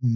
Wait.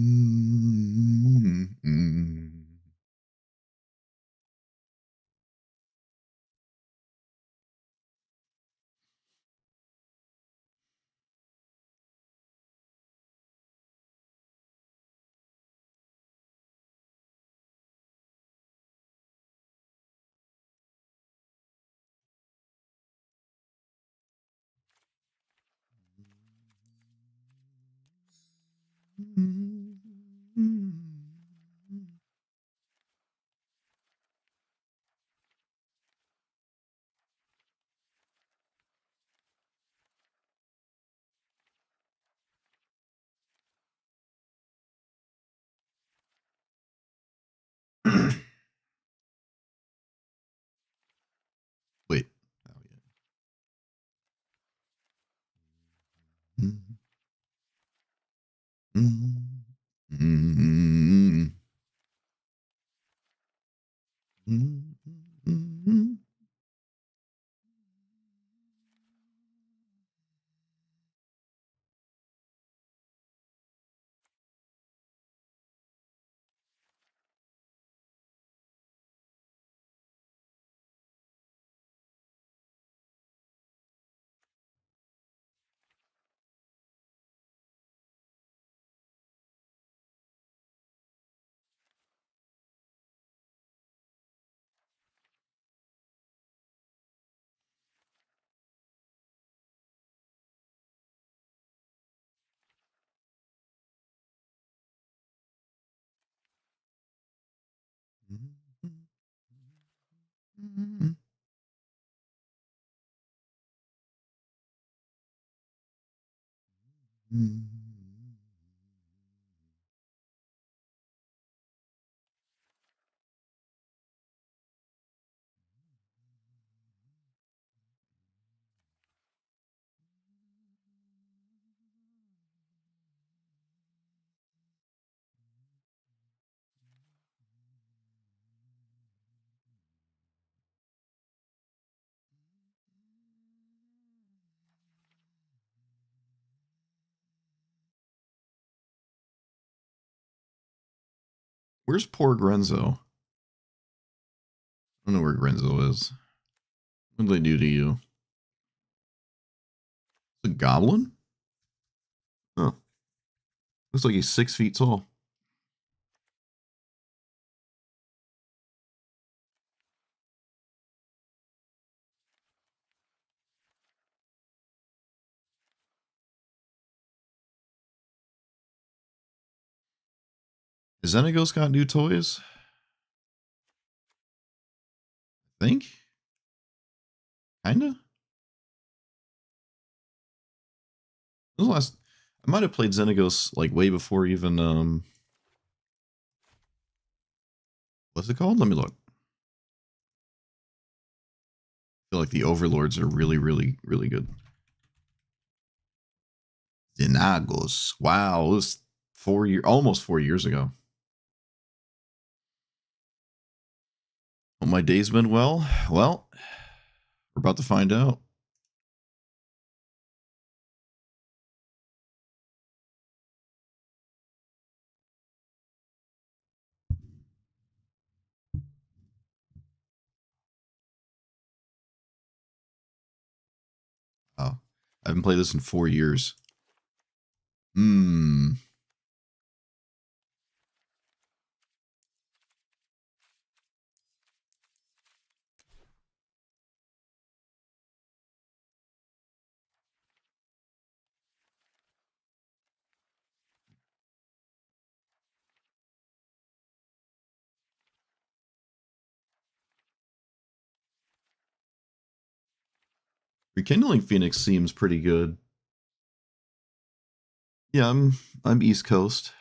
Oh, yeah. Where's poor Grenzo? I don't know where Grenzo is. What did they do to you? The goblin? Oh. Looks like he's 6 feet tall. Has Xenagos got new toys? I think. Kinda. When was the last? I might have played Xenagos like way before even what's it called? Let me look. I feel like the overlords are really, really, really good. Xenagos. Wow, it was almost 4 years ago. Well, my day's been well. Well, we're about to find out. Oh, I haven't played this in 4 years. Hmm. Rekindling Phoenix seems pretty good. Yeah, I'm East Coast.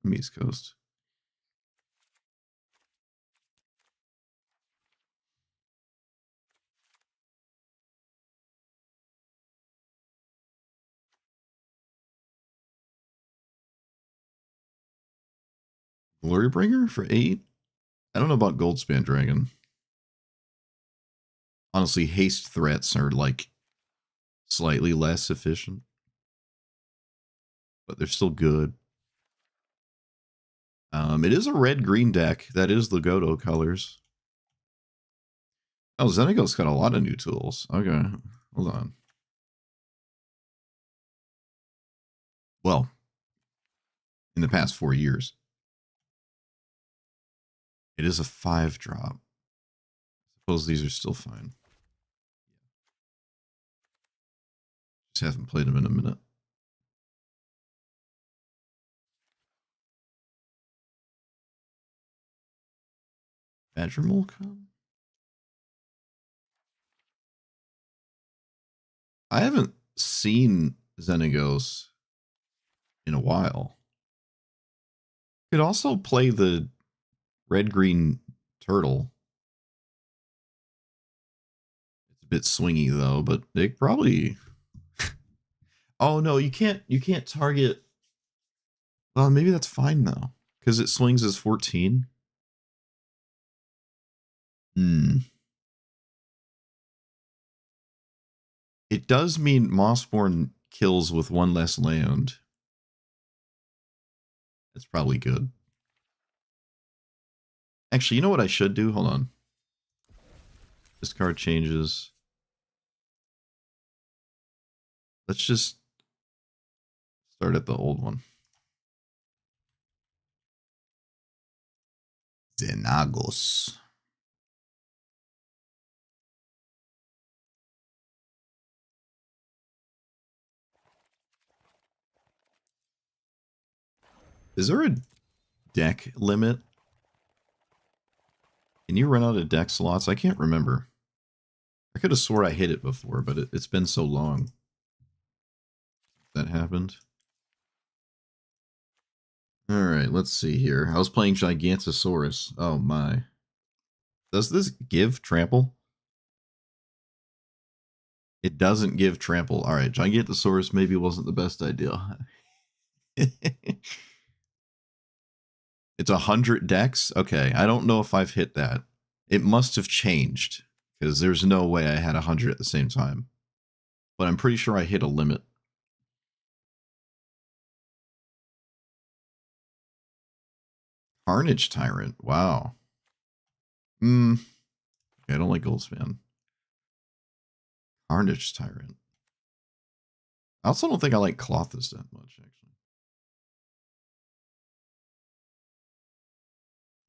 I'm East Coast. Glorybringer for 8? I don't know about Goldspan Dragon. Honestly, haste threats are like slightly less efficient, but they're still good. It is a red-green deck. That is the Godo colors. Oh, Xenagos got a lot of new tools. Okay, hold on. Well, in the past 4 years. It is a 5-drop. Suppose these are still fine. Just haven't played them in a minute. Badgermole come? I haven't seen Xenagos in a while. Could also play the red-green turtle. It's a bit swingy though, but they probably. Oh no, you can't target. Well, maybe that's fine though, because it swings as 14. It does mean Mossborn kills with 1 less land. That's probably good. Actually, you know what I should do? Hold on. This card changes. Let's just start at the old one. Xenagos. Is there a deck limit? Can you run out of deck slots? I can't remember. I could have swore I hit it before, but it's been so long that happened. Alright, let's see here. I was playing Gigantosaurus. Oh my. Does this give trample? It doesn't give trample. Alright, Gigantosaurus maybe wasn't the best idea. It's 100 decks? Okay, I don't know if I've hit that. It must have changed, because there's no way I had 100 at the same time. But I'm pretty sure I hit a limit. Carnage Tyrant. Wow. Okay, I don't like Goldspan. Carnage Tyrant. I also don't think I like Clothis that much, actually.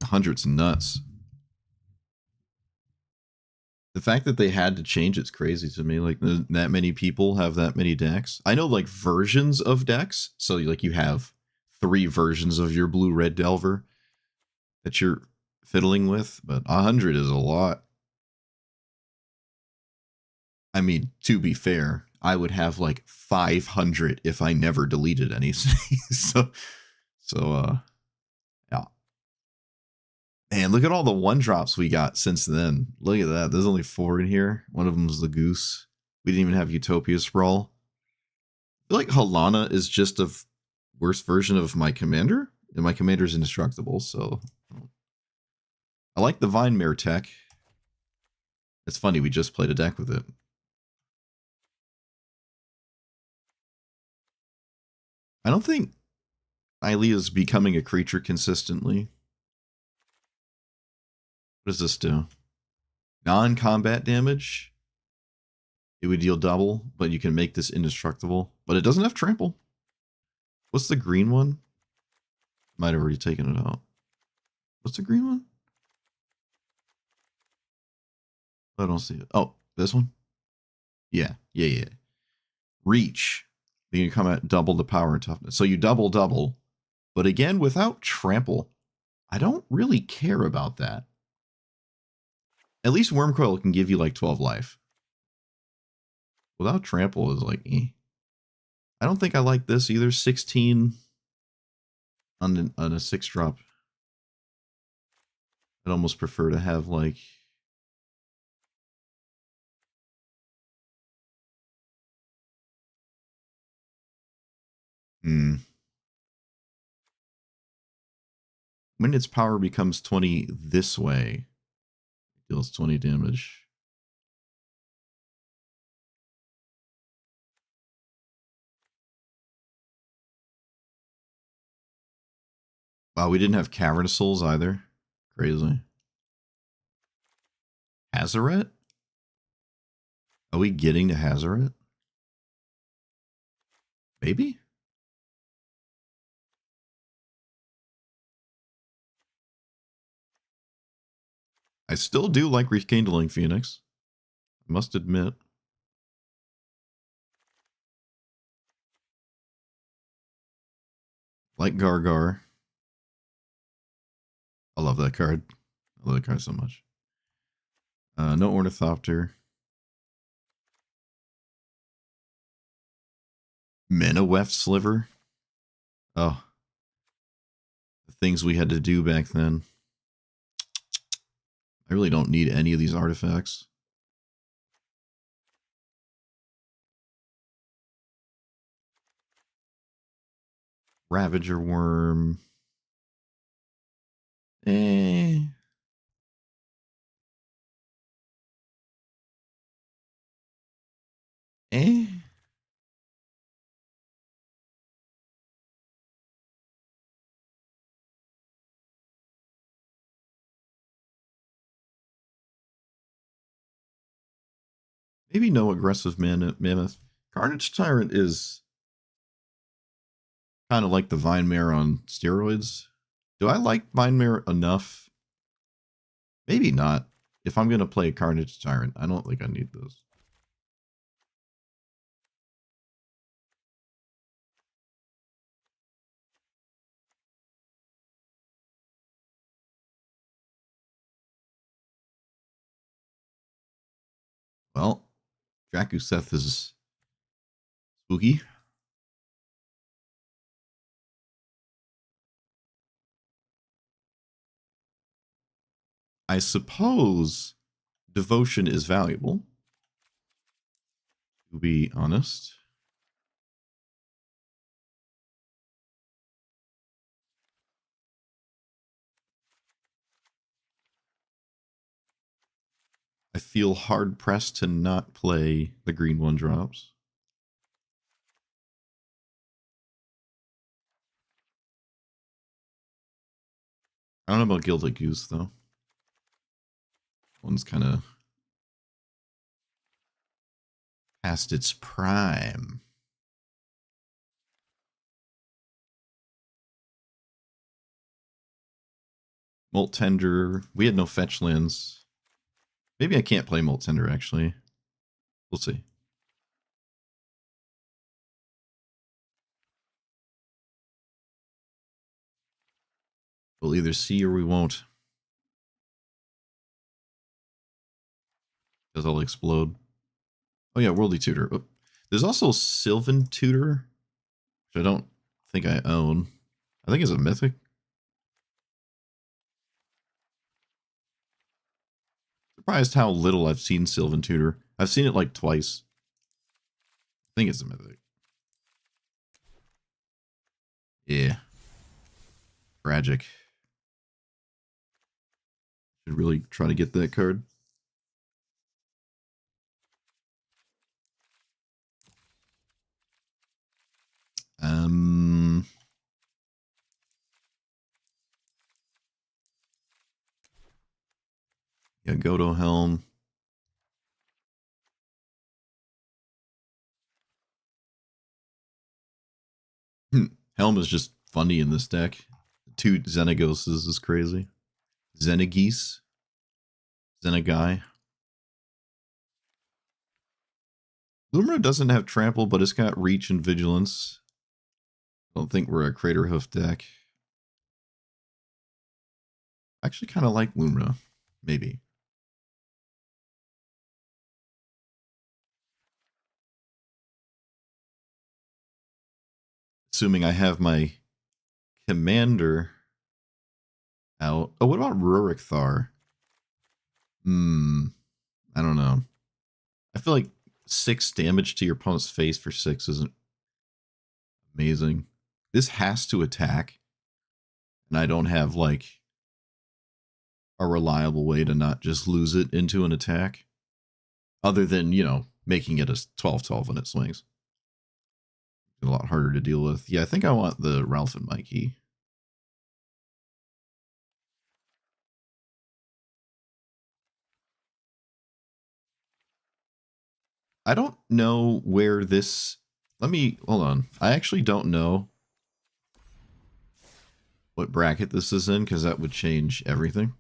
100's nuts. The fact that they had to change it's crazy to me. Like, that many people have that many decks. I know, like, versions of decks. So, like, you have 3 versions of your blue-red Delver that you're fiddling with, but 100 is a lot. I mean, to be fair, I would have like 500 if I never deleted any. so, yeah. Man, look at all the 1-drops we got since then. Look at that. There's only 4 in here. One of them's the Goose. We didn't even have Utopia Sprawl. I feel like Halana is just a worse version of my commander, and my commander's indestructible, so I like the Vine Mare tech. It's funny, we just played a deck with it. I don't think Ilea's becoming a creature consistently. What does this do? Non-combat damage. It would deal double, but you can make this indestructible. But it doesn't have trample. What's the green one? Might have already taken it out. What's the green one? I don't see it. Oh, this one? Yeah. Reach. You can come at double the power and toughness. So you double, but again, without trample. I don't really care about that. At least Wormcoil can give you like 12 life. Without trample is like, eh. I don't think I like this either. 16 on a 6-drop. I'd almost prefer to have like... When its power becomes 20 this way, it deals 20 damage. Oh, we didn't have Cavernous Souls either. Crazy. Hazaret? Are we getting to Hazaret? Maybe? I still do like Rekindling Phoenix. I must admit. Like Gargar. I love that card. I love that card so much. No Ornithopter. Menaweft Sliver. Oh. The things we had to do back then. I really don't need any of these artifacts. Ravager Worm. Eh. Eh. Maybe no aggressive mammoth. Carnage Tyrant is kind of like the Vine Mare on steroids. Do I like Vine Mare enough? Maybe not. If I'm going to play Carnage Tyrant, I don't think I need this. Well, Drakuseth is spooky. I suppose devotion is valuable, to be honest. I feel hard pressed to not play the green 1-drops. I don't know about Gilded Goose, though. One's kind of past its prime. Molt Tender. We had no fetch lands. Maybe I can't play Molt Tender, actually. We'll see. We'll either see or we won't. Because I'll explode. Oh yeah, Worldly Tutor. Oh. There's also Sylvan Tutor, which I don't think I own. I think it's a mythic. Surprised how little I've seen Sylvan Tutor. I've seen it like twice. I think it's a mythic. Yeah. Tragic. Should really try to get that card. Yeah, Godo Helm. Helm is just funny in this deck. 2 Xenagoses is crazy. Xenagis. Xenagai. Lumra doesn't have trample, but it's got reach and vigilance. I don't think we're a Crater Hoof deck. I actually kind of like Lumra. Maybe. Assuming I have my commander out. Oh, what about Rurik Thar? I don't know. I feel like 6 damage to your opponent's face for 6 isn't amazing. This has to attack. And I don't have, like, a reliable way to not just lose it into an attack. Other than, you know, making it a 12-12 when it swings. A lot harder to deal with. Yeah, I think I want the Ralph and Mikey. I don't know where this... Let me... Hold on. I actually don't know what bracket this is in, because that would change everything.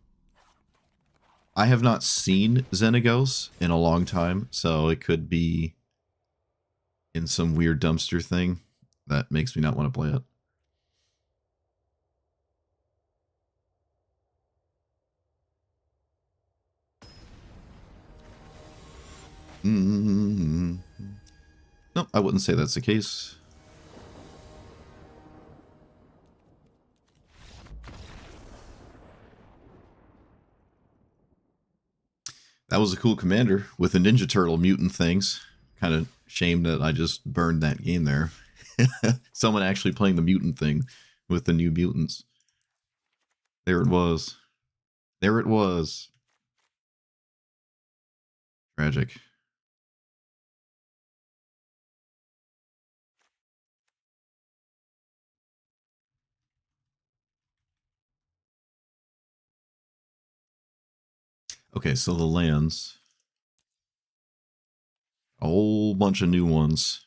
I have not seen Xenagos in a long time, so it could be in some weird dumpster thing that makes me not want to play it. Mm-hmm. No, I wouldn't say that's the case. That was a cool commander with the Ninja Turtle mutant things. Kind of shame that I just burned that game there. Someone actually playing the mutant thing with the new mutants. There it was. There it was. Tragic. Okay, so the lands. A whole bunch of new ones.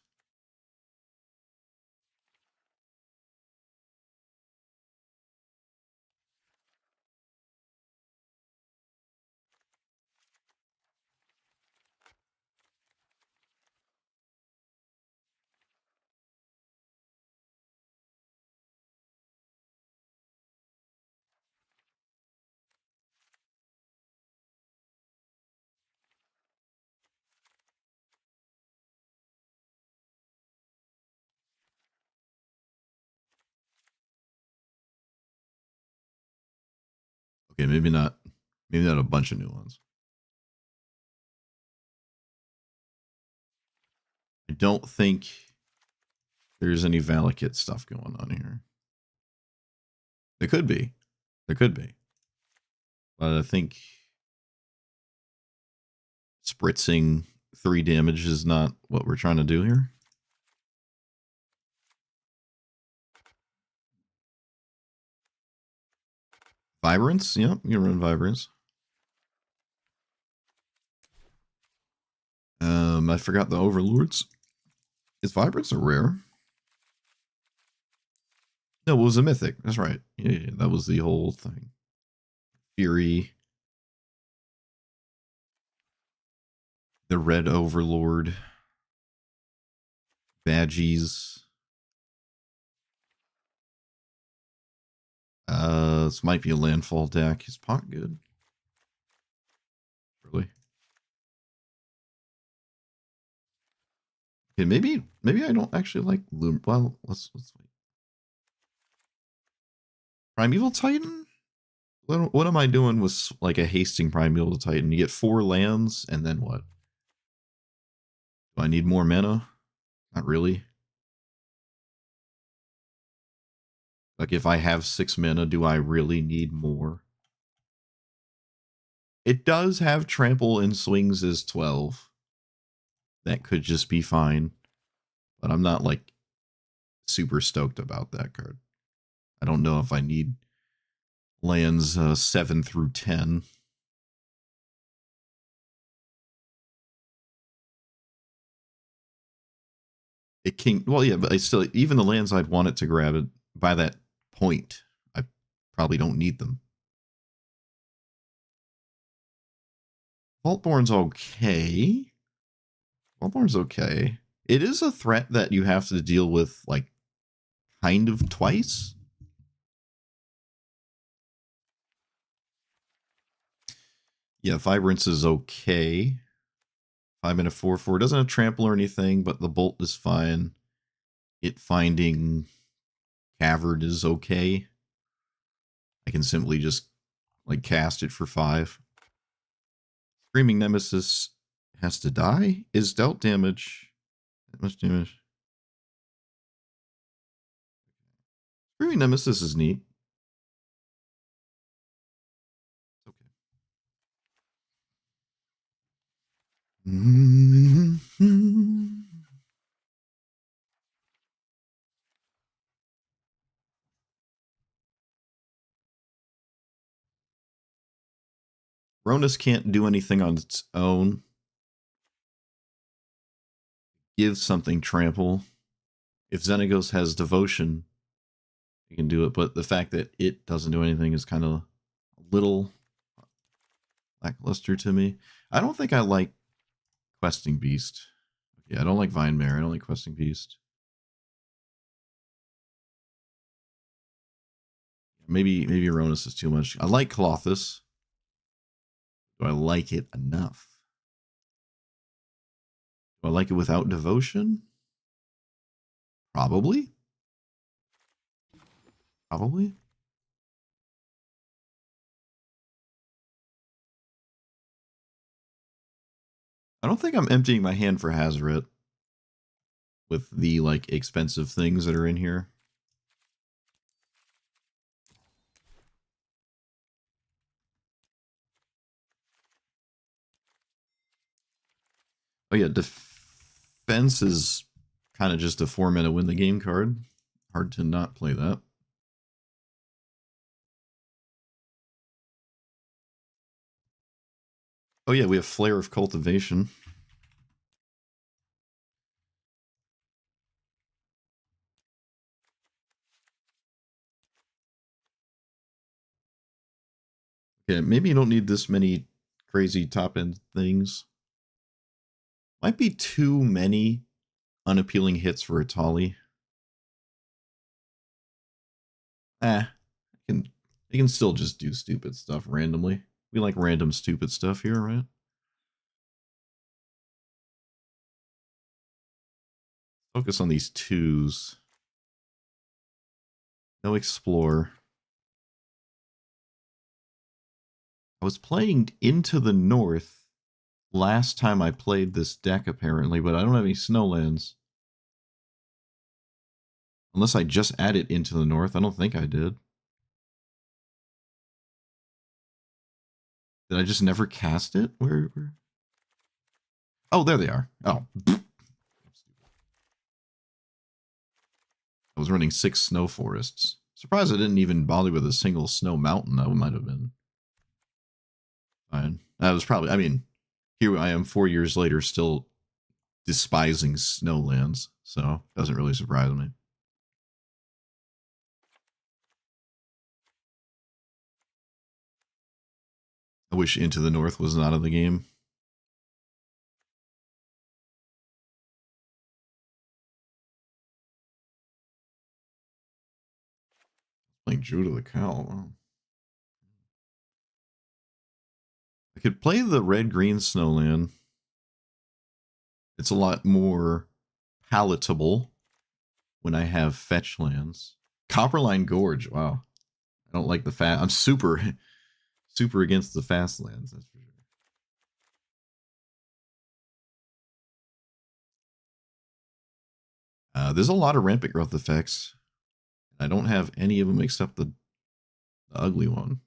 Okay, maybe not. Maybe not a bunch of new ones. I don't think there's any Valakut stuff going on here. There could be. There could be. But I think spritzing 3 damage is not what we're trying to do here. Vibrance? Yep, you can run Vibrance. I forgot the Overlords. Is Vibrance a rare? No, it was a mythic. That's right. Yeah, that was the whole thing. Fury. The Red Overlord. Badgies. This might be a landfall deck. Is Pot good? Really? Okay, maybe I don't actually like Loom. Well, let's wait. Primeval Titan? What am I doing with like a hasting Primeval Titan? You get 4 lands, and then what? Do I need more mana? Not really. Like if I have 6 mana, do I really need more? It does have trample and swings as 12. That could just be fine. But I'm not like super stoked about that card. I don't know if I need lands 7 through 10. It can, well, yeah, but I still, even the lands I'd want it to grab it by that point, I probably don't need them. Vaultborn's okay. Vaultborn's okay. It is a threat that you have to deal with, like, kind of twice. Yeah, Vibrance is okay. 5 and a 4/4. It doesn't have trample or anything, but the bolt is fine. It finding Cavern is okay. I can simply just like cast it for 5. Screaming Nemesis has to die? Is dealt damage. That much damage. Screaming Nemesis is neat. Okay. Ronus can't do anything on its own. give something trample. If Xenagos has devotion, you can do it, but the fact that it doesn't do anything is kind of a little lackluster to me. I don't think I like Questing Beast. Yeah, I don't like Vine Mare. I don't like Questing Beast. Maybe Aronis is too much. I like Colossus. Do I like it enough? Do I like it without devotion? Probably. Probably. I don't think I'm emptying my hand for Hazoret with the like expensive things that are in here. Oh yeah, defense is kind of just a 4-mana win the game card. Hard to not play that. Oh yeah, we have Flare of Cultivation. Yeah, maybe you don't need this many crazy top end things. Might be too many unappealing hits for a Tolly. You can still just do stupid stuff randomly. We like random stupid stuff here, right? Focus on these twos. No Explore. I was playing Into the North last time I played this deck, apparently, but I don't have any Snowlands. Unless I just added Into the North. I don't think I did. Did I just never cast it? Where? Oh, there they are. Oh. I was running 6 Snow Forests. Surprised I didn't even bother with a single Snow Mountain. That might have been fine. That was probably, I mean, here I am 4 years later still despising Snowlands, so it doesn't really surprise me. I wish Into the North was not in the game. Playing Drew to the Cow. Wow. I could play the red-green Snowland. It's a lot more palatable when I have fetch lands. Copperline Gorge, wow. I don't like the fast. I'm super against the fast lands, that's for sure. There's a lot of rampant growth effects. I don't have any of them except the ugly one.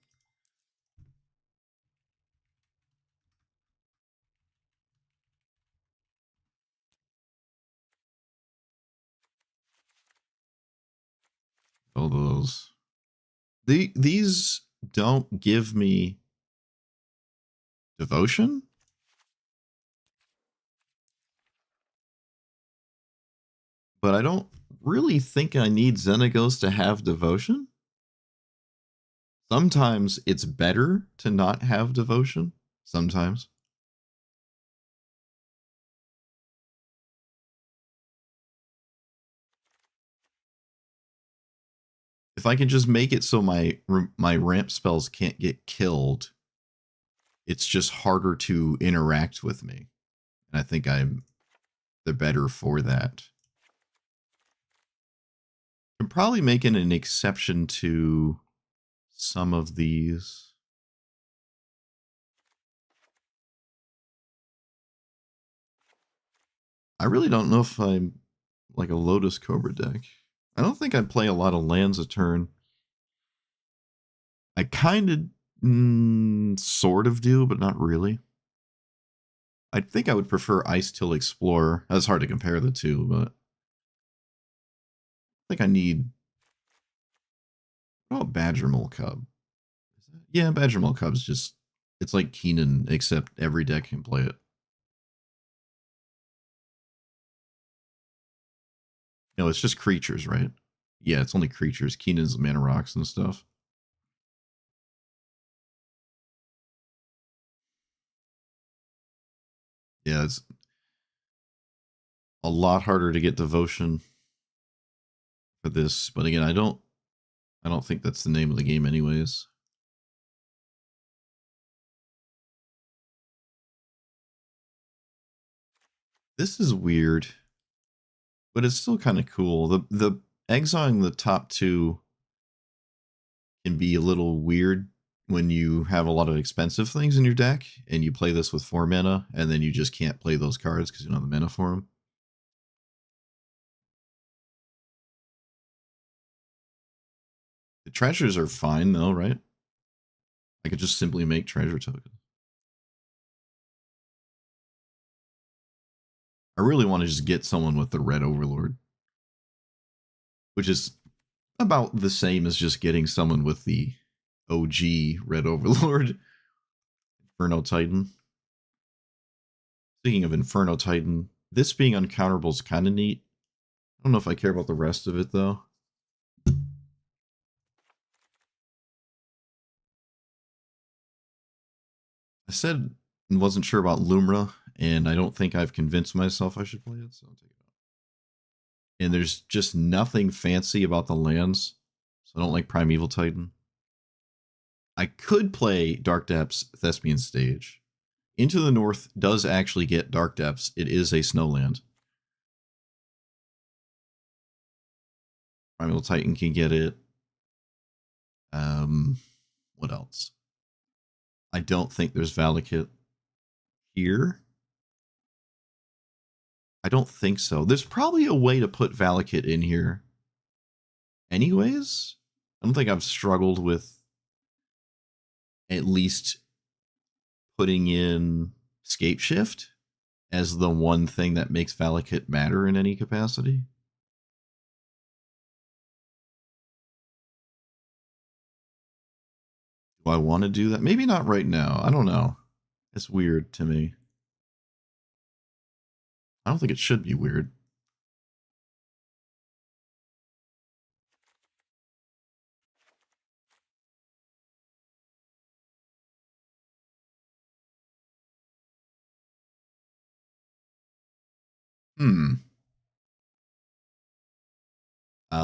All those. These don't give me devotion. But I don't really think I need Xenagos to have devotion. Sometimes it's better to not have devotion. Sometimes. If I can just make it so my ramp spells can't get killed, it's just harder to interact with me. And I think I'm the better for that. I'm probably making an exception to some of these. I really don't know if I'm like a Lotus Cobra deck. I don't think I'd play a lot of lands a turn. I kind of sort of do, but not really. I think I would prefer Ice Till Explorer. That's hard to compare the two, but I think I need. Oh, Badger Mole Cub. Yeah, Badger Mole Cub's just. It's like Keenan, except every deck can play it. No, it's just creatures, right? Yeah, it's only creatures. Keenan's mana rocks and stuff. Yeah, it's a lot harder to get devotion for this, but again, I don't think that's the name of the game anyways. This is weird, but it's still kind of cool. The exiling the top two can be a little weird when you have a lot of expensive things in your deck and you play this with 4 mana and then you just can't play those cards because you don't have the mana for them. The treasures are fine though, right? I could just simply make treasure tokens. I really want to just get someone with the red overlord, which is about the same as just getting someone with the OG red overlord. Inferno Titan. Speaking of Inferno Titan, this being uncounterable is kind of neat. I don't know if I care about the rest of it though. I said I wasn't sure about Lumra, and I don't think I've convinced myself I should play it, so I'll take it out. And there's just nothing fancy about the lands, so I don't like Primeval Titan. I could play Dark Depths Thespian Stage. Into the North does actually get Dark Depths. It is a snowland. Primeval Titan can get it. What else? I don't think there's Valakut here. I don't think so. There's probably a way to put Valakut in here. Anyways, I don't think I've struggled with at least putting in Scape Shift as the one thing that makes Valakut matter in any capacity. Do I want to do that? Maybe not right now. I don't know. It's weird to me. I don't think it should be weird.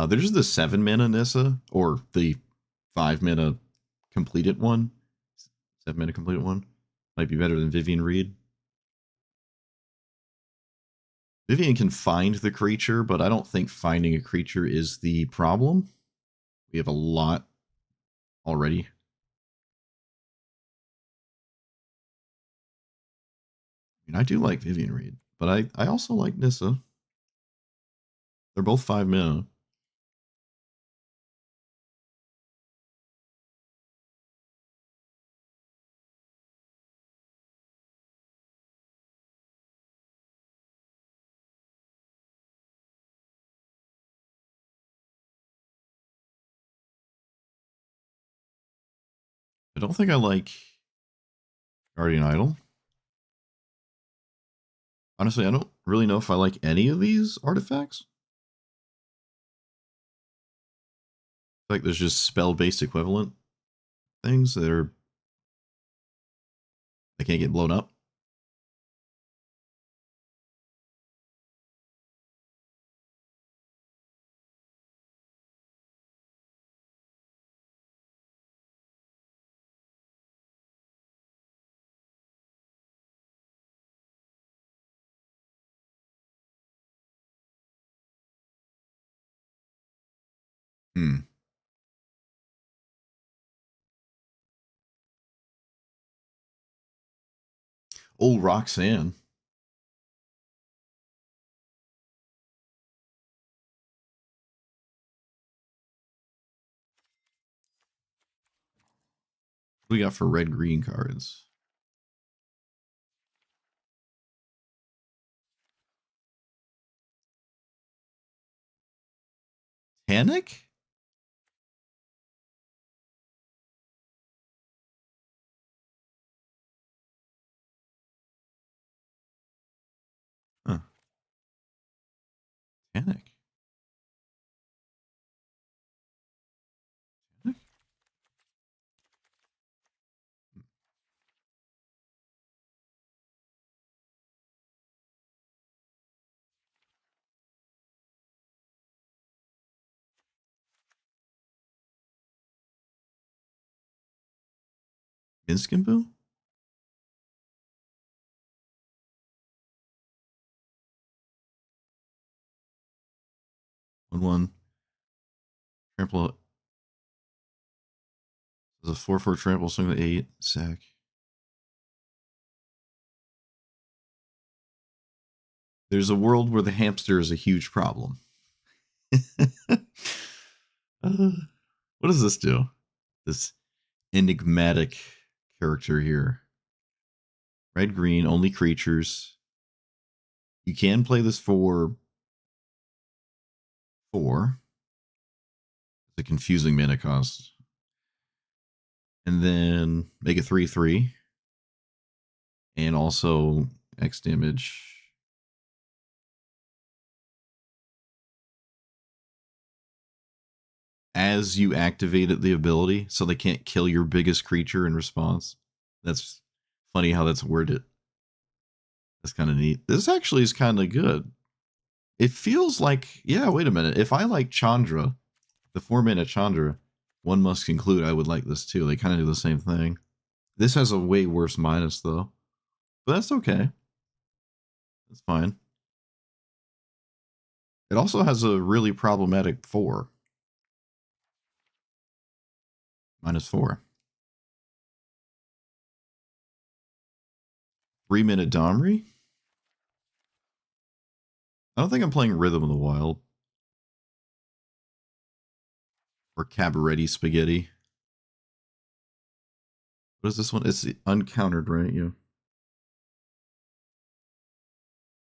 There's the 7 mana Nissa, or the 5 mana completed one. 7 mana completed one. Might be better than Vivian Reed. Vivian can find the creature, but I don't think finding a creature is the problem. We have a lot already. I mean, I do like Vivian Reed, but I also like Nissa. They're both 5 mana. I don't think I like Guardian Idol. Honestly, I don't really know if I like any of these artifacts. Like there's just spell-based equivalent things that are they can't get blown up. Hmm. Oh, Roxanne. What do we got for red green cards? Tanic? Huh. Tanic. Inskinbu? 1/1. Trample. There's a 4/4 trample, swing the 8. Sack. There's a world where the hamster is a huge problem. What does this do? This enigmatic character here. Red, green, only creatures. You can play this for 4. It's a confusing mana cost. And then make it 3/3. And also X damage. As you activated the ability, so they can't kill your biggest creature in response. That's funny how that's worded. That's kind of neat. This actually is kind of good. It feels like, yeah, wait a minute. If I like Chandra, the 4-mana Chandra, one must conclude I would like this too. They kind of do the same thing. This has a way worse minus though. But that's okay. That's fine. It also has a really problematic 4. -4. 3-mana Domri? I don't think I'm playing Rhythm of the Wild. Or Cabaretti Spaghetti. What is this one? It's uncountered, right? Yeah.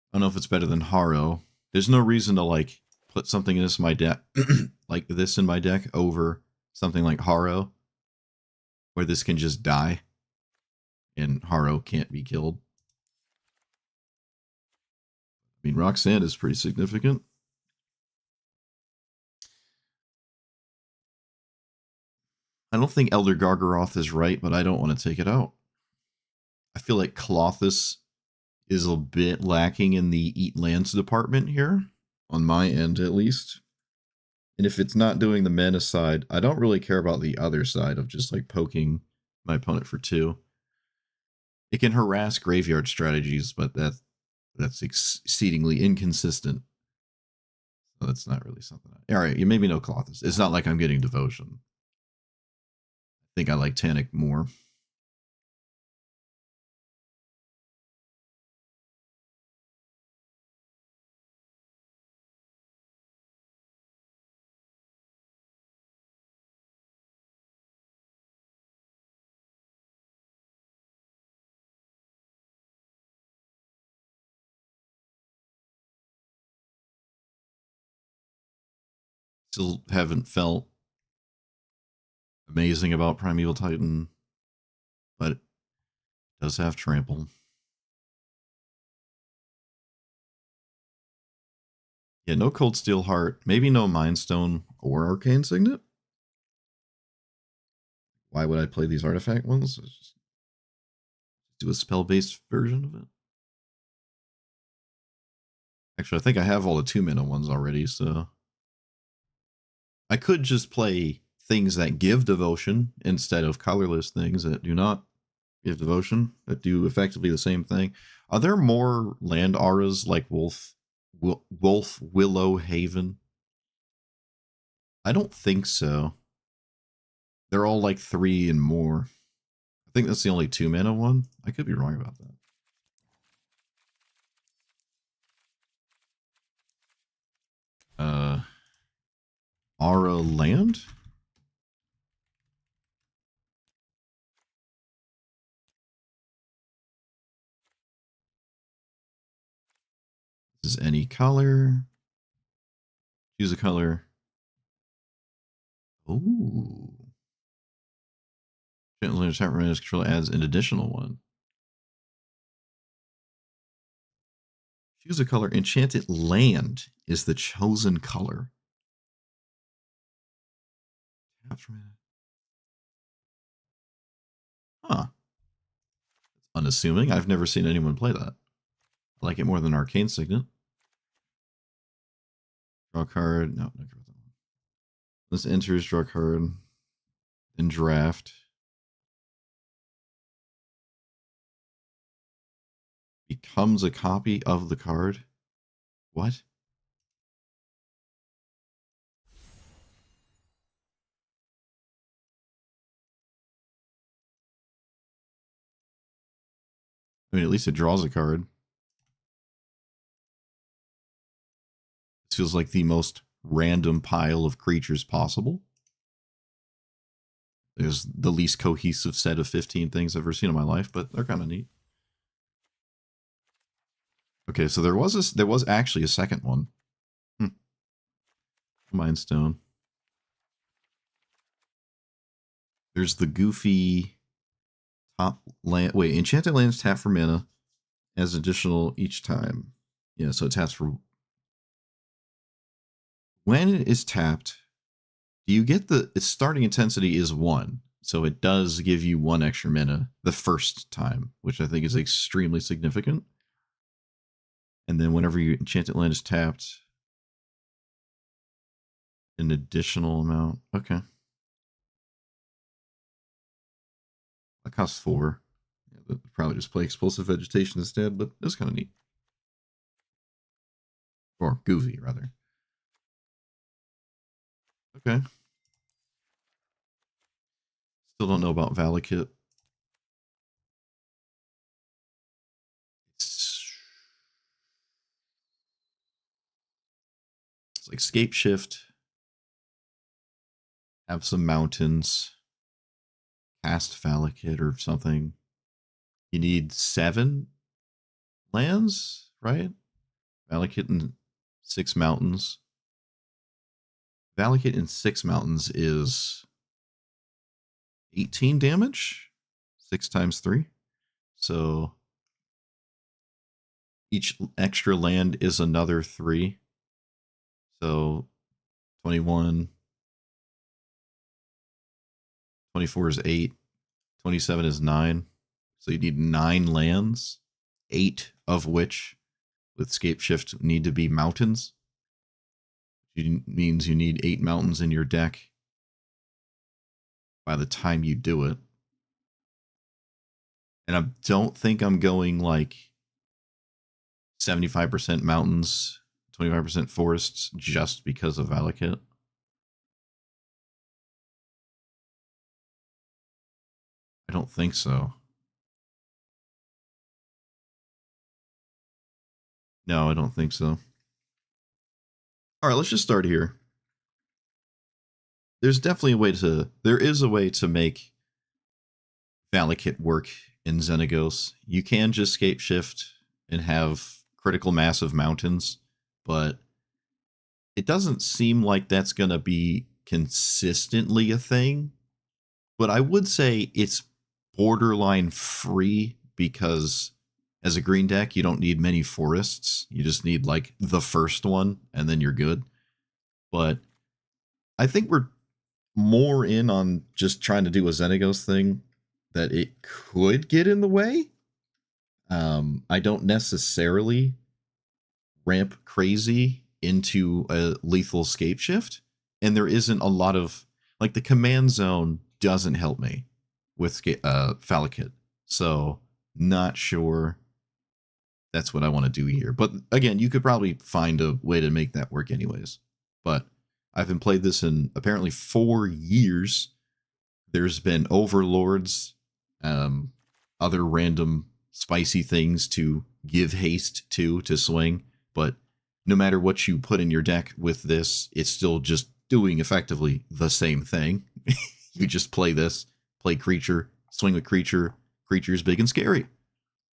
I don't know if it's better than Haro. There's no reason to like put something in this my deck like this in my deck over something like Haro, where this can just die and Haro can't be killed. I mean, Roxanne is pretty significant. I don't think Elder Gargaroth is right, but I don't want to take it out. I feel like Colossus is a bit lacking in the eat lands department here, on my end at least. And if it's not doing the mana side, I don't really care about the other side of just like poking my opponent for 2. It can harass graveyard strategies, but that's exceedingly inconsistent. So that's not really something. All right, you made me know Colossus. It's not like I'm getting Devotion. I think I like Tanic more. Still haven't felt amazing about Primeval Titan, but it does have Trample. Yeah, no Cold Steel Heart, maybe no Mind Stone or Arcane Signet. Why would I play these artifact ones? Just do a spell-based version of it. Actually, I think I have all the 2-mana ones already, so I could just play things that give devotion instead of colorless things that do not give devotion, that do effectively the same thing. Are there more land auras like Wolf, Willow Haven? I don't think so. They're all like 3 and more. I think that's the only 2-mana one. I could be wrong about that. Aura Land? This is any color. Choose a color. Ooh. Enchanted Land Man's control adds an additional one. Choose a color. Enchanted Land is the chosen color. Huh. Unassuming. I've never seen anyone play that. I like it more than Arcane Signet. Draw a card. No, no. This enters, draw a card, then draft. Becomes a copy of the card. What? I mean, at least it draws a card. This feels like the most random pile of creatures possible. There's the least cohesive set of 15 things I've ever seen in my life, but they're kind of neat. Okay, so there was actually a second one. Mind Stone. There's the goofy top land. Wait, enchanted lands tap for mana as additional each time. Yeah, so it taps for. When it is tapped, do you get its starting intensity is 1. So it does give you 1 extra mana the first time, which I think is extremely significant. And then whenever your enchanted land is tapped, an additional amount. Okay. That costs 4. Yeah, probably just play explosive vegetation instead, but it's kind of neat. Or goofy, rather. Okay. Still don't know about Valakut. It's like Scape Shift. Have some mountains. Cast Valakut or something. You need 7 lands, right? Valakut and 6 mountains. Valakut in 6 mountains is 18 damage. 6 times 3. So each extra land is another 3. So 21. 24 is 8. 27 is 9. So you need 9 lands, 8 of which with Scape Shift need to be mountains. It means you need 8 mountains in your deck by the time you do it. And I don't think I'm going like 75% mountains, 25% forests just because of Valakut. I don't think so. No, I don't think so. All right, let's just start here. There is a way to make Valakut work in Xenagos. You can just Scape Shift and have critical mass of mountains, but it doesn't seem like that's going to be consistently a thing. But I would say it's borderline free because as a green deck, you don't need many forests. You just need like the first one and then you're good. But I think we're more in on just trying to do a Xenagos thing that it could get in the way. I don't necessarily ramp crazy into a lethal Scape Shift, and there isn't a lot of like the command zone doesn't help me with Valakut, so not sure that's what I want to do here. But again, you could probably find a way to make that work anyways. But I've been played this in apparently 4 years. There's been overlords, other random spicy things to give haste to swing, but no matter what you put in your deck with this, it's still just doing effectively the same thing. You just play this, play creature, swing with creature, creature's big and scary.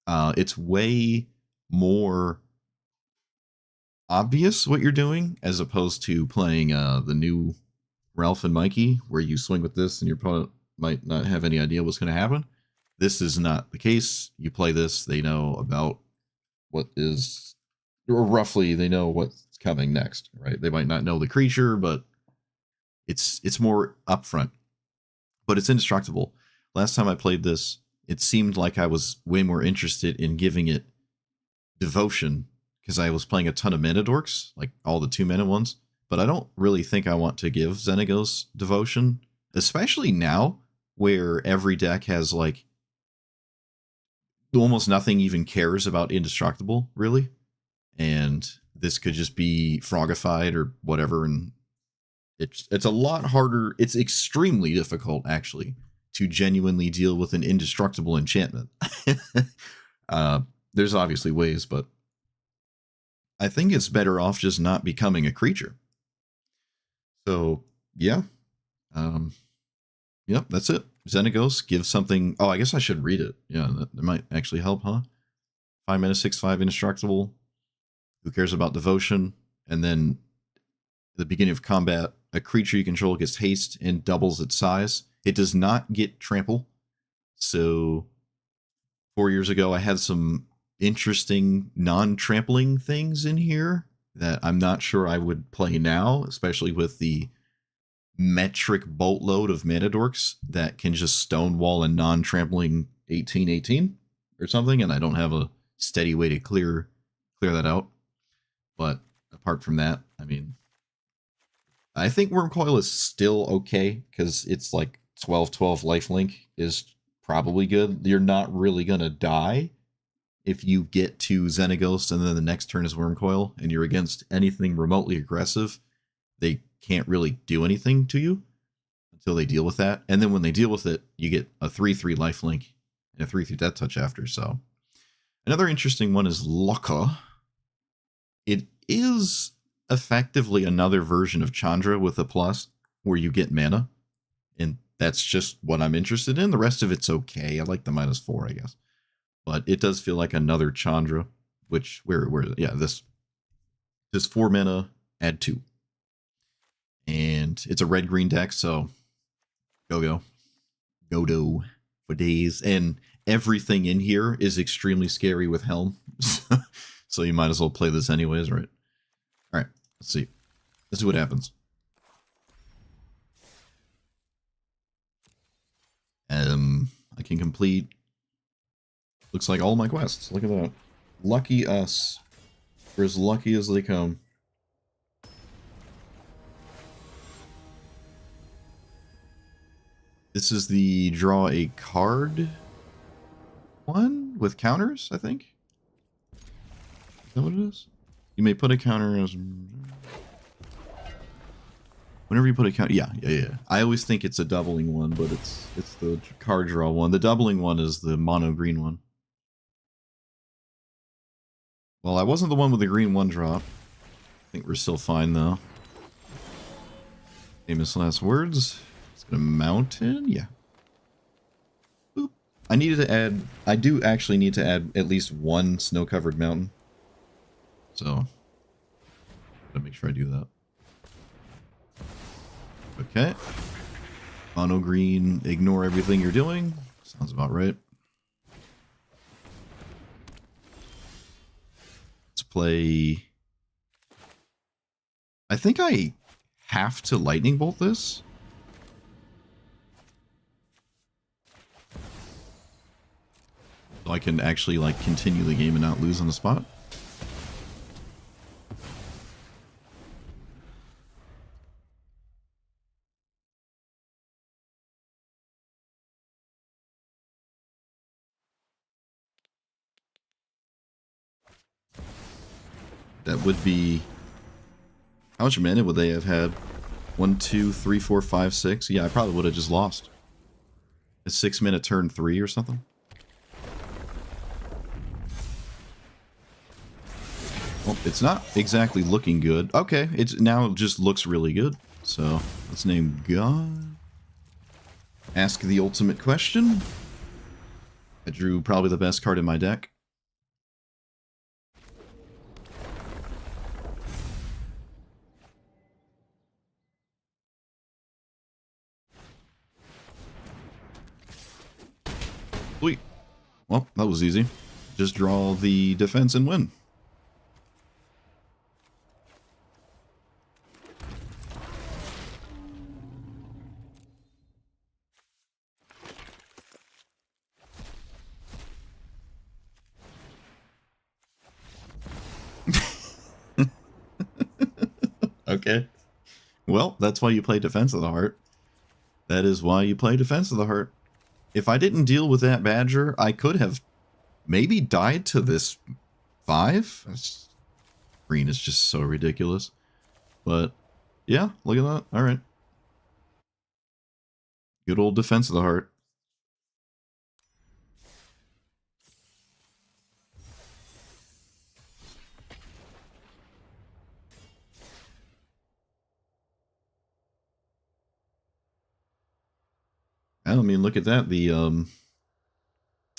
It's way more obvious what you're doing as opposed to playing the new Ralph and Mikey, where you swing with this and your opponent might not have any idea what's going to happen. This is not the case. You play this, they know about what is, or roughly they know what's coming next, right? They might not know the creature, but it's more upfront. But it's indestructible. Last time I played this, it seemed like I was way more interested in giving it devotion because I was playing a ton of mana dorks, like all the 2-mana ones. But I don't really think I want to give Xenagos devotion, especially now where every deck has like almost nothing even cares about indestructible, really. And this could just be frogified or whatever, and it's a lot harder. It's extremely difficult, actually, to genuinely deal with an indestructible enchantment. There's obviously ways, but I think it's better off just not becoming a creature. So, yeah. Yep, that's it. Xenagos gives something... Oh, I guess I should read it. Yeah, that might actually help, huh? 5 mana, 6/5 indestructible. Who cares about devotion? And then at the beginning of combat, a creature you control gets haste and doubles its size. It does not get trample. So 4 years ago, I had some interesting non-trampling things in here that I'm not sure I would play now, especially with the metric boatload of mana dorks that can just stonewall a non-trampling 18/18 or something, and I don't have a steady way to clear that out. But apart from that, I mean, I think Wormcoil is still okay because it's like 12/12 lifelink is probably good. You're not really gonna die if you get to Xenagos and then the next turn is Wormcoil and you're against anything remotely aggressive. They can't really do anything to you until they deal with that. And then when they deal with it, you get a 3/3 lifelink and a 3/3 death touch after. So another interesting one is Locka. It is effectively another version of Chandra with a plus where you get mana. And that's just what I'm interested in. The rest of it's okay. I like the -4, I guess. But it does feel like another Chandra, which, where yeah, this 4 mana, add 2. And it's a red-green deck, so go for days. And everything in here is extremely scary with Helm. So you might as well play this anyways, right? All right, let's see. Let's see what happens. I can complete, looks like all my quests. Look at that. Lucky us. We're as lucky as they come. This is the draw a card one with counters, I think. Is that what it is? You may put a counter as... Whenever you put a counter... Yeah. I always think it's a doubling one, but it's the card draw one. The doubling one is the mono green one. Well, I wasn't the one with the green one drop. I think we're still fine, though. Famous last words. It's gonna mountain, yeah. Boop. I needed to add... I do actually need to add at least one snow-covered mountain. So, gotta make sure I do that. Okay. Mono green, ignore everything you're doing. Sounds about right. Let's play... I think I have to lightning bolt this. So I can actually, like, continue the game and not lose on the spot. That would be... How much mana would they have had? 1, 2, 3, 4, 5, 6? Yeah, I probably would have just lost. A 6-minute turn 3 or something? Well, it's not exactly looking good. Okay, it's now it just looks really good. So, let's name God. Ask the ultimate question. I drew probably the best card in my deck. Sweet. Well, that was easy. Just draw the defense and win. Okay. Well, that's why you play Defense of the Heart. That is why you play Defense of the Heart. If I didn't deal with that Badger, I could have maybe died to this 5. Green is just so ridiculous. But yeah, look at that. All right. Good old Defense of the Heart. I mean, look at that. The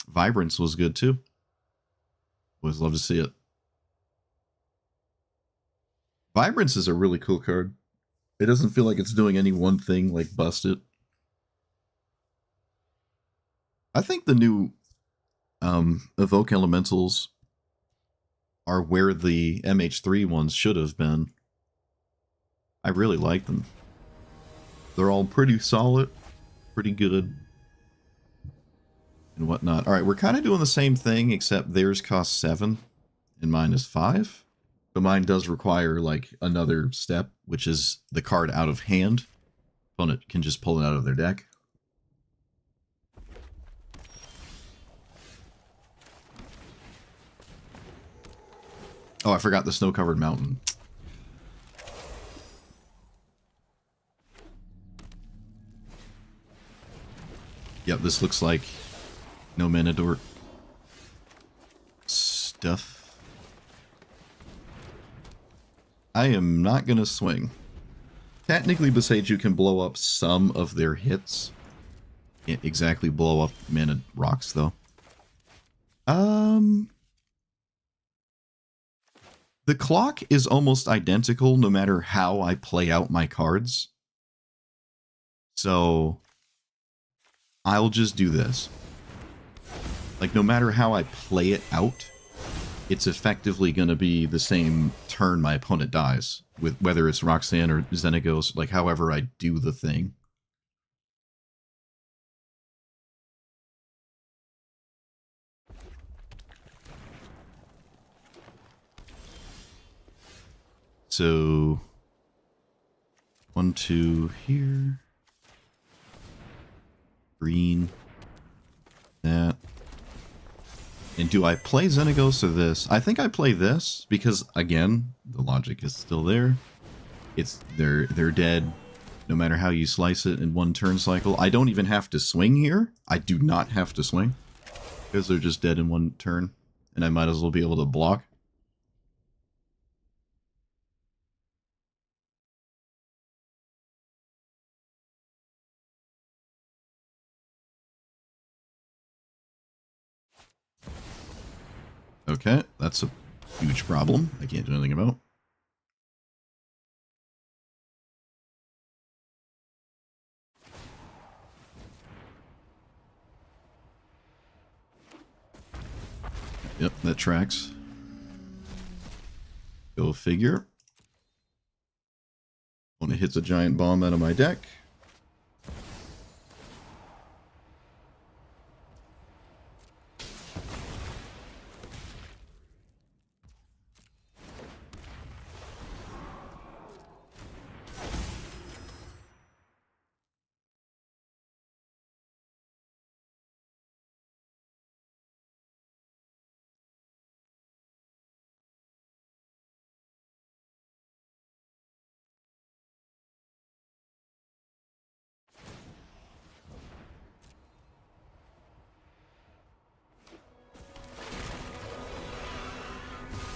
Vibrance was good too. Always love to see it. Vibrance is a really cool card. It doesn't feel like it's doing any one thing like bust it. I think the new Evoke Elementals are where the MH3 ones should have been. I really like them. They're all pretty solid, pretty good, and whatnot. All right, we're kind of doing the same thing, except theirs costs 7 and mine is 5. But mine does require like another step, which is the card out of hand. Opponent can just pull it out of their deck. Oh, I forgot the snow-covered mountain. Yep, this looks like no mana dork stuff. I am not going to swing. Technically, Beseiju can blow up some of their hits. Can't exactly blow up mana rocks, though. The clock is almost identical no matter how I play out my cards. So I'll just do this. Like, no matter how I play it out, it's effectively going to be the same turn my opponent dies, with whether it's Roxanne or Xenagos, like however I do the thing. So 1, 2 here. Green. That. And do I play Xenagos or this? I think I play this because, again, the logic is still there. They're dead no matter how you slice it in one turn cycle. I don't even have to swing here. I do not have to swing because they're just dead in one turn, and I might as well be able to block. Okay, that's a huge problem I can't do anything about. Yep, that tracks. Go figure. When it hits a giant bomb out of my deck.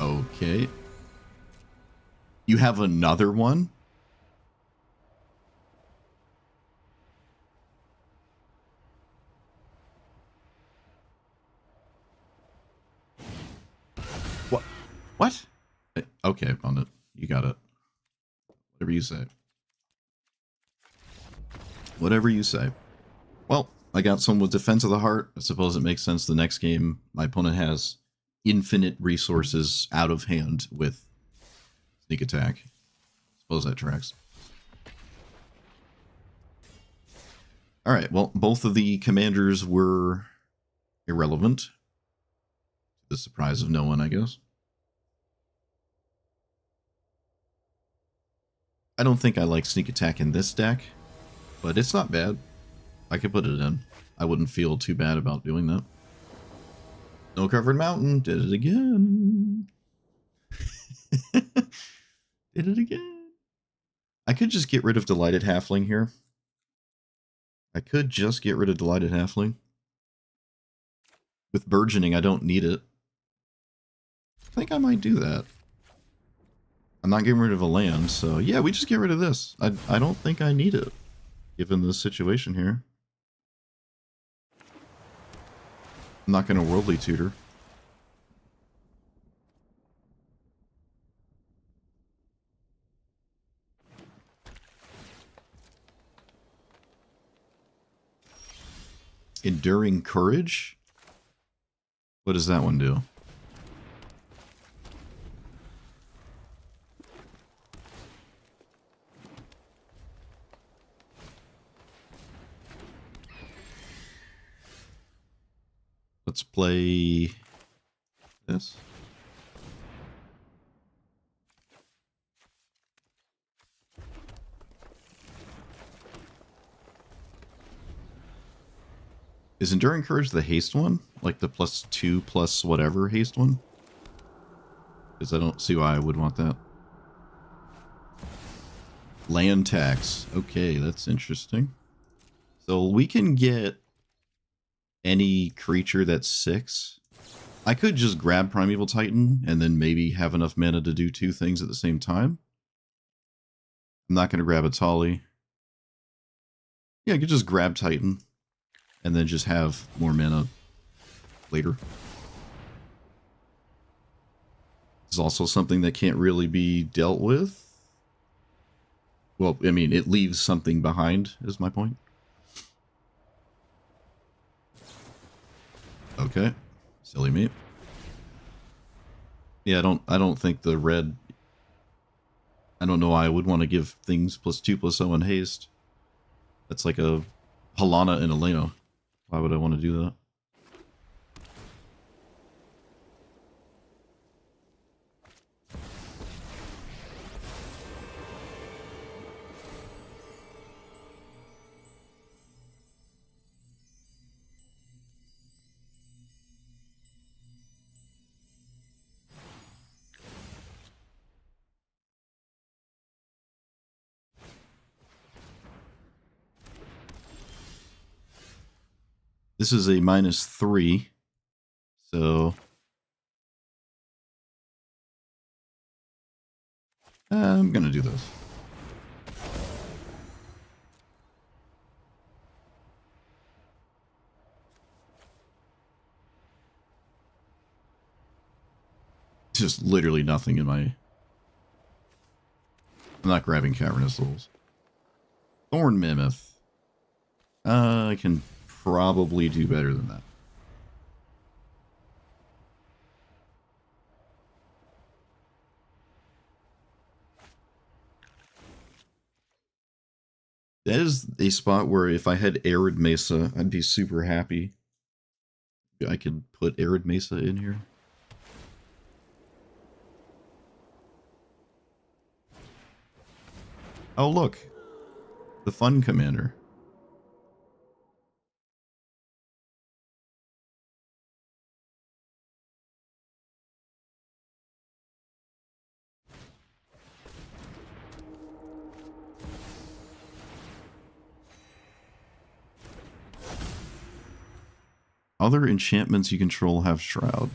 Okay. You have another one? What? What? Okay, on it. You got it. Whatever you say. Whatever you say. Well, I got some with Defense of the Heart. I suppose it makes sense the next game my opponent has infinite resources out of hand with Sneak Attack. Suppose that tracks. Alright, well, both of the commanders were irrelevant. To the surprise of no one, I guess. I don't think I like Sneak Attack in this deck, but it's not bad. I could put it in. I wouldn't feel too bad about doing that. Snow covered mountain. Did it again. Did it again. I could just get rid of Delighted Halfling here. I could just get rid of Delighted Halfling. With Burgeoning, I don't need it. I think I might do that. I'm not getting rid of a land, so yeah, we just get rid of this. I don't think I need it, given the situation here. I'm not going to Worldly Tutor. Enduring Courage? What does that one do? Let's play this. Is Enduring Courage the haste one? Like the +2 plus whatever haste one? Because I don't see why I would want that. Land tax. Okay, that's interesting. So we can get any creature that's 6. I could just grab Primeval Titan and then maybe have enough mana to do 2 things at the same time. I'm not going to grab a Tali. Yeah, I could just grab Titan and then just have more mana later. It's also something that can't really be dealt with. Well, I mean, it leaves something behind, is my point. Okay. Silly me. Yeah, I don't think the red... I don't know why I would want to give things +2/+0 and haste. That's like a Halana and Elena. Why would I want to do that? This is a -3, so I'm gonna do this. Just literally nothing in my... I'm not grabbing Cavernous Souls. Thorn Mammoth. I can probably do better than that. That is a spot where if I had Arid Mesa, I'd be super happy. I could put Arid Mesa in here. Oh, look. The Fun Commander. Other enchantments you control have Shroud.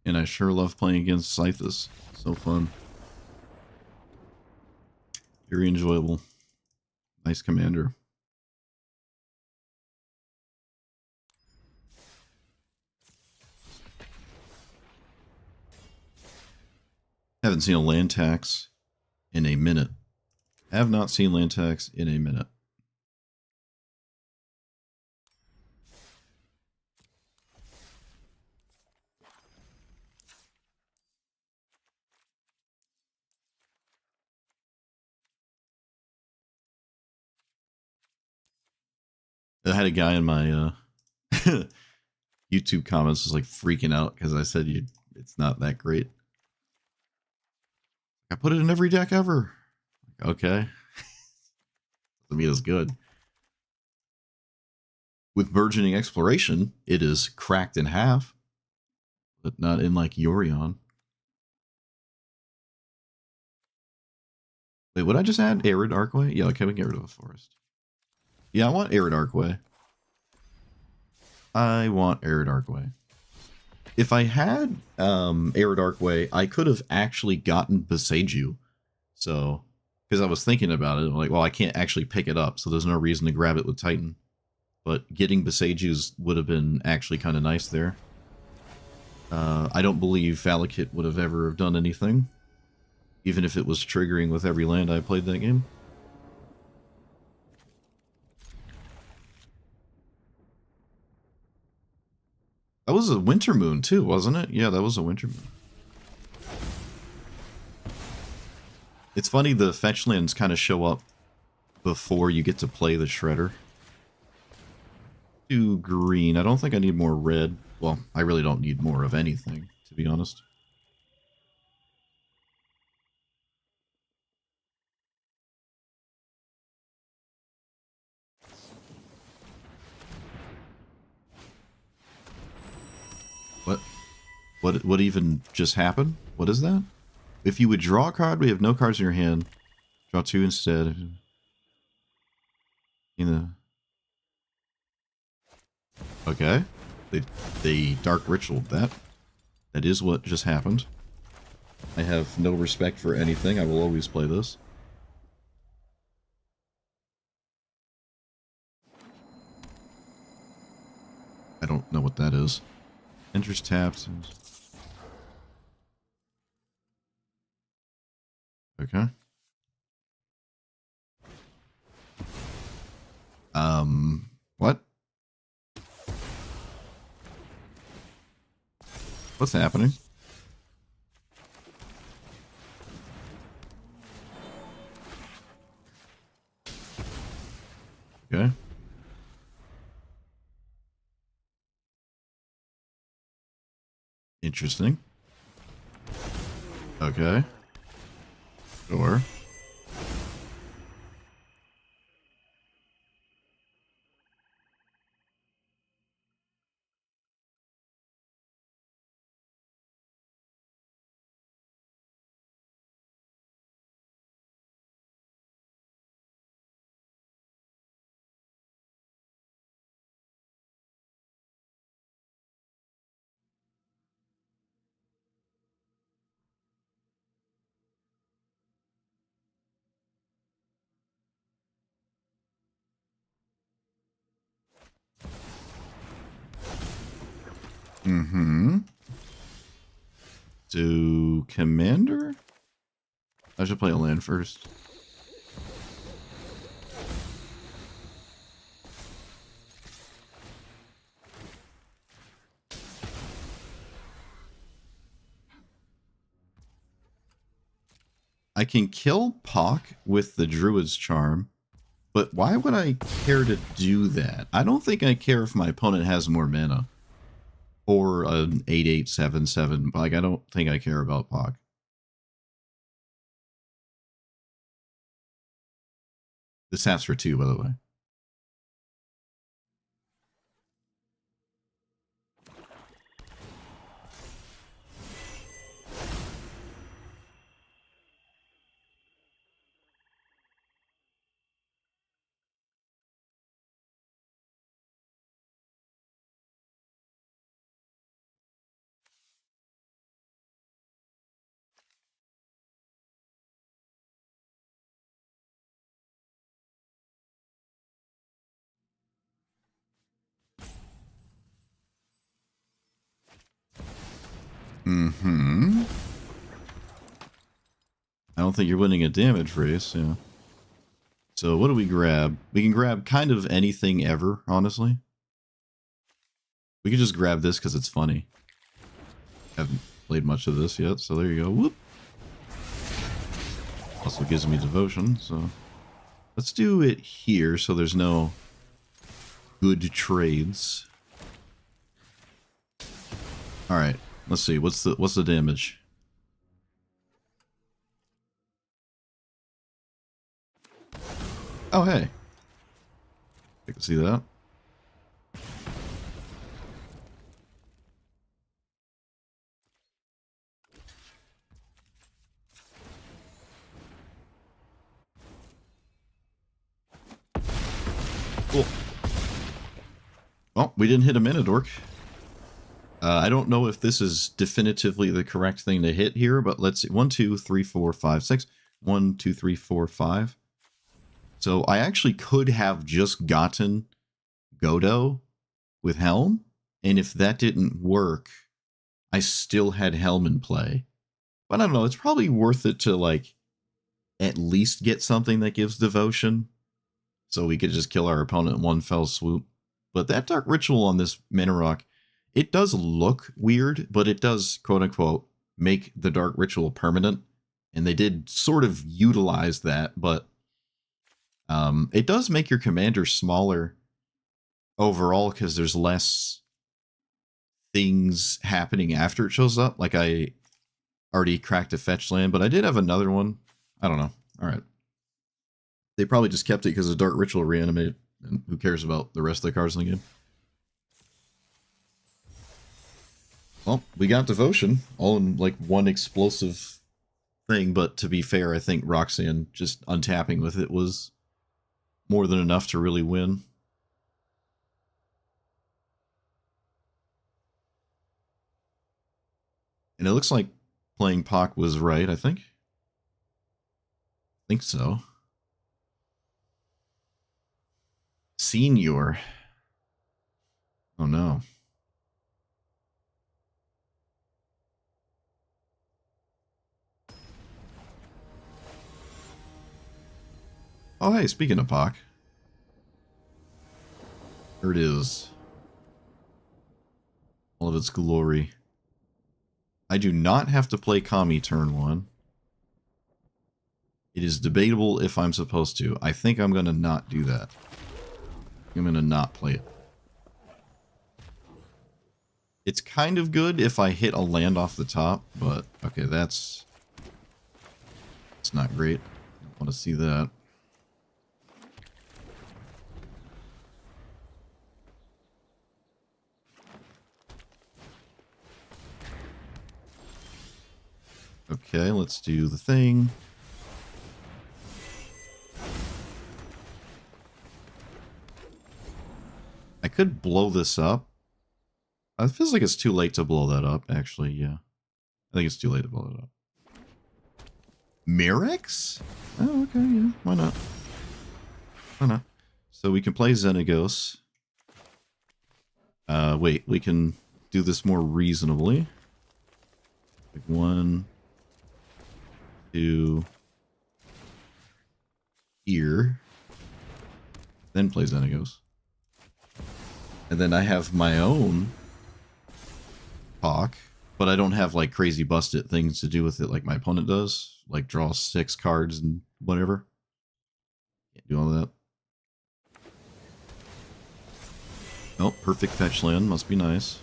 And I sure love playing against Scythus. So fun. Very enjoyable. Nice commander. Haven't seen a land tax in a minute. Have not seen land tax in a minute. I had a guy in my YouTube comments was like freaking out because I said it's not that great. I put it in every deck ever. Okay. Doesn't mean it's good. With burgeoning exploration, it is cracked in half, but not in like Yorion. Wait, would I just add Arid Archway? Yeah, okay, we can get rid of a forest. Yeah, I want Arid Archway. I want Arid Archway. If I had Arid Archway, I could have actually gotten Beseiju. So, because I was thinking about it, I'm like, well, I can't actually pick it up, so there's no reason to grab it with Titan. But getting Beseiju's would have been actually kind of nice there. I don't believe Valakut would have ever done anything, even if it was triggering with every land I played that game. That was a Winter Moon too, wasn't it? Yeah, that was a Winter Moon. It's funny, the fetch lands kind of show up before you get to play the Shredder. 2 green. I don't think I need more red. Well, I really don't need more of anything, to be honest. What? What even just happened? What is that? If you would draw a card, we have no cards in your hand. Draw 2 instead. Okay. They Dark Ritualed that. That is what just happened. I have no respect for anything. I will always play this. I don't know what that is. Enters tapped. Okay. What? What's happening? Okay. Interesting. Okay. Sure. Mm-hmm. Do Commander? I should play a land first. I can kill Pock with the Druid's Charm, but why would I care to do that? I don't think I care if my opponent has more mana. Or an 8/8/7/7. Like, I don't think I care about Pock. This has for 2, by the way. Mm-hmm. I don't think you're winning a damage race, yeah. So what do we grab? We can grab kind of anything ever, honestly. We can just grab this because it's funny. Haven't played much of this yet, so there you go. Whoop. Also gives me devotion, so let's do it here so there's no good trades. Alright, let's see. What's the damage? Oh hey. I can see that. Cool. Well, we didn't hit a Minidork. I don't know if this is definitively the correct thing to hit here, but let's see. 1, 2, 3, 4, 5, 6. 1, 2, 3, 4, 5. So I actually could have just gotten Godo with Helm, and if that didn't work, I still had Helm in play. But I don't know, it's probably worth it to, like, at least get something that gives devotion, so we could just kill our opponent in one fell swoop. But that Dark Ritual on this Mana Rock, it does look weird, but it does, quote-unquote, make the Dark Ritual permanent. And they did sort of utilize that, but it does make your commander smaller overall because there's less things happening after it shows up. Like, I already cracked a fetch land, but I did have another one. I don't know. All right. They probably just kept it because of Dark Ritual reanimate, and who cares about the rest of the cards in the game? Well, we got Devotion, all in like one explosive thing, but to be fair, I think Roxanne just untapping with it was more than enough to really win. And it looks like playing Pac was right, I think. I think so. Senior. Oh no. Oh hey, speaking of Pac. There it is. All of its glory. I do not have to play Kami turn 1. It is debatable if I'm supposed to. I think I'm going to not do that. I'm going to not play it. It's kind of good if I hit a land off the top, but okay, that's not great. I don't want to see that. Okay, let's do the thing. I could blow this up. It feels like it's too late to blow that up, actually, yeah. I think it's too late to blow it up. Mirex? Oh, okay, yeah, why not? Why not? So we can play Xenagos. Wait, we can do this more reasonably. Like 1, 2, here. Then play Xenagos. And then I have my own Pac, but I don't have like crazy busted things to do with it like my opponent does. Like draw 6 cards and whatever. Can't do all that. Oh, perfect fetch land must be nice.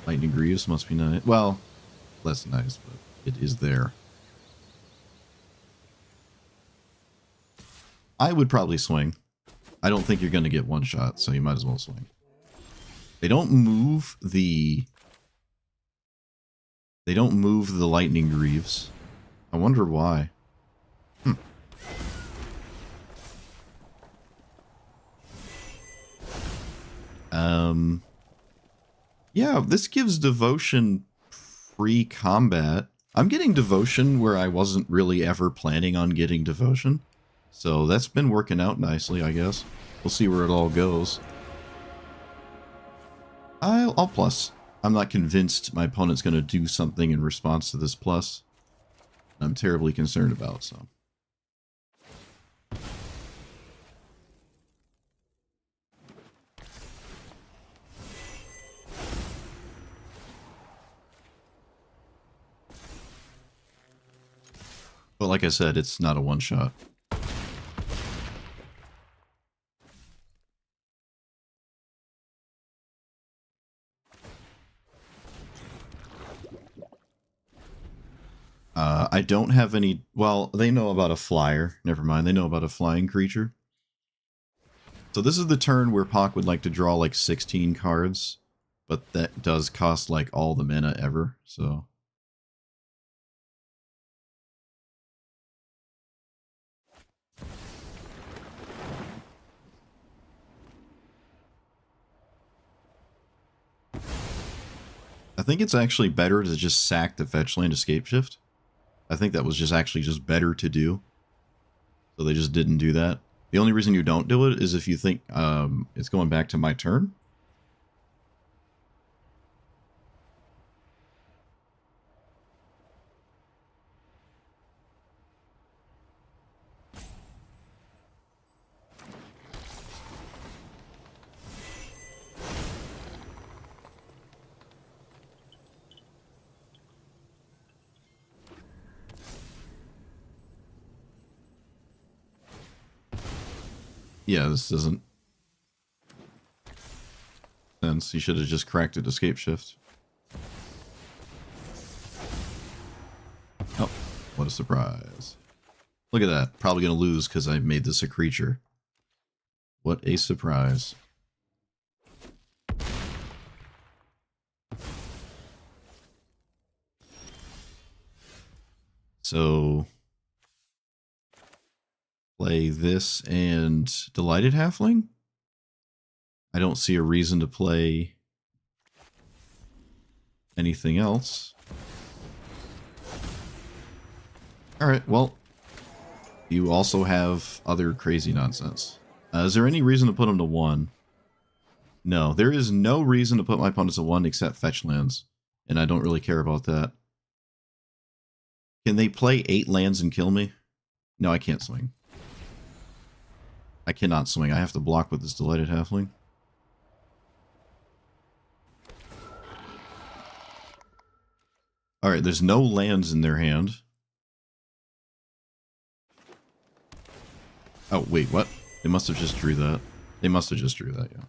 Lightning Greaves must be nice. Well, less nice, but it is there. I would probably swing. I don't think you're going to get one shot, so you might as well swing. They don't move the Lightning Greaves. I wonder why. Yeah, this gives devotion pre-combat. I'm getting devotion where I wasn't really ever planning on getting devotion. So that's been working out nicely, I guess. We'll see where it all goes. I'll plus. I'm not convinced my opponent's going to do something in response to this plus. I'm terribly concerned about, so. But like I said, it's not a one-shot. I don't have any... Well, they know about a flyer. Never mind, they know about a flying creature. So this is the turn where Pock would like to draw like 16 cards. But that does cost like all the mana ever, so... I think it's actually better to just sack the fetch land escape shift. I think that was just actually just better to do. So they just didn't do that. The only reason you don't do it is if you think it's going back to my turn. Yeah, this doesn't sense. You should have just cracked it escape shift. Oh, what a surprise. Look at that. Probably going to lose because I made this a creature. What a surprise. So... play this and Delighted Halfling. I don't see a reason to play anything else. Alright, well, you also have other crazy nonsense. Is there any reason to put them to 1? No, there is no reason to put my opponents to 1 except fetch lands, and I don't really care about that. Can they play 8 lands and kill me? No, I can't swing. I cannot swing. I have to block with this Delighted Halfling. Alright, there's no lands in their hand. Oh, wait, what? They must have just drew that. They must have just drew that, yeah.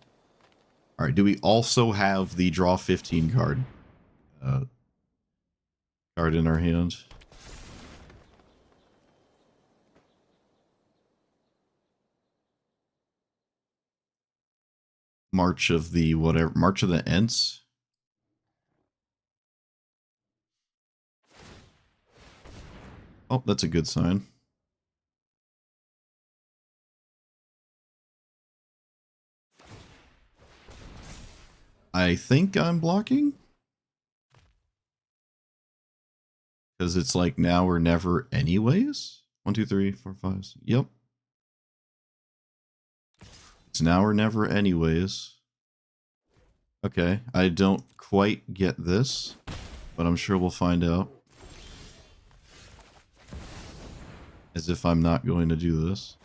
Alright, do we also have the draw 15 card? Card in our hand? March of the whatever. March of the Ents? Oh, that's a good sign. I think I'm blocking? Because it's like now or never anyways? 1, 2, 3, 4, 5. Yep. It's now or never anyways. Okay, I don't quite get this, but I'm sure we'll find out. As if I'm not going to do this.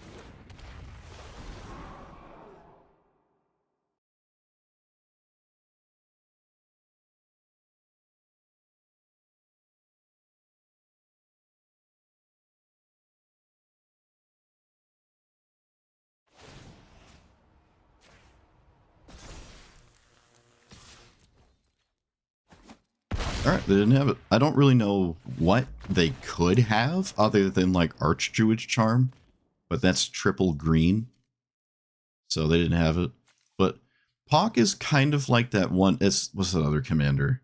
Alright, they didn't have it. I don't really know what they could have other than like Archdruid's Charm, but that's triple green. So they didn't have it. But Pock is kind of like that one. What's that other commander?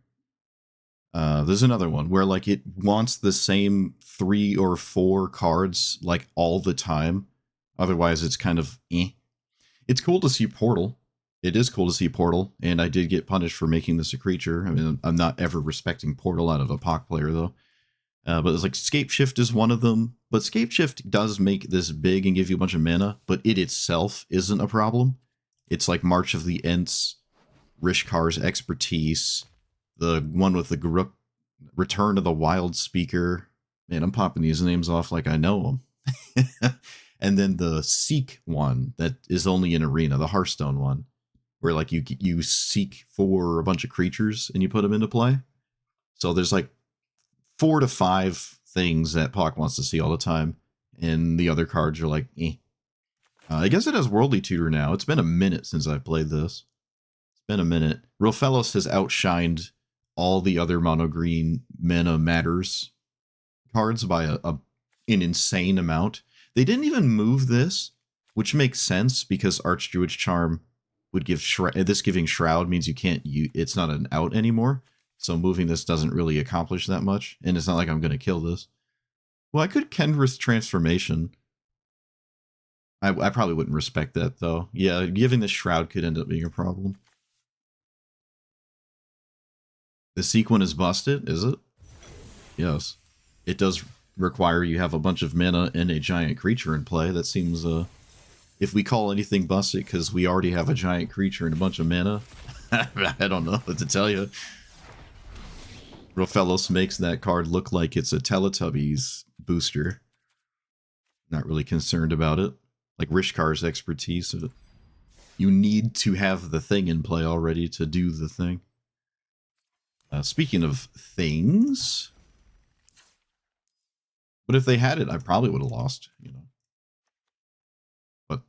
There's another one where like it wants the same 3 or 4 cards like all the time. Otherwise it's kind of eh. It's cool to see Portal. It is cool to see Portal, and I did get punished for making this a creature. I mean, I'm not ever respecting Portal out of a Pock player, though. But it's like Scape Shift is one of them. But Scape Shift does make this big and give you a bunch of mana, but it itself isn't a problem. It's like March of the Ents, Rishkar's Expertise, The one with the Return of the Wild Speaker. Man, I'm popping these names off like I know them. And then the Seek one that is only in Arena, the Hearthstone one, where like you seek for a bunch of creatures and you put them into play. So there's like 4 to 5 things that Pock wants to see all the time, and the other cards are like, eh. I guess it has Worldly Tutor now. It's been a minute since I've played this. It's been a minute. Revels has outshined all the other mono green mana matters cards by an insane amount. They didn't even move this, which makes sense because Archdruid's Charm would give this giving Shroud means you can't it's not an out anymore. So moving this doesn't really accomplish that much, and it's not like I'm going to kill this. Well, I could Kenrith's Transformation. I probably wouldn't respect that, though. Yeah, giving this Shroud could end up being a problem. The Sequin is busted, is it? Yes. It does require you have a bunch of mana and a giant creature in play. That seems, if we call anything busted because we already have a giant creature and a bunch of mana, I don't know what to tell you. Revels makes that card look like it's a Teletubbies booster. Not really concerned about it. Like Rishkar's expertise. You need to have the thing in play already to do the thing. Speaking of things, but if they had it, I probably would have lost. You know, but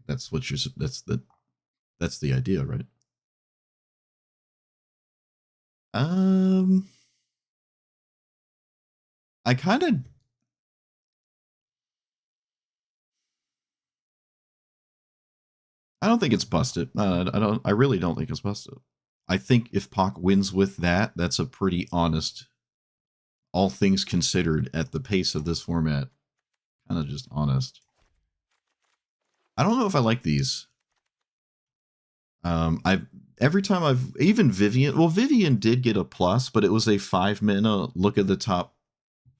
that's what you're. That's the idea, right? I kind of. I don't think it's busted. I really don't think it's busted. I think if Pock wins with that, that's a pretty honest, all things considered, at the pace of this format, kind of just honest. I don't know if I like these. Every time even Vivian. Well, Vivian did get a plus, but it was a 5 mana. Look at the top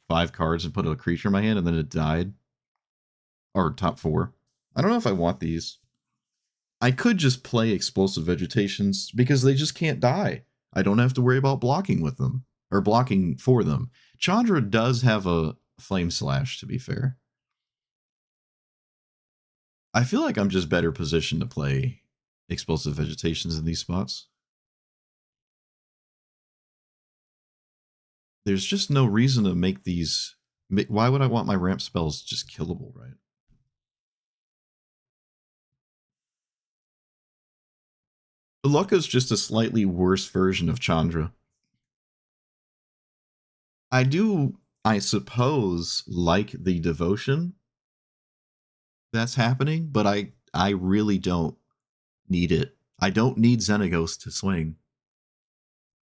5 cards and put a creature in my hand, and then it died. Or top 4. I don't know if I want these. I could just play Explosive Vegetations because they just can't die. I don't have to worry about blocking with them, or blocking for them. Chandra does have a Flame Slash, to be fair. I feel like I'm just better positioned to play Explosive Vegetations in these spots. There's just no reason to make these... Why would I want my ramp spells just killable, right? Lucca's just a slightly worse version of Chandra. I do, I suppose, like the devotion that's happening, but I really don't need it. I don't need Xenagos to swing.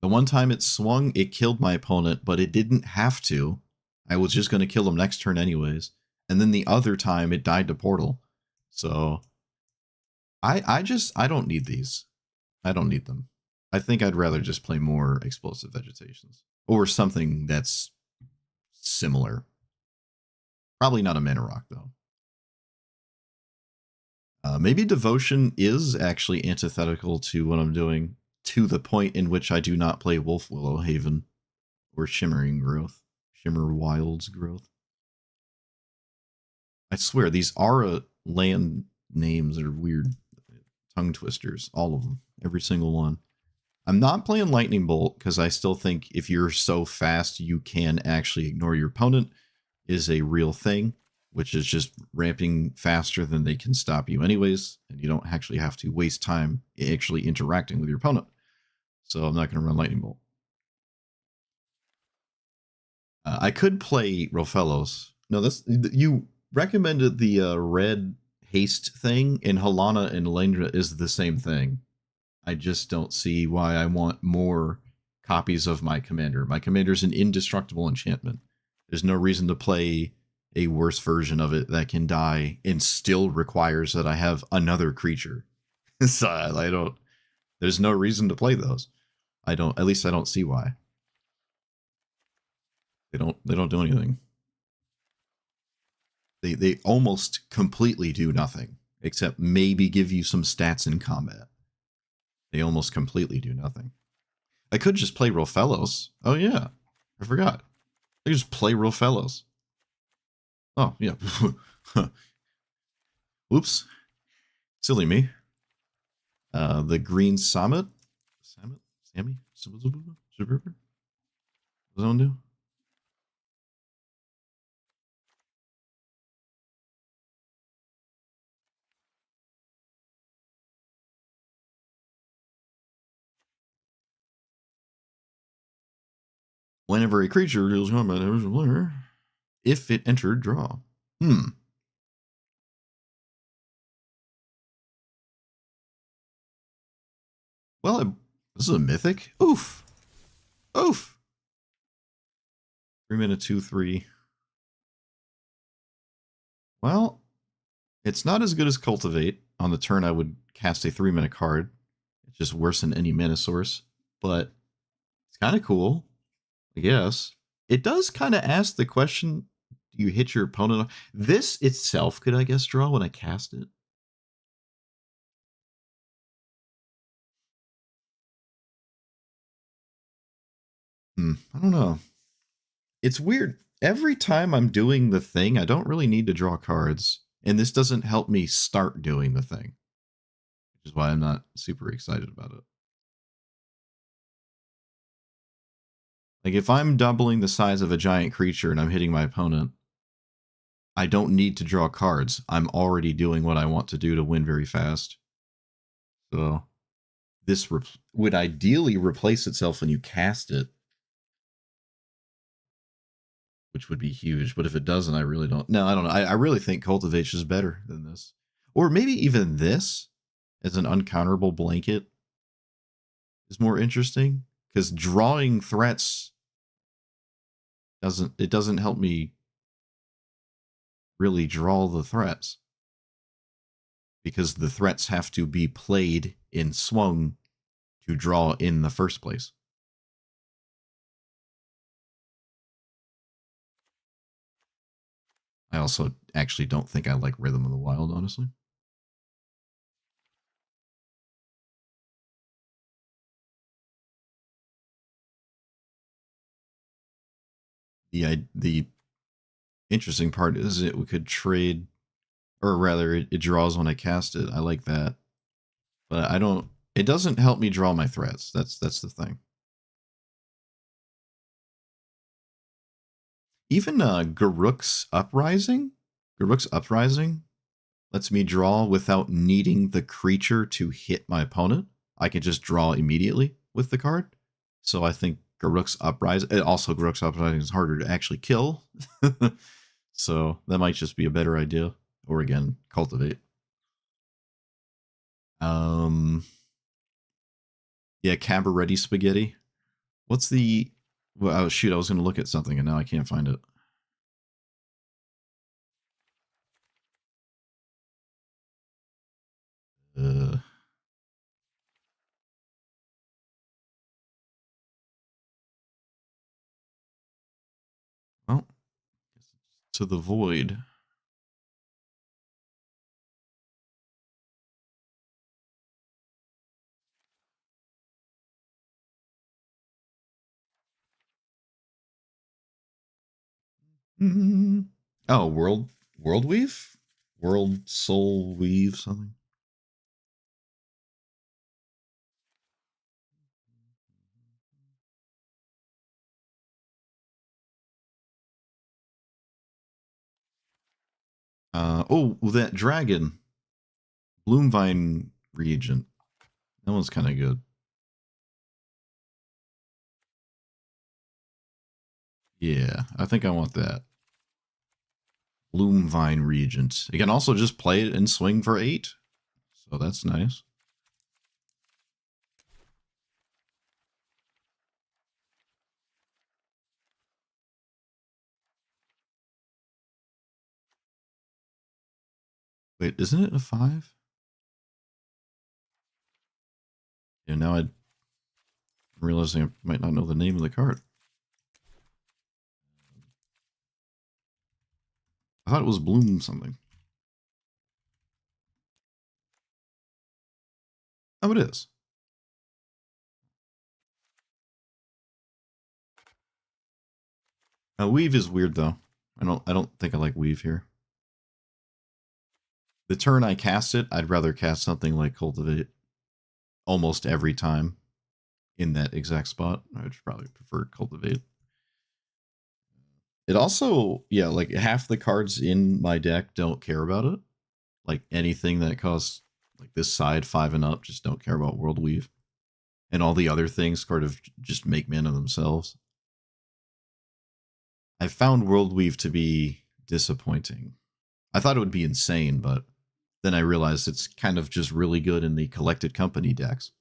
The one time it swung, it killed my opponent, but it didn't have to. I was just going to kill him next turn anyways. And then the other time, it died to Portal. So, I don't need these. I don't need them. I think I'd rather just play more Explosive Vegetations. Or something that's similar. Probably not a Mana Rock, though. Maybe Devotion is actually antithetical to what I'm doing, to the point in which I do not play Wolf Willow Haven or Shimmering Growth. Shimmer Wilds Growth. I swear, these Aura land names are weird. Tongue twisters. All of them. Every single one. I'm not playing Lightning Bolt because I still think if you're so fast you can actually ignore your opponent is a real thing, which is just ramping faster than they can stop you anyways, and you don't actually have to waste time actually interacting with your opponent. So I'm not going to run Lightning Bolt. I could play Revels. No, you recommended the red haste thing, and Halana and Lendra is the same thing. I just don't see why I want more copies of my commander. My commander's an indestructible enchantment. There's no reason to play a worse version of it that can die and still requires that I have another creature. So I don't. There's no reason to play those. I don't. At least I don't see why. They don't do anything. They almost completely do nothing except maybe give you some stats in combat. They almost completely do nothing. I could just play real fellows. Oh yeah, I forgot. I could just play real fellows. Oh yeah. Whoops, silly me. The green summit. Summit. Sammy. What does that one do? Whenever a creature deals combat damage to a player, if it entered draw. Well, this is a mythic. Oof. Oof. 3 mana 2/3. Well, it's not as good as Cultivate. On the turn, I would cast a 3 mana card. It's just worse than any mana source, but it's kind of cool, I guess. It does kind of ask the question: do you hit your opponent? This itself could, I guess, draw when I cast it. I don't know. It's weird. Every time I'm doing the thing, I don't really need to draw cards, and this doesn't help me start doing the thing, which is why I'm not super excited about it. Like, if I'm doubling the size of a giant creature and I'm hitting my opponent, I don't need to draw cards. I'm already doing what I want to do to win very fast. So this would ideally replace itself when you cast it, which would be huge. But if it doesn't, I really don't. No, I don't know. I really think Cultivation is better than this. Or maybe even this as an uncounterable blanket is more interesting, because drawing threats doesn't help me really draw the threats, because the threats have to be played in swung to draw in the first place. I also actually don't think I like Rhythm of the Wild, honestly. The interesting part is we could trade, or rather, it draws when I cast it. I like that, but I don't. It doesn't help me draw my threats. That's the thing. Even Garruk's Uprising. Garruk's Uprising lets me draw without needing the creature to hit my opponent. I can just draw immediately with the card. So I think Garruk's Uprising. Also, Garruk's Uprising is harder to actually kill. So that might just be a better idea. Or again, Cultivate. Um, yeah, Cabaretti Spaghetti. What's the? Well, oh, shoot, I was going to look at something and now I can't find it. Uh, well, to the void. Mm-hmm. Oh, World Weave, World Soul Weave, something. Oh, that dragon, Bloomvine Regent. That one's kind of good. Yeah, I think I want that. Bloomvine Regent. You can also just play it and swing for 8. So that's nice. Wait, isn't it a 5? Yeah, now I'm realizing I might not know the name of the card. I thought it was Bloom something. Oh, it is. Weave is weird though. I don't think I like weave here. The turn I cast it, I'd rather cast something like cultivate almost every time in that exact spot. I would probably prefer cultivate. It also, yeah, like half the cards in my deck don't care about it. Like anything that costs like this side 5 and up just don't care about World Weave. And all the other things sort of just make mana themselves. I found World Weave to be disappointing. I thought it would be insane, but then I realized it's kind of just really good in the collected company decks.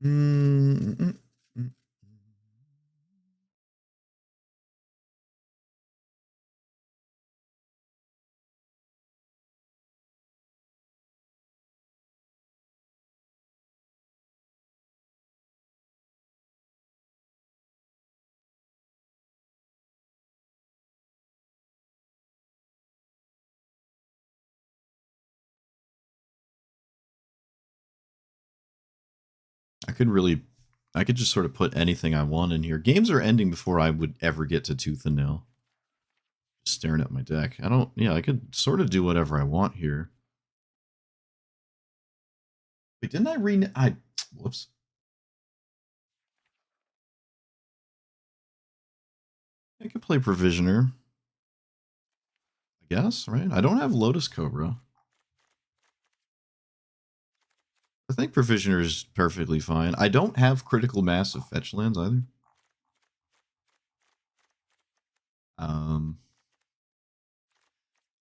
Mm-mm-mm. I could just sort of put anything I want in here. Games are ending before I would ever get to tooth and nail. Just staring at my deck. I could sort of do whatever I want here. Wait, didn't whoops. I could play Provisioner. I guess, right? I don't have Lotus Cobra. I think Provisioner is perfectly fine. I don't have Critical Mass of fetch lands either.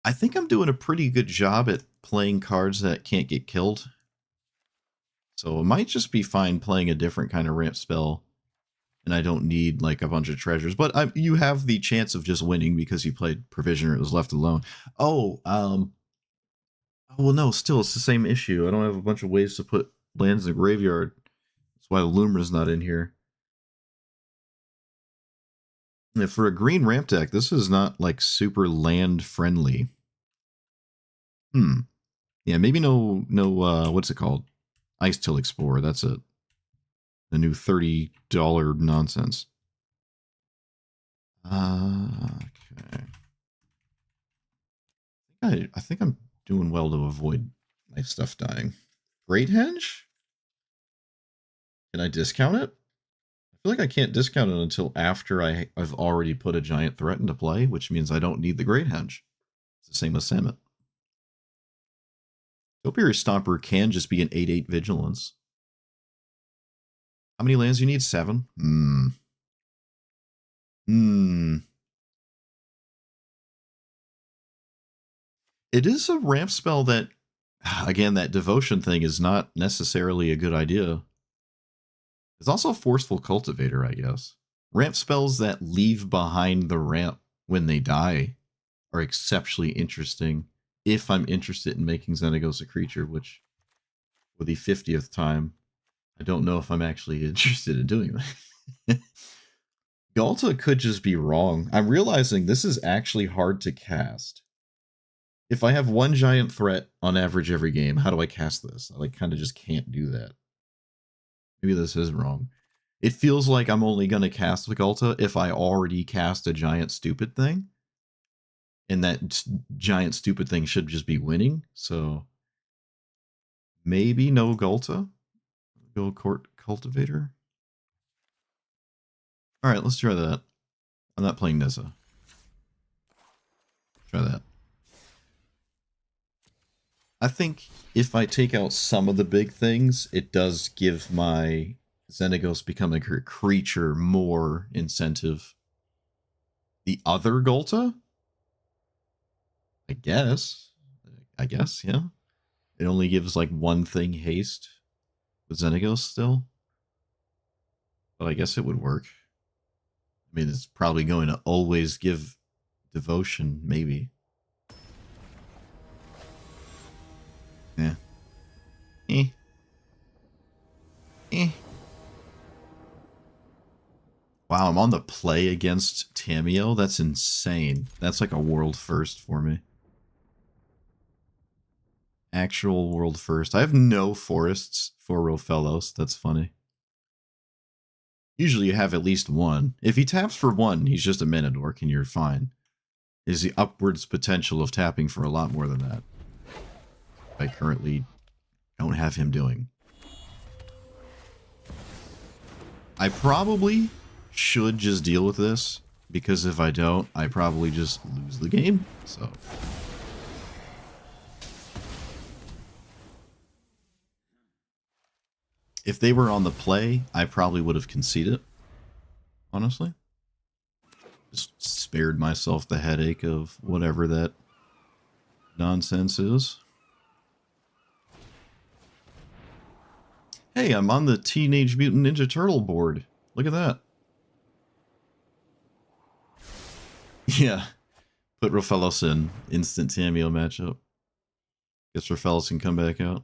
I think I'm doing a pretty good job at playing cards that can't get killed. So it might just be fine playing a different kind of ramp spell, and I don't need like a bunch of treasures. But you have the chance of just winning because you played Provisioner. It was left alone. Well, no, still it's the same issue. I don't have a bunch of ways to put lands in the graveyard. That's why Lumra's not in here. And for a green ramp deck, this is not like super land friendly. Yeah, maybe no what's it called? Ice Till Explorer. That's it. The new $30 nonsense. Okay. I think I'm doing well to avoid my stuff dying. Great Henge? Can I discount it? I feel like I can't discount it until after I've already put a giant threat into play, which means I don't need the Great Henge. It's the same as Samet. Topiary Stomper can just be an 8/8 Vigilance. How many lands do you need? 7? It is a ramp spell that, again, that devotion thing is not necessarily a good idea. It's also a forceful cultivator, I guess. Ramp spells that leave behind the ramp when they die are exceptionally interesting if I'm interested in making Xenagos a creature, which for the 50th time, I don't know if I'm actually interested in doing that. Galta could just be wrong. I'm realizing this is actually hard to cast. If I have one giant threat on average every game, how do I cast this? I kind of just can't do that. Maybe this is wrong. It feels like I'm only going to cast with Galta if I already cast a giant stupid thing. And that giant stupid thing should just be winning. So maybe no Galta. Go Court Cultivator. All right, let's try that. I'm not playing Nissa. Try that. I think if I take out some of the big things, it does give my Xenagos becoming a creature more incentive. The other Golta? I guess, yeah. It only gives like one thing haste with Xenagos still. But I guess it would work. I mean, it's probably going to always give Devotion, maybe. Yeah. Eh. Eh. Wow, I'm on the play against Tamiyo? That's insane. That's like a world first for me. Actual world first. I have no forests for Rofellos. That's funny. Usually you have at least one. If he taps for one, he's just a Minidork and you're fine. Is the upwards potential of tapping for a lot more than that. I currently don't have him doing. I probably should just deal with this, because if I don't, I probably just lose the game, so... If they were on the play, I probably would have conceded, honestly. Just spared myself the headache of whatever that nonsense is. Hey, I'm on the Teenage Mutant Ninja Turtle board. Look at that. Yeah. Put Rofellos in. Instant Tamiyo matchup. Guess Rofellos can come back out.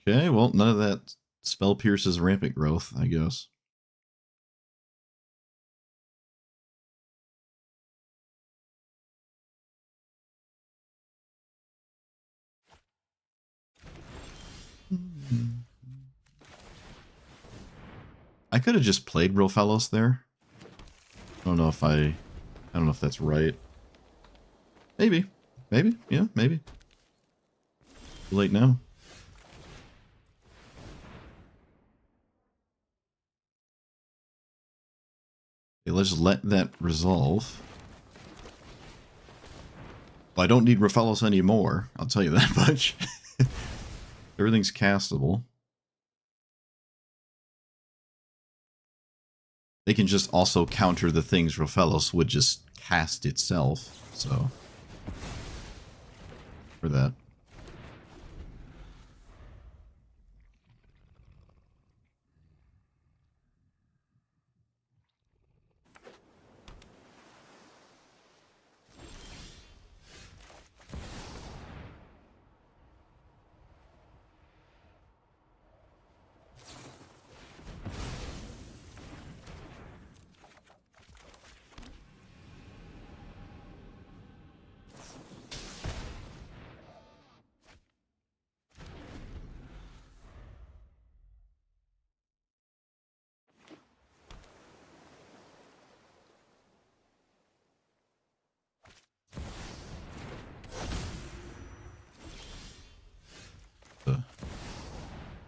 Okay, well, none of that spell pierces rampant growth, I guess. I could have just played Rofellos there. I don't know if that's right. Maybe. Maybe. Yeah, maybe. Too late now. Okay, let's let that resolve. Well, I don't need Rofellos anymore. I'll tell you that much. Everything's castable. They can just also counter the things Rofellos would just cast itself, so... For that.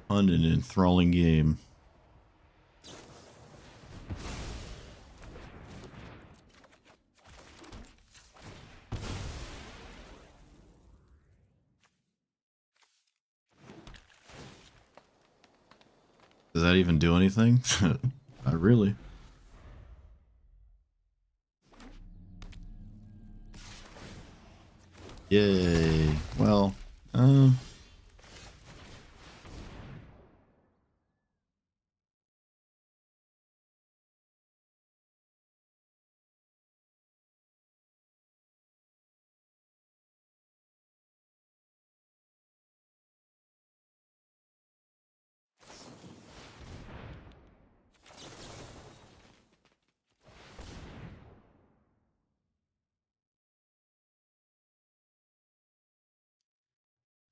Fun and enthralling game. Does that even do anything? Not really. Yay. Well,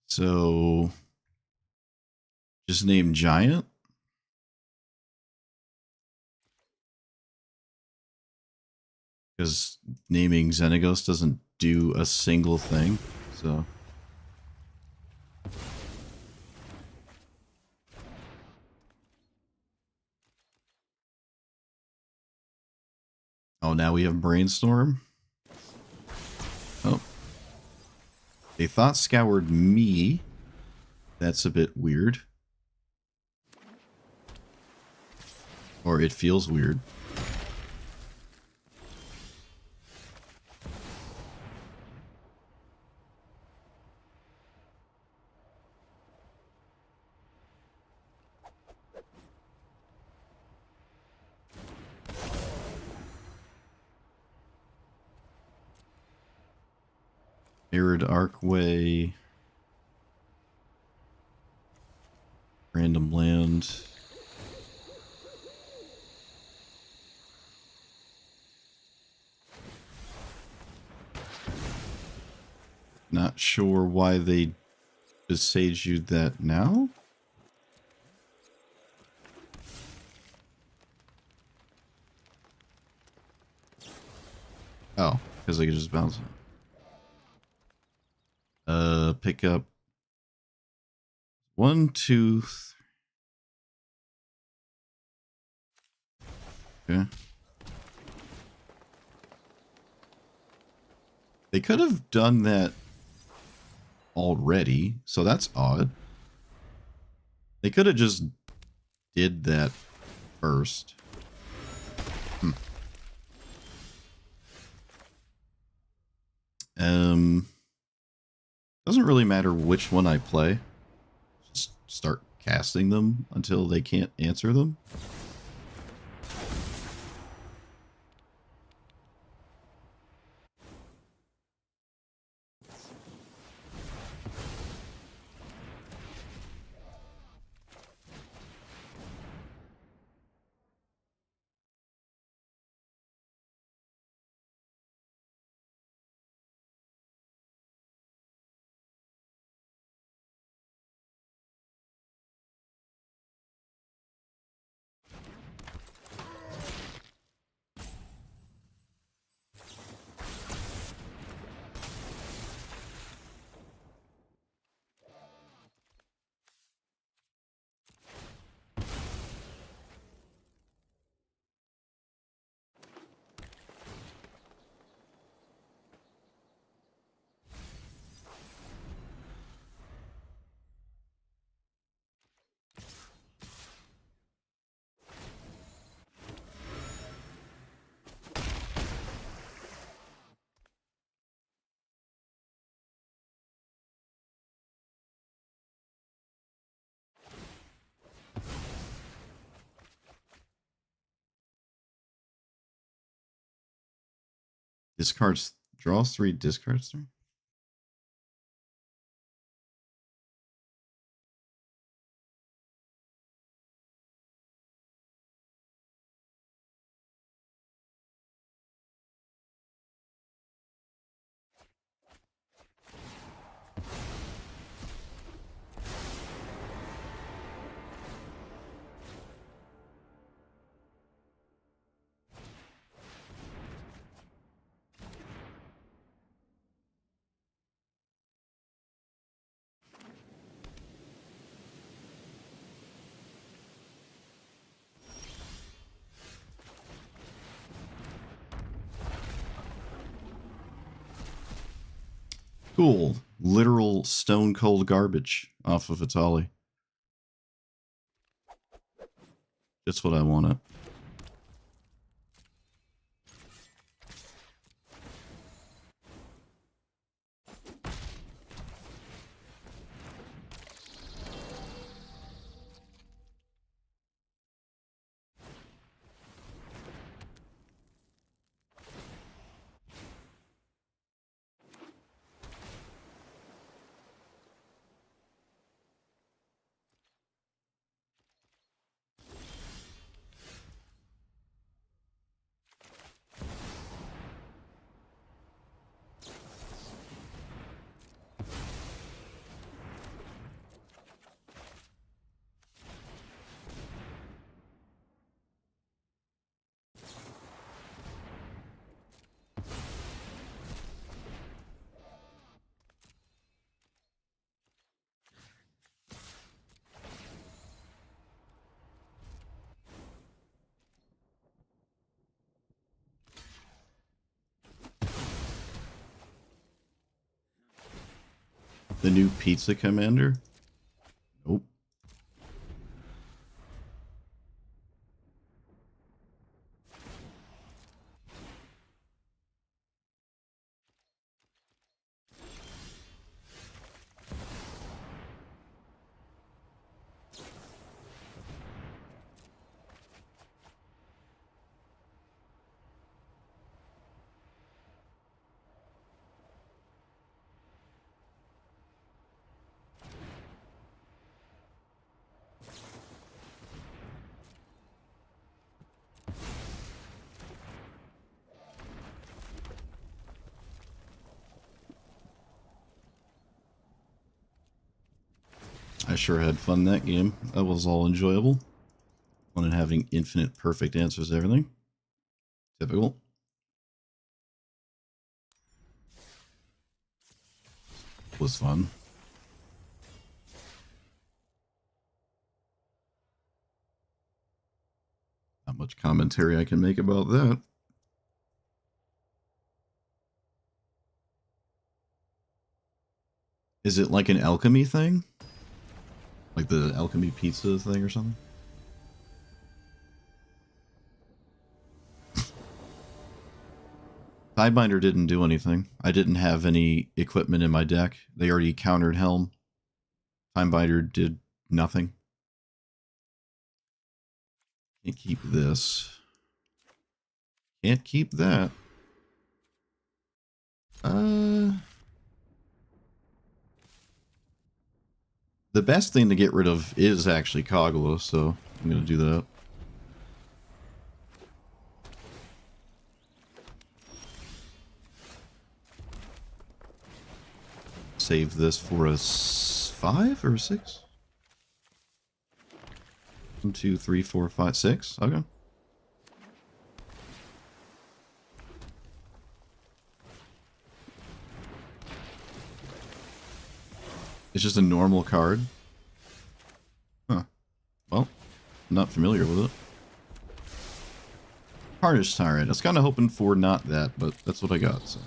so... Just name Giant? Because naming Xenagos doesn't do a single thing, so... Oh, now we have Brainstorm? Oh. They thought scoured me. That's a bit weird. Or it feels weird. Arid Arcway. Random land. Not sure why they besage you that now. Oh, because they could just bounce it. Pick up 1, 2, 3. Okay. They could have done that already, so that's odd. They could have just did that first. Doesn't really matter which one I play. Just start casting them until they can't answer them. Discards, draws 3, discards 3. Cool. Literal stone cold garbage off of Vitali. Just what I wanted. The new pizza commander? Nope. I sure had fun that game. That was all enjoyable. Fun and having infinite perfect answers to everything. Typical. Was fun. Not much commentary I can make about that. Is it like an alchemy thing? Like the alchemy pizza thing or something? Tidebinder didn't do anything. I didn't have any equipment in my deck. They already countered Helm. Tidebinder did nothing. Can't keep this. Can't keep that. The best thing to get rid of is actually Kogla, so I'm gonna do that. Save this for a 5 or 6? 1, 2, 3, 4, 5, 6. Okay. It's just a normal card. Huh. Well, not familiar with it. Harness Tyrant. I was kind of hoping for not that, but that's what I got, so.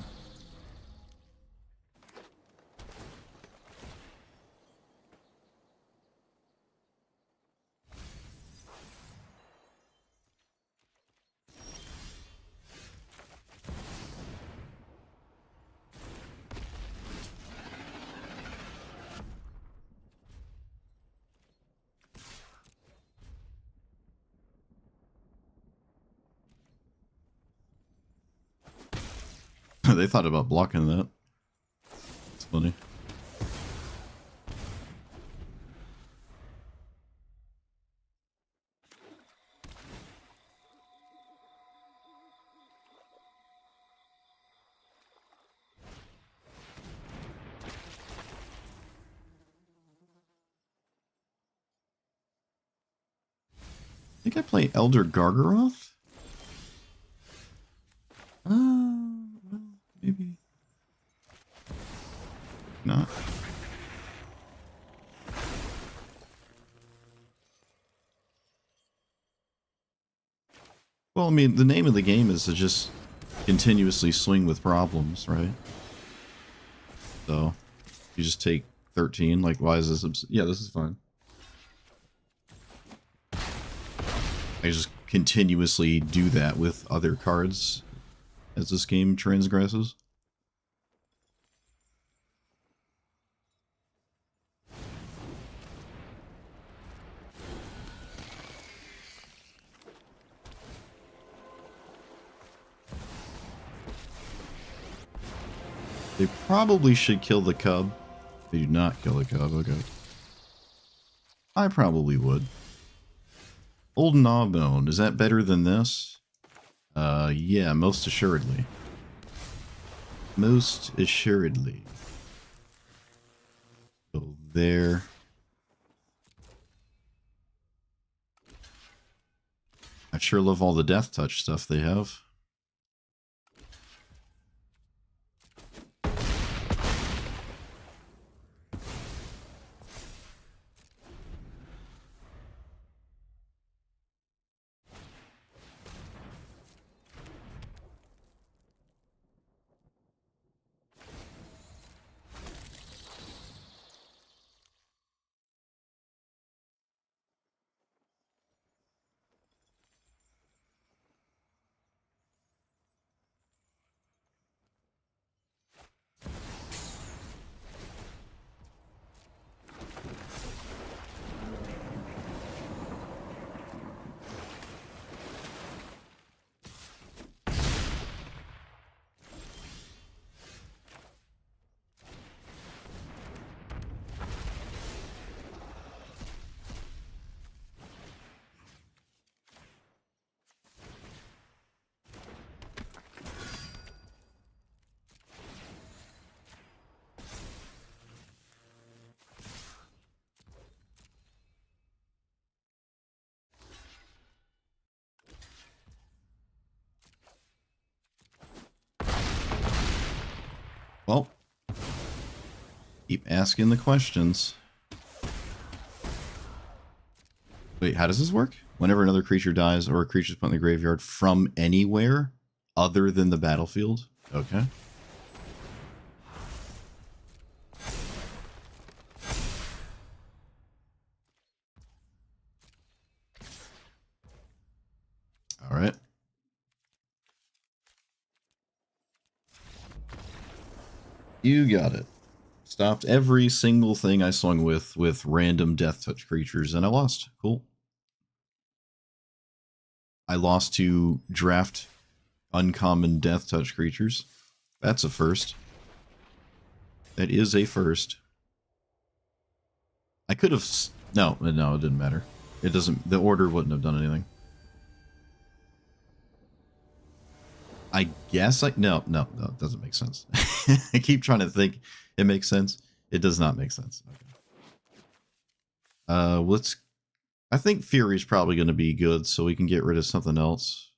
They thought about blocking that. It's funny. I think I play Elder Gargaroth? Well, maybe. Not. Well, I mean, the name of the game is to just continuously swing with problems, right? So, you just take 13, like, why is this... Yeah, this is fine. I just continuously do that with other cards as this game transgresses. They probably should kill the cub. They do not kill the cub, okay. I probably would. Old Gnawbone, is that better than this? Yeah, most assuredly. Most assuredly. Go there. I sure love all the Death Touch stuff they have. Keep asking the questions. Wait, how does this work? Whenever another creature dies or a creature is put in the graveyard from anywhere other than the battlefield? Okay. All right. You got it. Stopped every single thing I swung with random death touch creatures, and I lost. Cool. I lost to draft uncommon death touch creatures. That's a first. That is a first. I could have... No, it didn't matter. It doesn't... The order wouldn't have done anything. I guess I... No, it doesn't make sense. I keep trying to think it makes sense. It does not make sense. Okay. Let's... I think Fury's probably going to be good, so we can get rid of something else.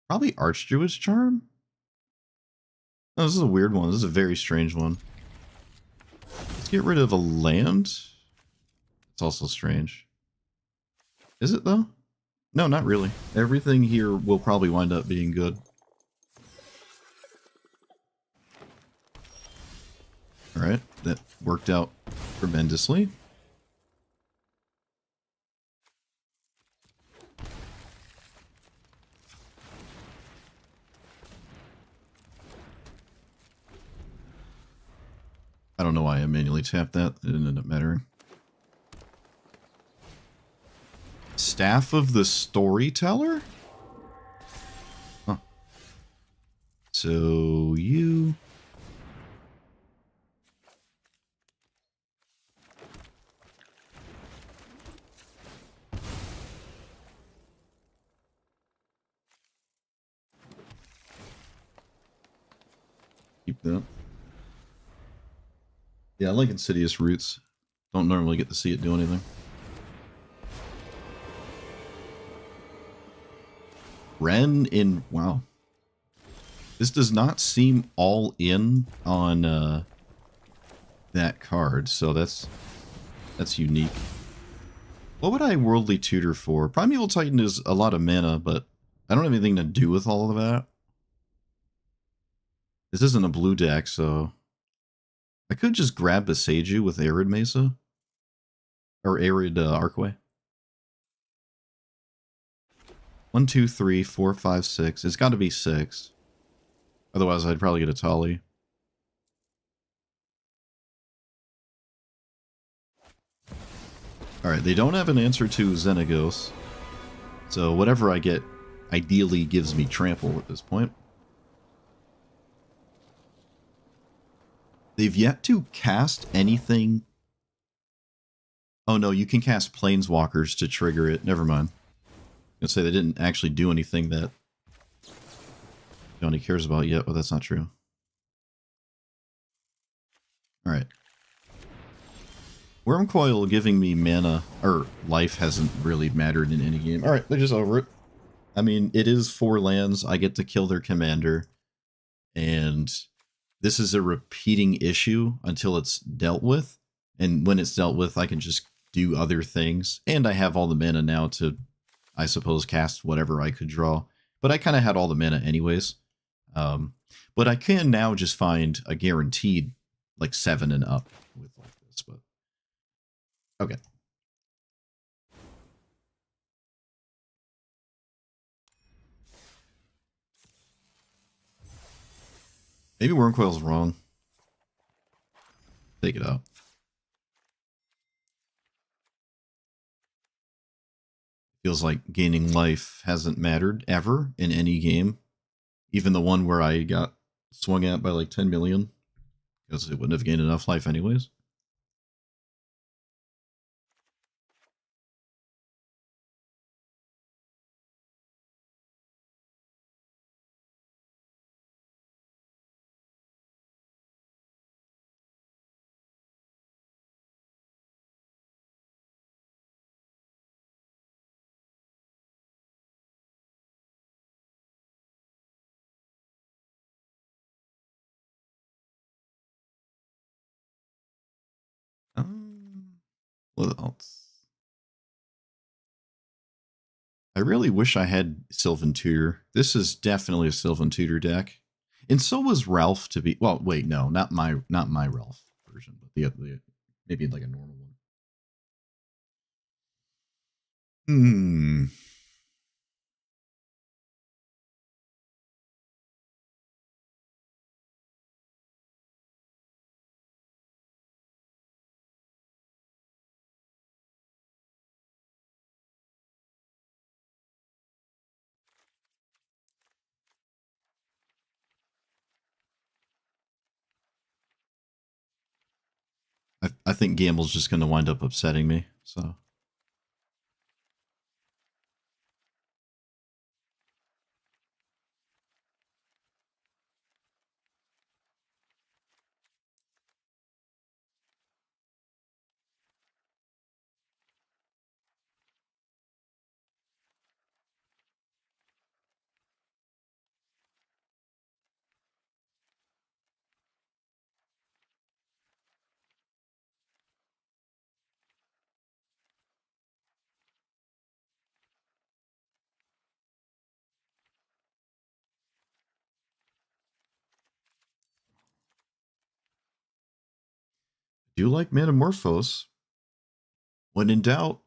Probably Archdruid's Charm? Oh, this is a weird one. This is a very strange one. Let's get rid of a land. It's also strange. Is it, though? No, not really. Everything here will probably wind up being good. Alright, that worked out tremendously. I don't know why I manually tapped that. It didn't end up mattering. Staff of the Storyteller? Huh. So you... Keep that. Yeah, I like Insidious Roots. Don't normally get to see it do anything. Ren in... Wow. This does not seem all in on that card, so that's unique. What would I Worldly Tutor for? Primeval Titan is a lot of mana, but I don't have anything to do with all of that. This isn't a blue deck, so... I could just grab Beseiju with Arid Mesa. Or Arid Arcway. 1, 2, 3, 4, 5, 6. It's got to be 6. Otherwise, I'd probably get a Tali. Alright, they don't have an answer to Xenagos. So whatever I get ideally gives me trample at this point. They've yet to cast anything. Oh no, you can cast Planeswalkers to trigger it. Never mind. I was gonna say they didn't actually do anything that Johnny cares about yet, but that's not true. Alright. Wormcoil giving me mana, or life, hasn't really mattered in any game. Alright, they're just over it. I mean, it is 4 lands. I get to kill their commander. And this is a repeating issue until it's dealt with. And when it's dealt with, I can just do other things. And I have all the mana now to, I suppose, cast whatever I could draw. But I kind of had all the mana anyways. But I can now just find a guaranteed, like, 7 and up with like this. But okay. Maybe Wormcoil's wrong. Take it out. Feels like gaining life hasn't mattered ever in any game. Even the one where I got swung at by like 10 million. Because it wouldn't have gained enough life anyways. What else? I really wish I had Sylvan Tutor. This is definitely a Sylvan Tutor deck. And so was Ralph to be... Well, wait, no, not my Ralph version, but the maybe like a normal one. Hmm. I think Gamble's just going to wind up upsetting me, so... Do you like Metamorphose? When in doubt,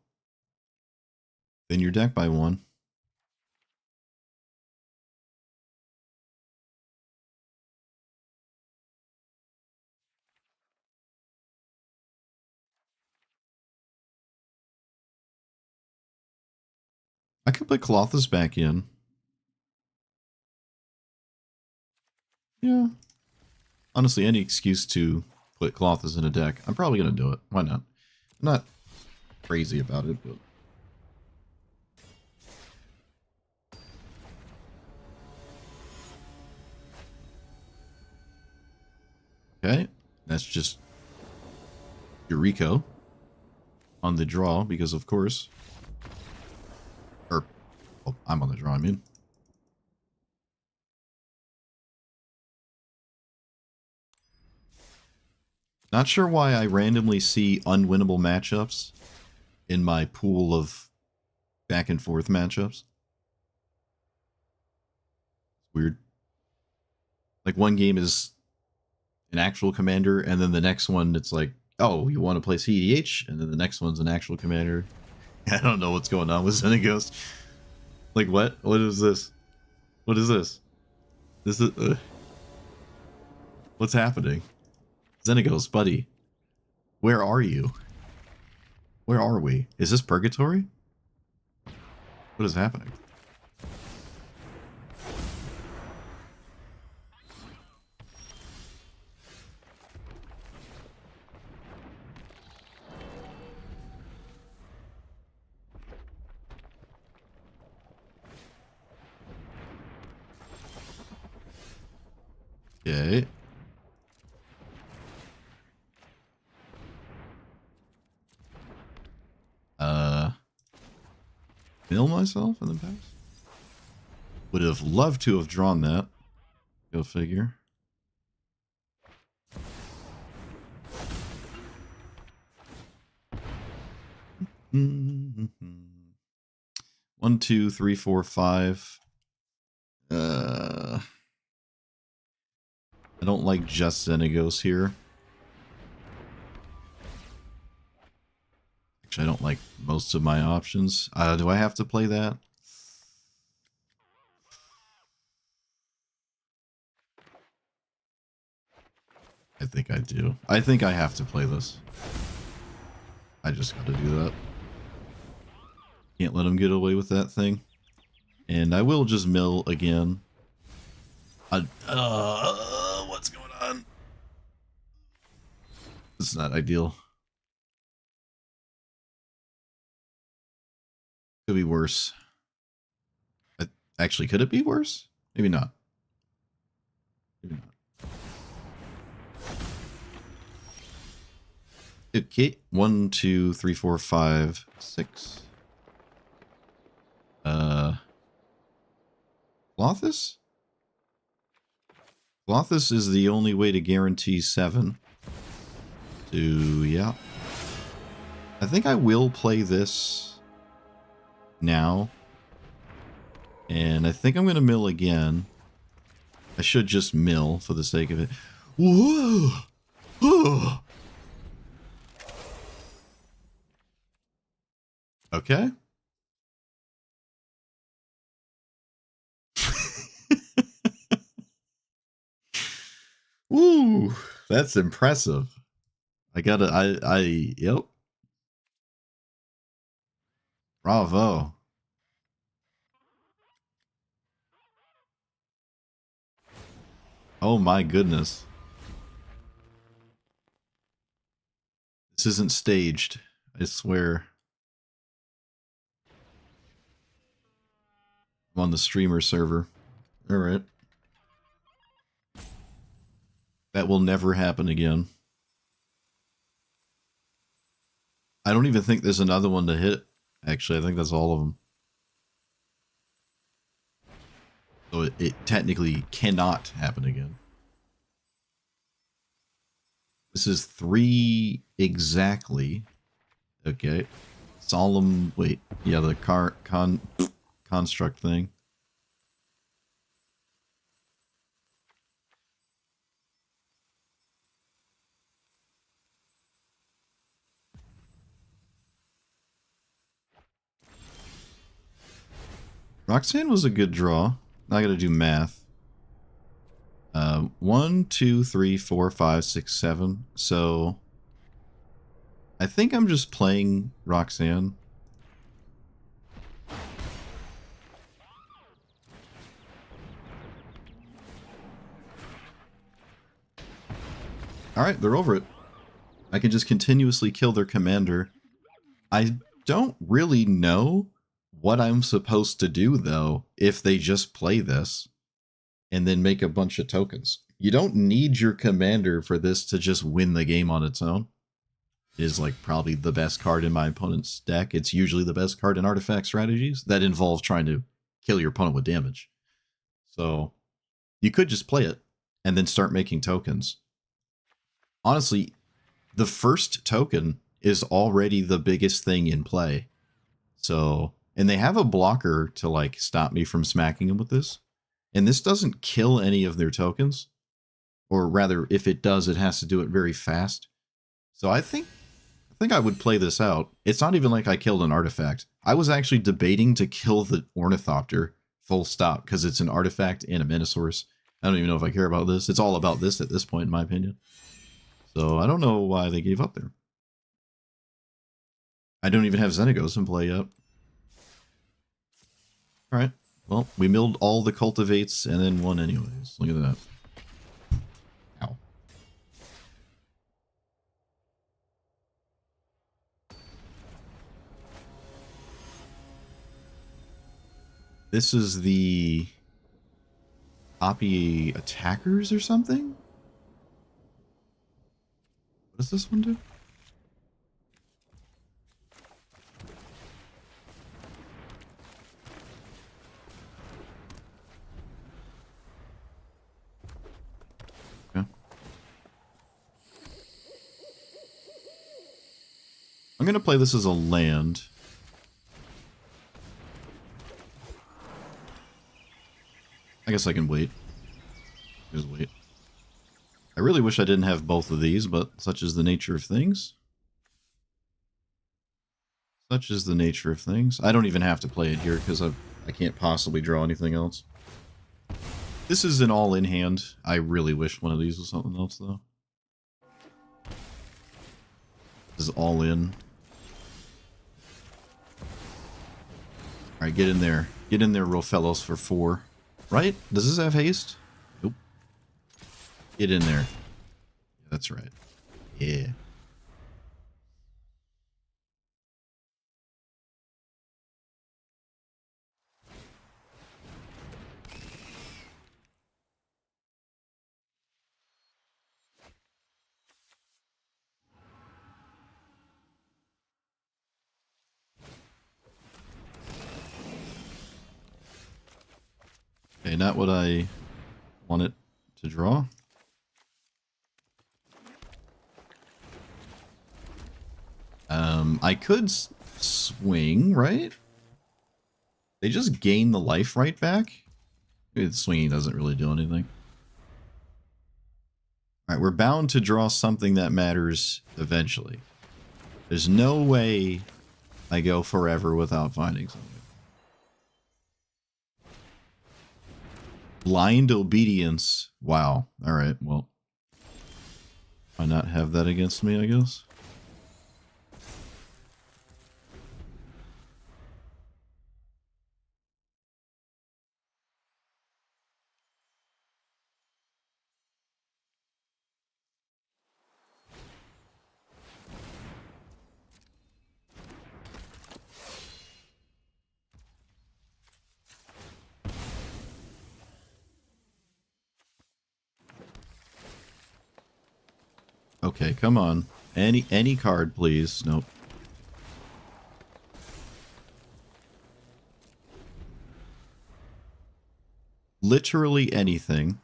then your deck by one. I could put Colossus back in. Yeah. Honestly, any excuse to put Colossus in a deck, I'm probably going to do it. Why not? I'm not crazy about it, but... Okay, that's just Eureka on the draw, because of course... Or, well, I'm on the draw, I mean. Not sure why I randomly see unwinnable matchups in my pool of back and forth matchups. Weird. Like one game is an actual commander, and then the next one it's like, oh, you want to play CEDH, and then the next one's an actual commander. I don't know what's going on with Xenagos. Like what? What is this? What is this? This is what's happening? Xenagos, buddy, where are you? Where are we? Is this purgatory? What is happening? Okay. Mill myself in the past? Would have loved to have drawn that. Go figure. One, two, three, four, five. I don't like just Xenagos here. Actually, I don't like most of my options. Do I have to play that? I think I do. I think I have to play this. I just gotta do that. Can't let him get away with that thing. And I will just mill again. What's going on? It's not ideal. Could be worse. Actually, could it be worse? Maybe not. Maybe not. Okay, 1, 2, 3, 4, 5, 6. Clothis? Clothis is the only way to guarantee 7. So, yeah. I think I will play this now. And I think I'm going to mill again. I should just mill for the sake of it. Whoa! Whoa! Okay. Woo! That's impressive. Yep. Bravo. Oh my goodness. This isn't staged. I swear. I'm on the streamer server. Alright. That will never happen again. I don't even think there's another one to hit. Actually, I think that's all of them. So it technically cannot happen again. This is 3 exactly. Okay. Solemn. Wait. Yeah, the construct thing. Roxanne was a good draw. Now I gotta do math. 1, 2, 3, 4, 5, 6, 7. So I think I'm just playing Roxanne. Alright, they're over it. I can just continuously kill their commander. I don't really know what I'm supposed to do, though, if they just play this and then make a bunch of tokens. You don't need your commander for this to just win the game on its own. It is like probably the best card in my opponent's deck. It's usually the best card in artifact strategies that involve trying to kill your opponent with damage. So you could just play it and then start making tokens. Honestly, the first token is already the biggest thing in play. So, and they have a blocker to like stop me from smacking them with this. And this doesn't kill any of their tokens. Or rather, if it does, it has to do it very fast. So I think I would play this out. It's not even like I killed an artifact. I was actually debating to kill the Ornithopter full stop because it's an artifact and a Minosaurus. I don't even know if I care about this. It's all about this at this point, in my opinion. So I don't know why they gave up there. I don't even have Xenagos in play yet. Alright. Well, we milled all the cultivates and then won anyways. Look at that. Ow. This is the copy attackers or something? What does this one do? Okay. I'm gonna play this as a land. I guess I can wait. Just wait. I really wish I didn't have both of these, but such is the nature of things. Such is the nature of things. I don't even have to play it here because I can't possibly draw anything else. This is an all-in hand. I really wish one of these was something else, though. This is all in. Alright, get in there. Get in there, Rofellos, for 4. Right? Does this have haste? Nope. Get in there. Yeah, that's right. Yeah. Okay, not what I wanted to draw. I could swing, right? They just gain the life right back? Maybe the swinging doesn't really do anything. Alright, we're bound to draw something that matters eventually. There's no way I go forever without finding something. Blind obedience. Wow. Alright, well. Why not have that against me, I guess? Okay, come on. Any card, please. Nope. Literally anything.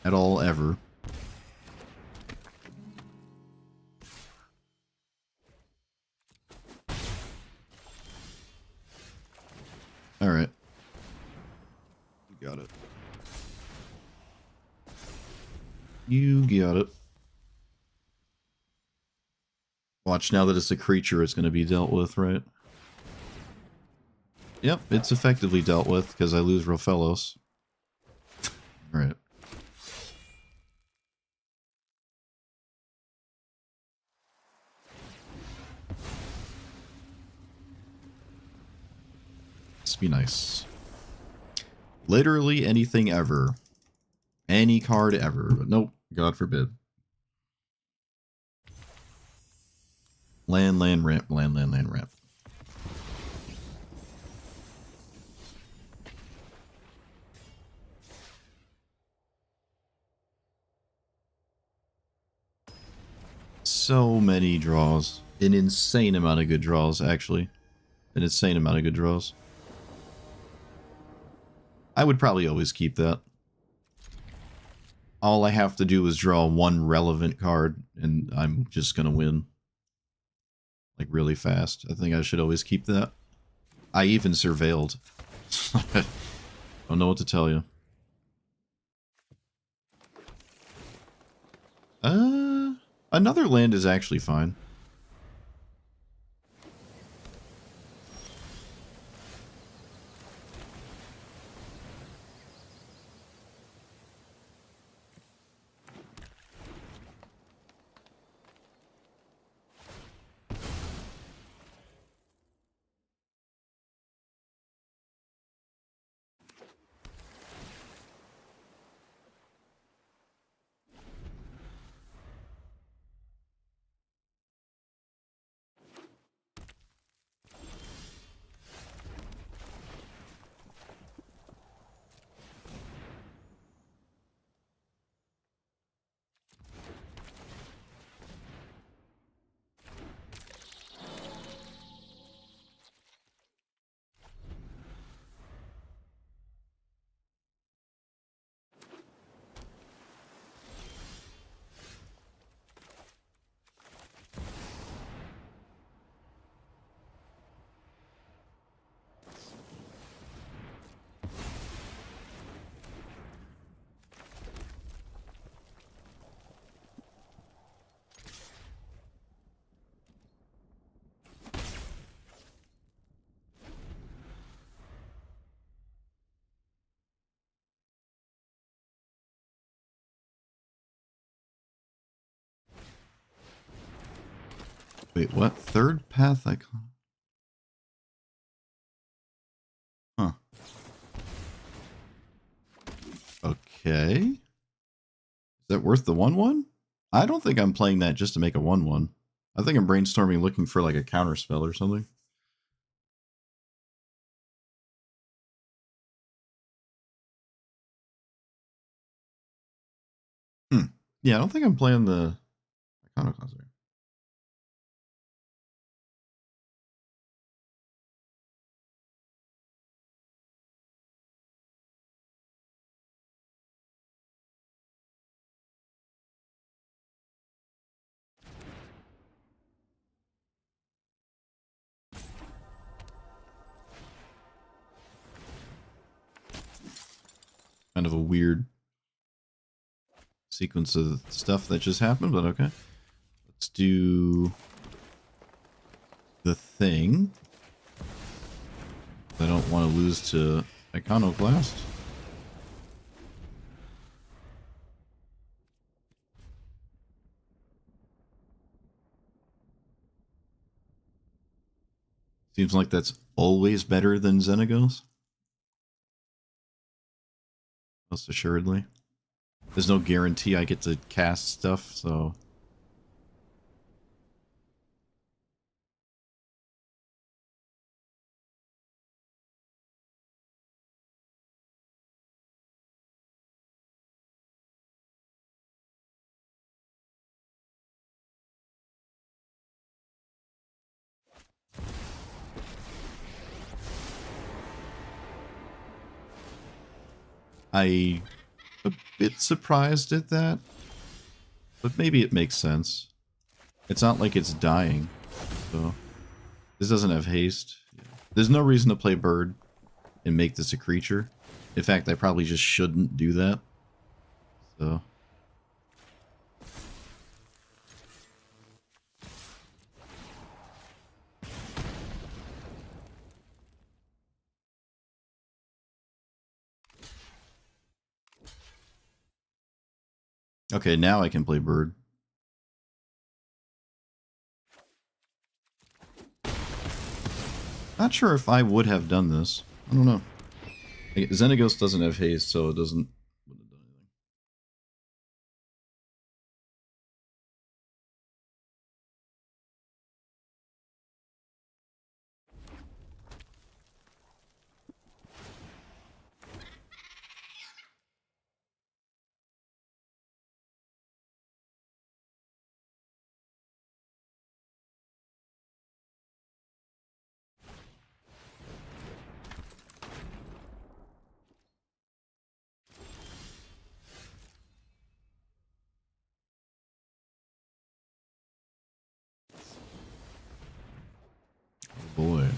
At all, ever. Alright. You got it. You got it. Watch, now that it's a creature, it's going to be dealt with, right? Yep, it's effectively dealt with, because I lose Rofellos. Right. Let's be nice. Literally anything ever. Any card ever. But nope, God forbid. Land, ramp, land, ramp. So many draws. An insane amount of good draws, actually. An insane amount of good draws. I would probably always keep that. All I have to do is draw one relevant card, and I'm just gonna win. Like, really fast. I think I should always keep that. I even surveilled. Don't know what to tell you. Another land is actually fine. Wait, what? Third path icon? Huh. Okay. Is that worth the 1/1? I don't think I'm playing that just to make a 1/1. I think I'm brainstorming looking for like a counter spell or something. Yeah, I don't think I'm playing the Iconoclaster. Kind of a weird sequence of stuff that just happened, but okay. Let's do the thing. I don't want to lose to Iconoclast. Seems like that's always better than Xenagos. Most assuredly. There's no guarantee I get to cast stuff, so... I'm a bit surprised at that, but maybe it makes sense. It's not like it's dying, so... This doesn't have haste. There's no reason to play bird and make this a creature. In fact, I probably just shouldn't do that. So... Okay, now I can play bird. Not sure if I would have done this. I don't know. Xenagos doesn't have haste, so it doesn't... wouldn't have done anything. Oh boy.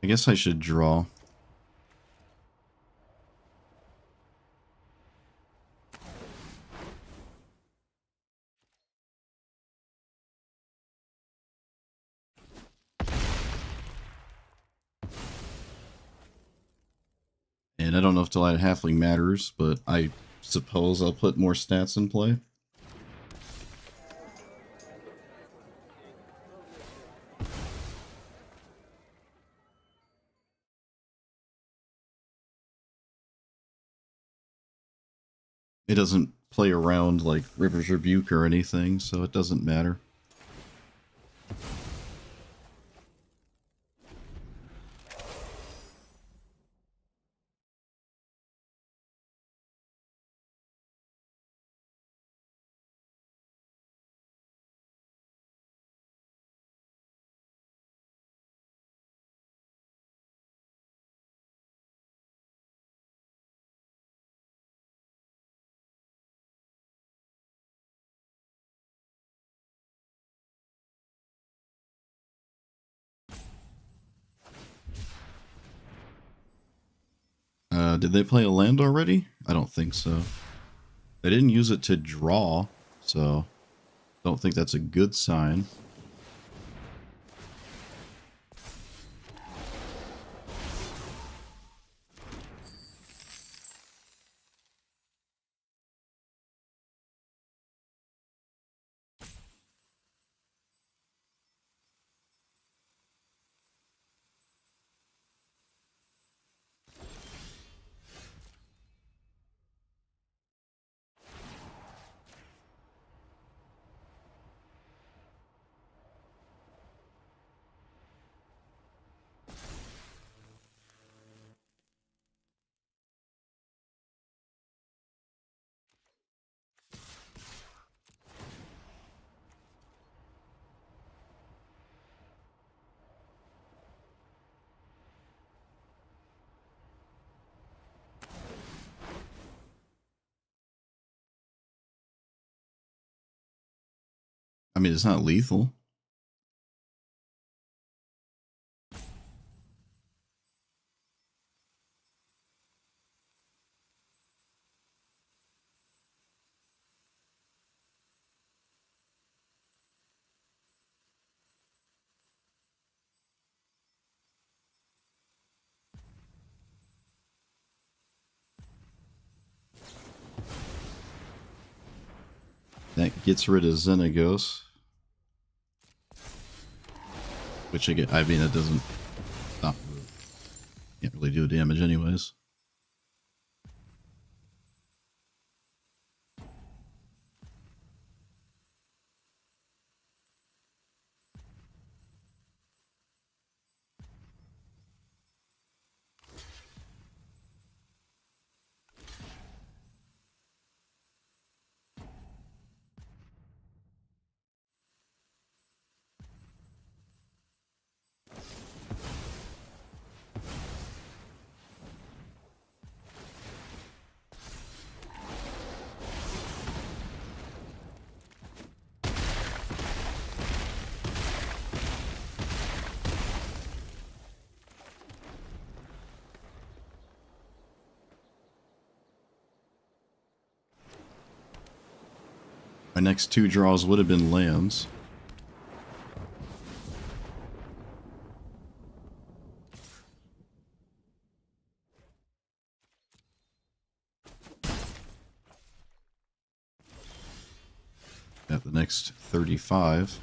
I guess I should draw. And I don't know if Delight Halfling matters, but I suppose I'll put more stats in play. It doesn't play around like River's Rebuke or anything, so it doesn't matter. Did they play a land already? I don't think so. They didn't use it to draw, so don't think that's a good sign. I mean, it's not lethal. That gets rid of Xenagos. Which I mean, that doesn't stop. Can't really do damage anyways. My next two draws would have been lands. At the next 35.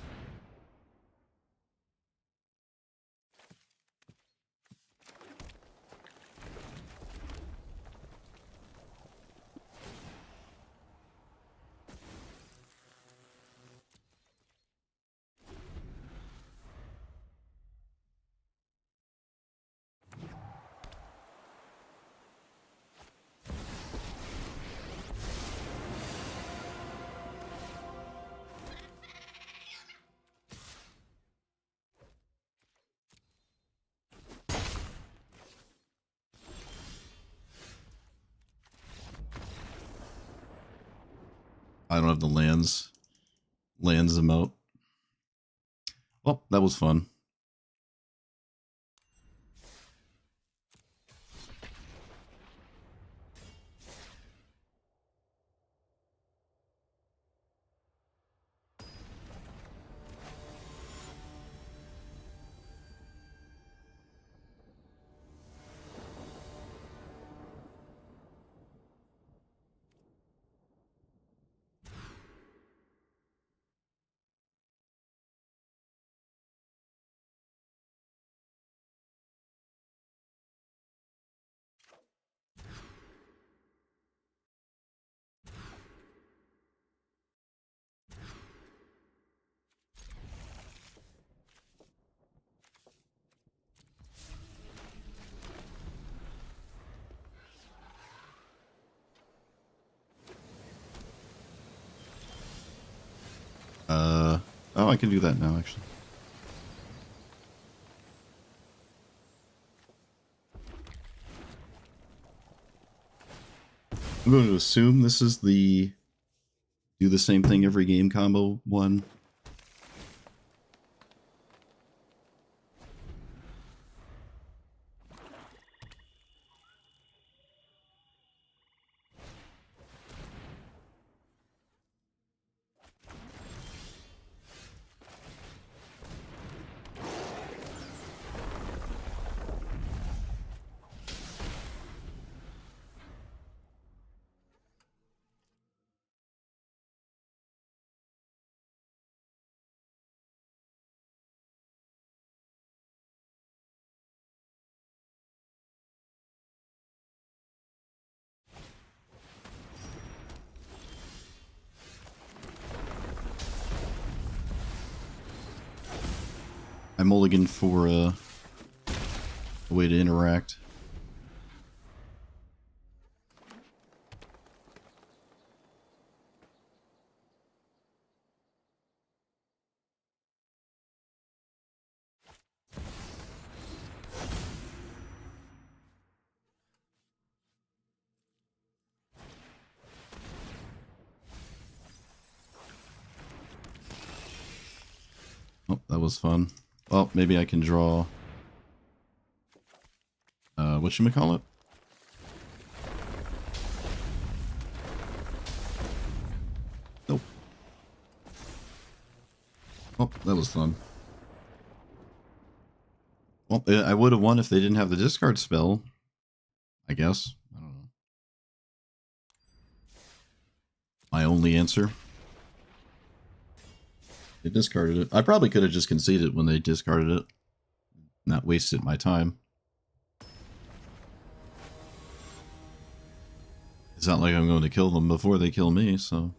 I don't have the lands emote. Well, that was fun. Oh, I can do that now, actually. I'm going to assume this is the do the same thing every game combo one. I mulligan for a way to interact. Oh, that was fun. Well, maybe I can draw... whatchamacallit? Nope. Oh, that was fun. Well, I would have won if they didn't have the discard spell. I guess. I don't know. My only answer. They discarded it. I probably could have just conceded when they discarded it. Not wasted my time. It's not like I'm going to kill them before they kill me, so...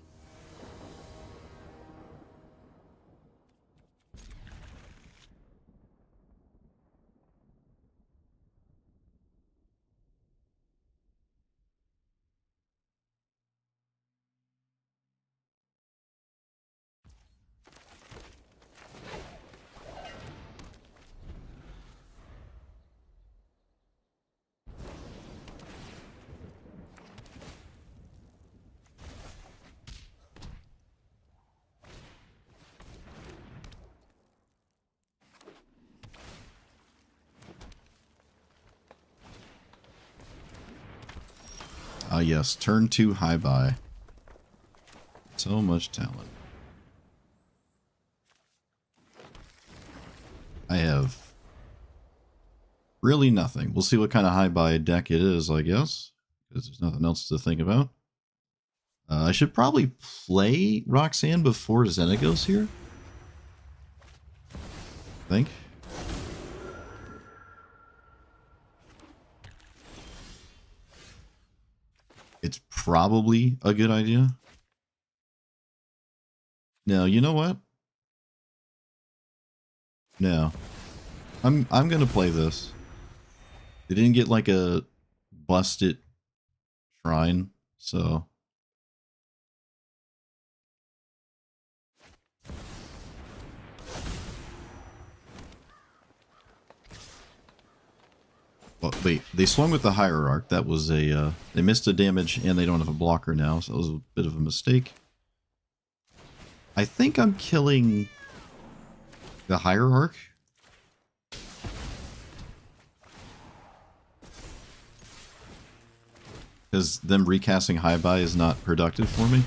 Ah, yes. Turn 2 high buy. So much talent. I have really nothing. We'll see what kind of high buy deck it is, I guess. Because there's nothing else to think about. I should probably play Roxanne before Xenagos here. I think. It's probably a good idea. No, you know what? No. I'm gonna play this. They didn't get like a busted shrine, so well, wait, they swung with the hierarch. That was a they missed a damage and they don't have a blocker now, so that was a bit of a mistake. I think I'm killing the hierarch. Because them recasting high buy is not productive for me.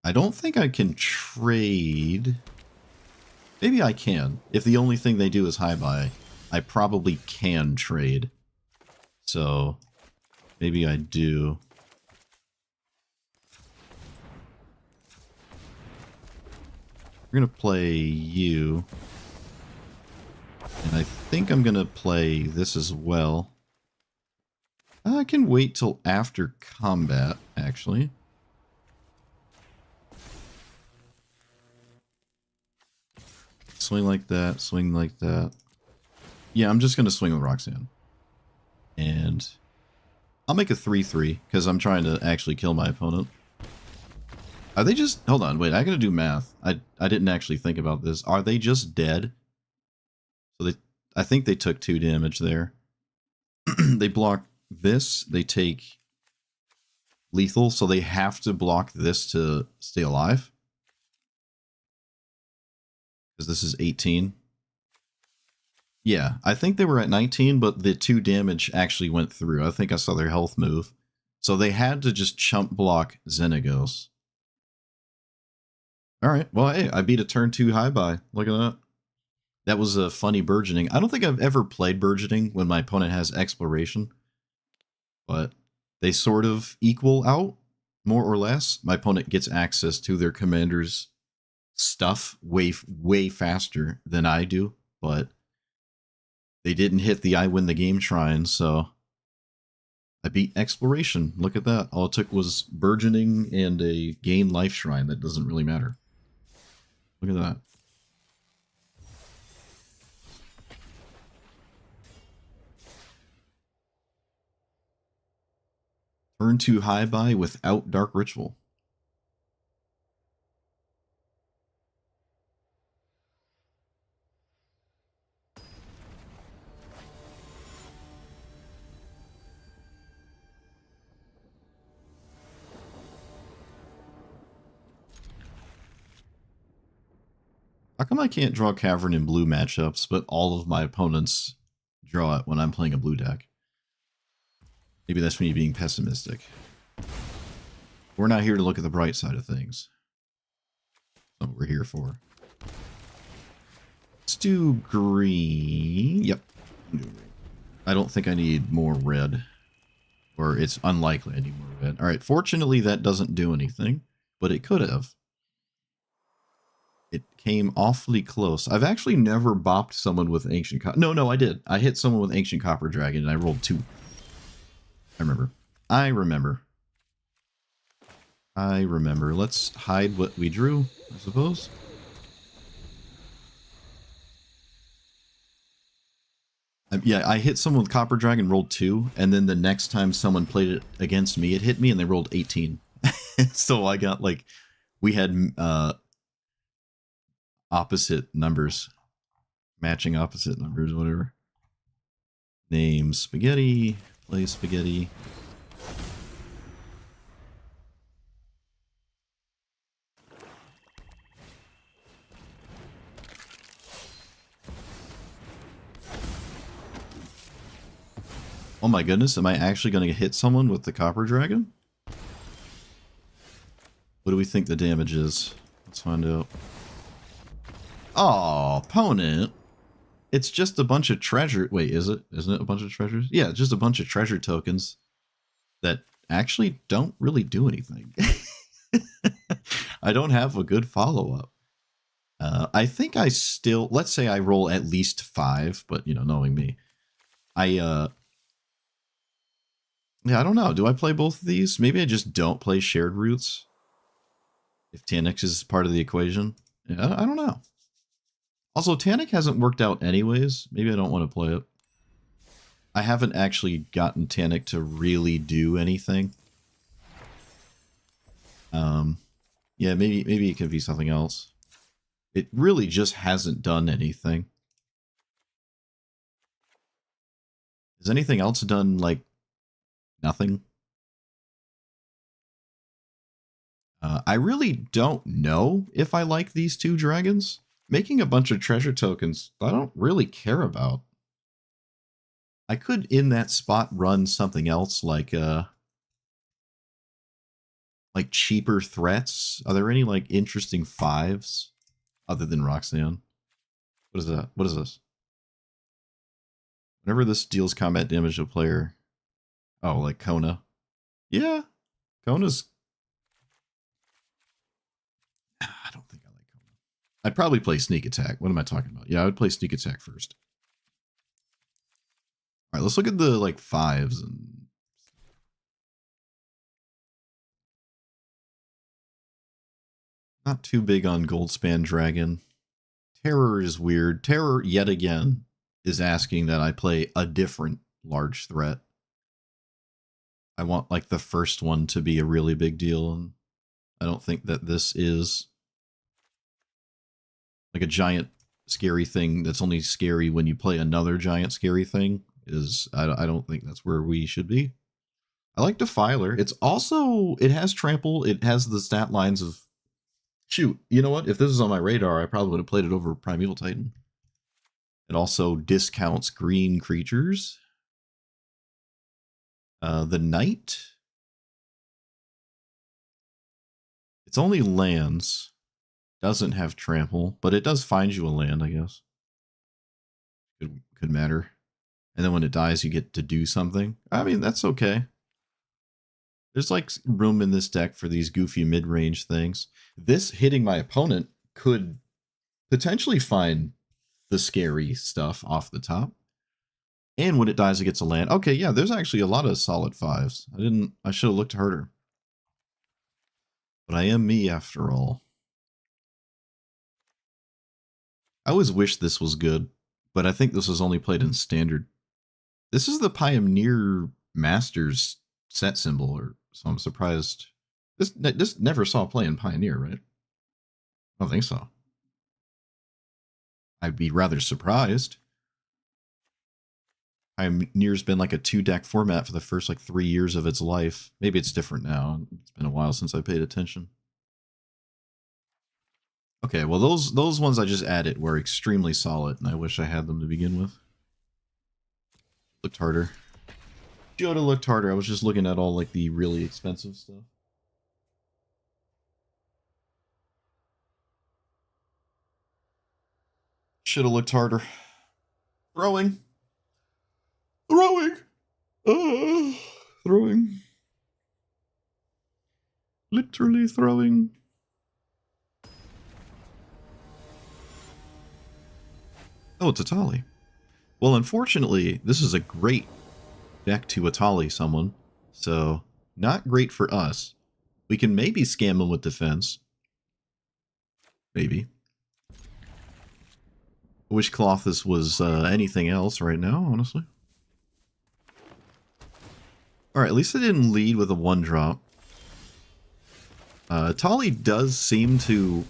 I don't think I can trade. Maybe I can. If the only thing they do is high buy, I probably can trade. So maybe I do. We're going to play you. And I think I'm going to play this as well. I can wait till after combat, actually. Swing like that, swing like that. Yeah, I'm just going to swing with Roxanne. And I'll make a 3-3 because I'm trying to actually kill my opponent. Are they just... Hold on, wait, I gotta do math. I didn't actually think about this. Are they just dead? So I think they took 2 damage there. They block this, they take lethal, so they have to block this to stay alive. Because this is 18. Yeah, I think they were at 19, but the 2 damage actually went through. I think I saw their health move. So they had to just chump block Xenagos. Alright, well, hey, I beat a turn 2 high buy. Look at that. That was a funny burgeoning. I don't think I've ever played burgeoning when my opponent has exploration. But they sort of equal out, more or less. My opponent gets access to their commander's stuff way faster than I do, but they didn't hit the I win the game shrine, so I beat exploration. Look at that. All it took was burgeoning and a gain life shrine. That doesn't really matter. Look at that. Turn 2 high buy without Dark Ritual. How come I can't draw Cavern in blue matchups, but all of my opponents draw it when I'm playing a blue deck? Maybe that's me being pessimistic. We're not here to look at the bright side of things. That's what we're here for. Let's do green. Yep. I don't think I need more red. Or it's unlikely I need more red. Alright, fortunately that doesn't do anything, but it could have. It came awfully close. I've actually never bopped someone with Ancient Copper. No, I did. I hit someone with Ancient Copper Dragon and I rolled 2. I remember. Let's hide what we drew, I suppose. Yeah, I hit someone with Copper Dragon, rolled 2, and then the next time someone played it against me, it hit me and they rolled 18. So I got like, we had opposite numbers, matching opposite numbers, whatever. Name spaghetti, play spaghetti. Oh my goodness, am I actually going to hit someone with the Copper Dragon? What do we think the damage is? Let's find out. Oh, opponent. It's just a bunch of treasure. Wait, is it? Isn't it a bunch of treasures? Yeah, just a bunch of treasure tokens that actually don't really do anything. I don't have a good follow-up. I think I still, let's say I roll at least 5, but, you know, knowing me, yeah, I don't know. Do I play both of these? Maybe I just don't play Shared Roots. If Tanic is part of the equation. Yeah, I don't know. Also, Tanic hasn't worked out anyways. Maybe I don't want to play it. I haven't actually gotten Tanic to really do anything. Yeah, maybe it could be something else. It really just hasn't done anything. Has anything else done, like, nothing? I really don't know if I like these 2 dragons. Making a bunch of treasure tokens, I don't really care about. I could, in that spot, run something else like cheaper threats. Are there any, like, interesting 5s other than Roxanne? What is that? What is this? Whenever this deals combat damage to a player. Oh, like Kona. Yeah, Kona's... I don't think I like Kona. I'd probably play Sneak Attack. What am I talking about? Yeah, I would play Sneak Attack first. All right, let's look at the, like, 5s. And not too big on Goldspan Dragon. Terror is weird. Terror, yet again, is asking that I play a different large threat. I want, like, the first one to be a really big deal, and I don't think that this is like a giant scary thing that's only scary when you play another giant scary thing. I don't think that's where we should be. I like Defiler. It's also, it has Trample. It has the stat lines of, shoot, you know what? If this was on my radar, I probably would have played it over Primeval Titan. It also discounts green creatures. The Knight. It's only lands. Doesn't have Trample, but it does find you a land, I guess. Could matter. And then when it dies, you get to do something. I mean, that's okay. There's, like, room in this deck for these goofy mid-range things. This hitting my opponent could potentially find the scary stuff off the top. And when it dies, it gets a land. Okay, yeah, there's actually a lot of solid 5s. I should have looked harder. But I am me after all. I always wish this was good, but I think this was only played in standard. This is the Pioneer Masters set symbol, so I'm surprised. This never saw play in Pioneer, right? I don't think so. I'd be rather surprised. Pioneer's been like a 2-deck format for the first like 3 years of its life. Maybe it's different now. It's been a while since I paid attention. Okay, well those ones I just added were extremely solid, and I wish I had them to begin with. Looked harder. Should have looked harder. I was just looking at all like the really expensive stuff. Should have looked harder. Throwing. Throwing. Throwing. Literally throwing. Oh, it's Atali. Well, unfortunately, this is a great deck to Atali someone, so not great for us. We can maybe scam him with defense. Maybe. I wish Colossus was anything else right now, honestly. Alright, at least I didn't lead with a 1-drop. Atali does seem to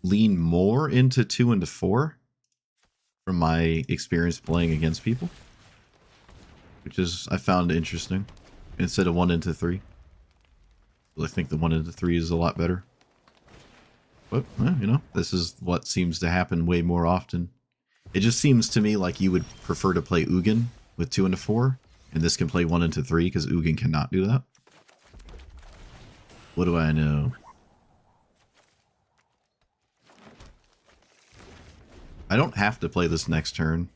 lean more into 2 and 4 from my experience playing against people, which is I found interesting, instead of 1 into 3. I think the 1 into 3 is a lot better. But, you know, this is what seems to happen way more often. It just seems to me like you would prefer to play Ugin with 2 into 4, and this can play 1 into 3 because Ugin cannot do that. What do I know? I don't have to play this next turn.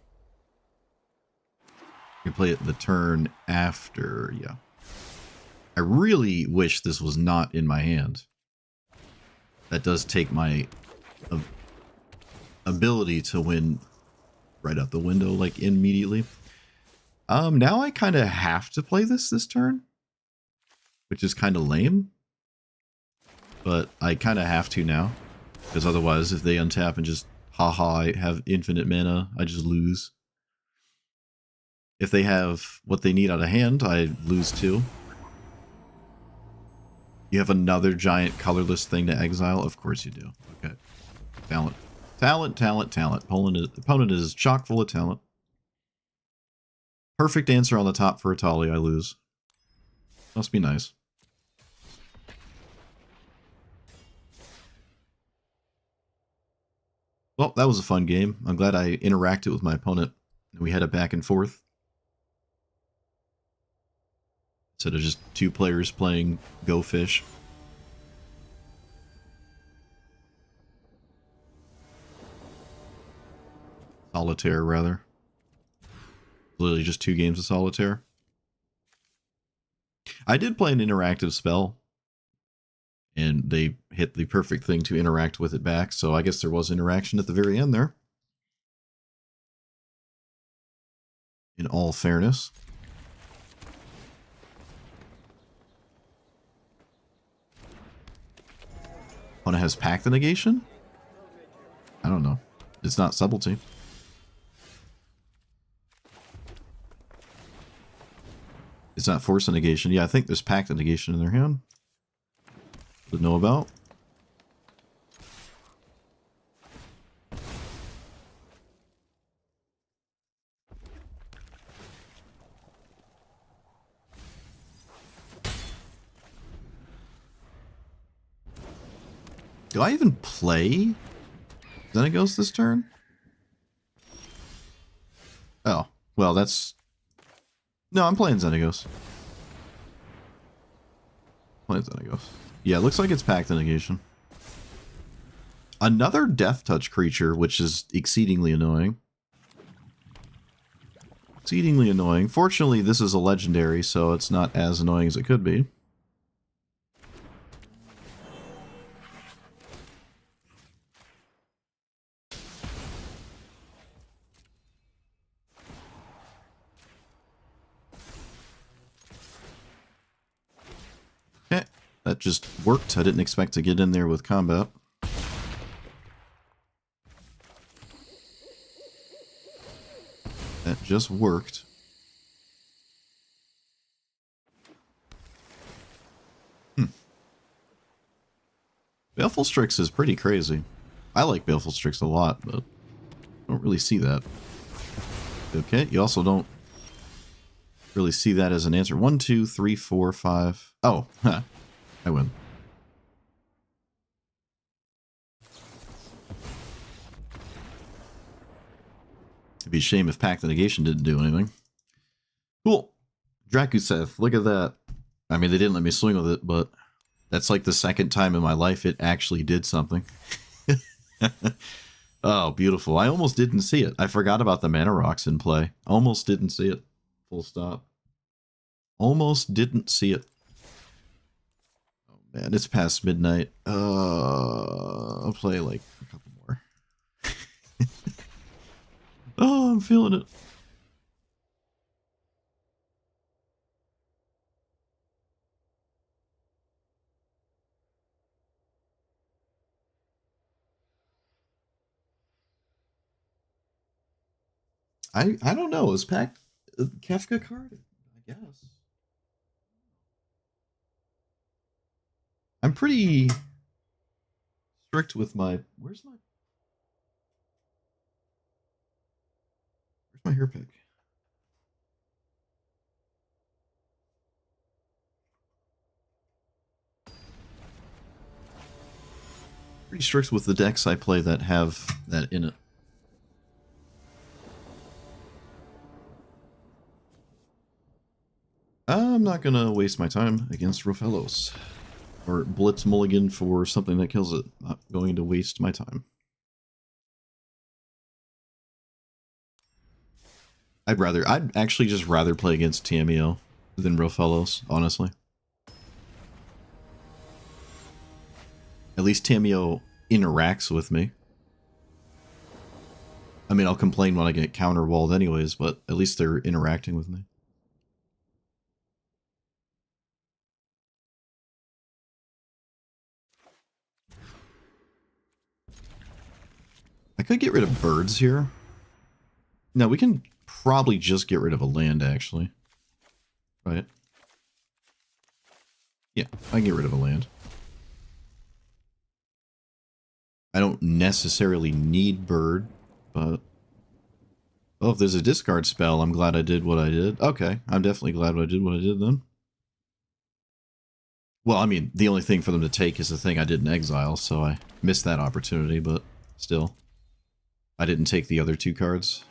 You can play it the turn after, yeah. I really wish this was not in my hand. That does take my ability to win right out the window, like, immediately. Now I kind of have to play this turn, which is kind of lame. But I kind of have to now, because otherwise if they untap and just, haha, I have infinite mana, I just lose. If they have what they need out of hand, I lose too. You have another giant colorless thing to exile? Of course you do. Okay. Talent. Talent, talent, talent. Opponent is chock full of talent. Perfect answer on the top for Atali, I lose. Must be nice. Well, that was a fun game. I'm glad I interacted with my opponent. We had a back and forth. Instead of just 2 players playing Go Fish. Solitaire, rather. Literally just 2 games of Solitaire. I did play an interactive spell, and they hit the perfect thing to interact with it back, so I guess there was interaction at the very end there. In all fairness. One has Pact the Negation? I don't know. It's not Subtlety. It's not Force of Negation. Yeah, I think there's Pact of Negation in their hand. To know about. Do I even play Xenagos this turn? Oh, well, that's... No, I'm playing Xenagos. Playing Xenagos. Yeah, it looks like it's Pact of Negation. Another Death Touch creature, which is exceedingly annoying. Exceedingly annoying. Fortunately, this is a legendary, so it's not as annoying as it could be. That just worked. I didn't expect to get in there with combat. That just worked. Baleful Strix is pretty crazy. I like Baleful Strix a lot, but I don't really see that. Okay, you also don't really see that as an answer. 1, 2, 3, 4, 5. Oh, huh. I win. It'd be a shame if Pact the Negation didn't do anything. Cool. Drakuseth, look at that. I mean, they didn't let me swing with it, but that's like the second time in my life it actually did something. Oh, beautiful. I almost didn't see it. I forgot about the mana rocks in play. Almost didn't see it. Full stop. Almost didn't see it. Oh man, it's past midnight. I'll play like a couple more. Oh, I'm feeling it. I don't know. Is Pact a Kefka card? I guess. I'm pretty strict with my. Where's my hair pick? Pretty strict with the decks I play that have that in it. I'm not gonna waste my time against Revels. Or Blitz Mulligan for something that kills it. Not going to waste my time. I'd actually just rather play against Tamiyo than Revels, honestly. At least Tamiyo interacts with me. I mean, I'll complain when I get counterwalled anyways, but at least they're interacting with me. I could get rid of birds here. No, we can probably just get rid of a land, actually. Right? Yeah, I can get rid of a land. I don't necessarily need bird, but... Oh, if there's a discard spell, I'm glad I did what I did. Okay, I'm definitely glad I did what I did then. Well, I mean, the only thing for them to take is the thing I did in exile, so I missed that opportunity, but still. I didn't take the other 2 cards,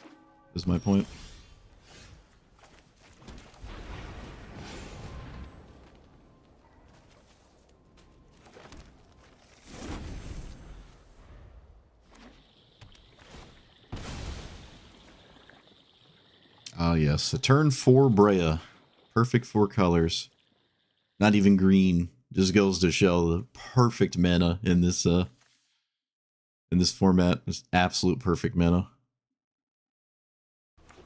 is my point. Ah, yes. A turn 4 Brea. Perfect 4 colors. Not even green. Just goes to show the perfect mana in this format. Just absolute perfect mana.